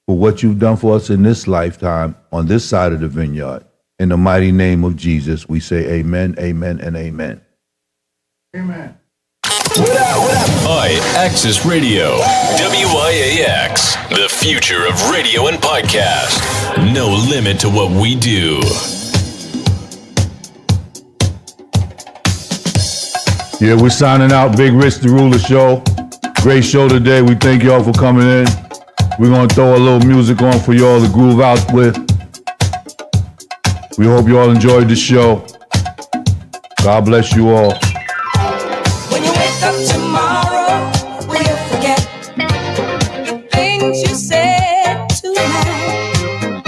for what you've done for us in this lifetime on this side of the vineyard. In the mighty name of Jesus, we say amen, amen, and amen. Amen. IAXIS Radio, WIAX, the future of radio and podcast. No limit to what we do. Yeah, we're signing out. Big Rich, the Ruler Show. Great show today. We thank y'all for coming in. We're going to throw a little music on for y'all to groove out with. We hope you all enjoyed the show. God bless you all. When you wake up tomorrow, will you forget the things you said tonight?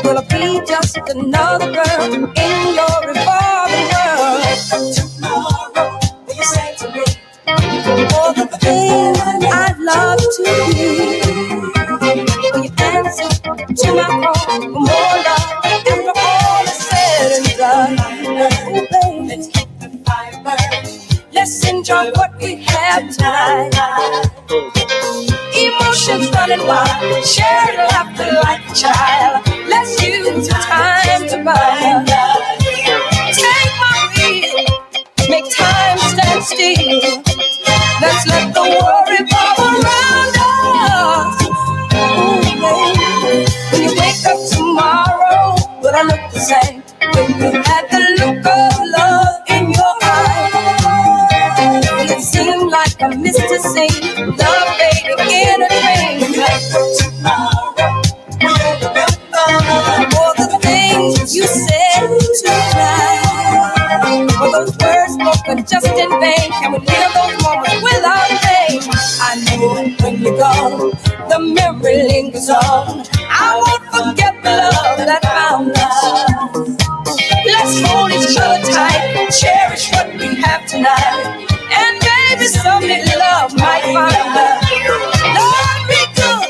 Will it be just another girl in your revolving world? Tomorrow, will you say to me, all the things I'd love to be? Will you answer to my call for more love after all is said and done? Oh, baby, let's keep the fire burning. Let's enjoy what we have tonight. Emotions running wild, sharing laughter like a child. Let's use the time to bind. Take my wheel, make time stand still. Let's let the world revolve around us. Ooh, baby. When you wake up tomorrow, will I look the same? When you had the look of love in your eyes, will it seem like I missed a scene? Love fading in a train. When you wake up tomorrow, will you remember all the things you said tonight? Were those words spoken just in vain? Can we live those moments without pain? I know when you go, the memory lingers on. I won't forget the love that found us. Let's hold each other tight, cherish what we have tonight, and maybe someday love might find us. Lord be good,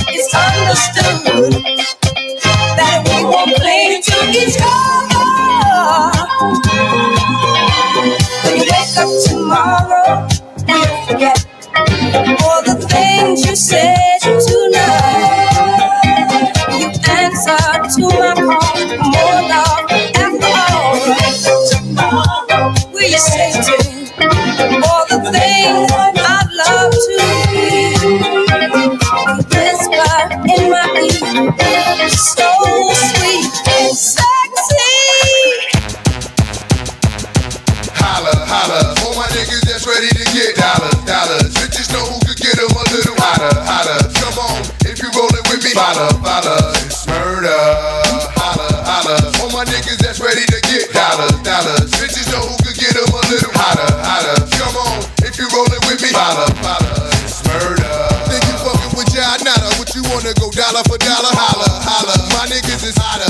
it's understood that we won't cling to each other. When you wake up tomorrow, we'll forget all the things you said tonight. You answered to my call, more love after all. Tomorrow, will you say to me all the things I'd love to hear? Whisper in my ear, so sweet and sexy. Holla, holla, all my niggas that's ready to get dollars. Bitches know who could get them a little hotter. Come on, if you rollin' with me, follow, it's murder. Holla, all my niggas that's ready to get dollars. Bitches know who could get them a little hotter. Come on, if you rollin' with me, follow, it's murder. Think you fuckin' with y'all, nada, what you wanna go dollar for dollar? Holla, my niggas is hotter.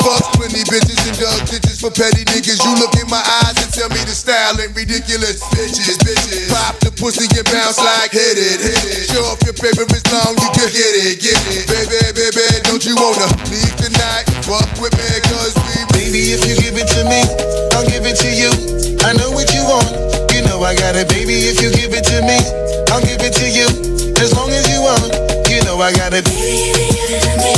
Fuck plenty bitches and dug ditches for petty niggas. You look in my eyes and tell me the style ain't ridiculous. Bitches, pop the pussy and bounce like hit it. Show off your paper as long you can get it. Baby, don't you wanna leave tonight? Fuck with me, cause baby, if you give it to me, I'll give it to you. I know what you want, you know I got it. Baby, if you give it to me, I'll give it to you. As long as you want, you know I got it. Baby, if you give it to me,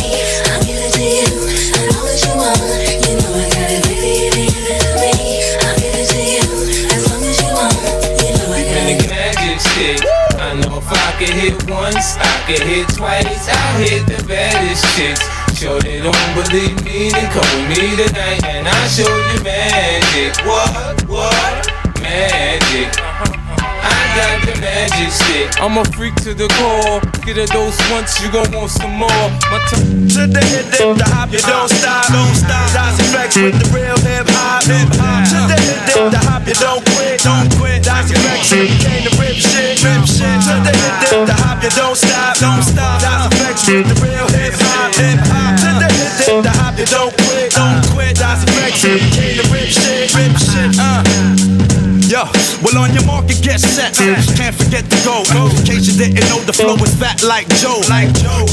I'll give it to you. As long as you want, you know I got it. Baby, if you give it to me, I'll give it to you. As long as you want, you know I got it. Magic stick. I know if I could hit once, I could hit twice. I hit the baddest chicks. Sure they don't believe me, then come with me tonight and I'll show you magic. What? Magic. I got the magic stick. I'm a freak to the core. Get a dose once, you gon' want some more. To the hip, the hop, you don't stop. Dice effects with the real hip hop. To the hip, the hop, you don't quit. Dice effects came to rip shit. To the hip, the hop, you don't stop. Dice effects with the real hip hop. To the hip, the hop, you don't quit. Dice effects came to rip shit. Yo, well on your market, get set. Can't forget to go. In case you didn't know, the flow is fat like Joe.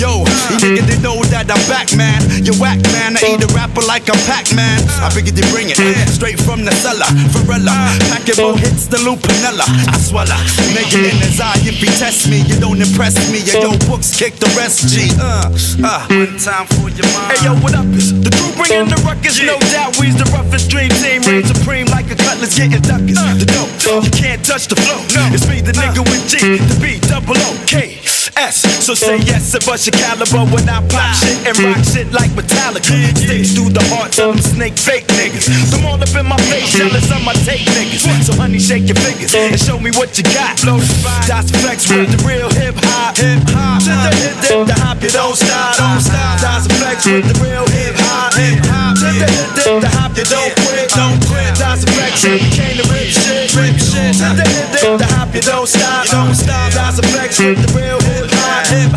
Yo, you niggas didn't know that I'm back, man. You whack, man. I eat a rapper like I'm Pac-Man. I figured they bring it straight from the cellar. Varela, packing more hits than Lupinella. I swallow, nigga in his eye. If he test me, you don't impress me. Yo, books kick the rest, G. One time for your mind. Hey, yo, what up? Is the crew bringing the ruckus? No doubt, we's the roughest dream team. Reign supreme like a cutlass getting duckers. The dope, you can't touch the flow. It's me, the nigga with G, the B, double O, K, S. So say yes and bust your caliber when I pop shit and rock shit like Metallica. Sticks through the hearts of them snake fake niggas. Them all up in my face, jealous of my tape niggas. So honey, shake your fingers and show me what you got. Dice effects with the real hip hop. To the hip, the hop, you don't stop. Dice effects with the real hip hop. To the hip, the hop, you don't quit. Dice effects came to rip shit. To the hip, the hop, you don't stop. Dice effects with the real hip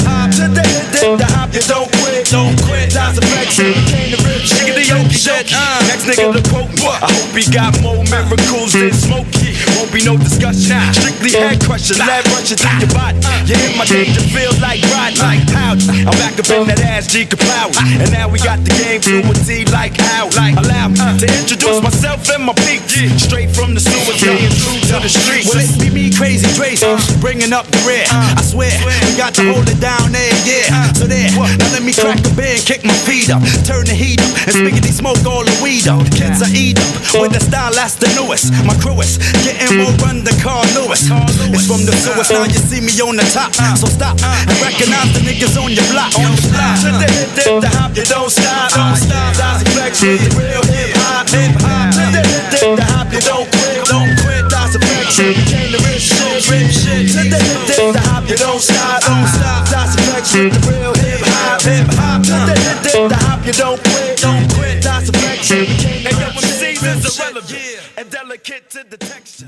hop. To the hip, the hop, you don't quit. Dice effects came to rip shit. Nigga, the yoki shit. Next nigga, the quote. I hope he got more miracles than Smokey. Won't be no discussion. Strictly head crusher, lead rushing through your body. You hit my danger, feel like riding. I'm back up in that ass, G Kapow. And now we got the game to a T like how. Allow me to introduce myself and my peak. Straight from the sewer, staying true to the streets. Well, it be me, Crazy Trace, bringing up the rear. I swear, we got to hold it down there, yeah. So there, now let me crack a beer and kick my feet up. Turn the heat up, and spiggity smoke all the weed up. Kids I eat up, with the style that's the newest. My crew is getting more run than Carl Lewis. It's from the sewers, now you see me on the top. So stop and recognize the niggas on your block. To the hip, the hop, you don't stop. Dice effects with the real hip hop. To the hip, the hop, you don't quit. Dice effects came to rip shit. To the hip, the hop, you don't stop. Dice effects with the real hip hop. To the hip, the hop, you don't quit. Dice effects came to rip shit. And yo, when the season's irrelevant and delicate to the texture.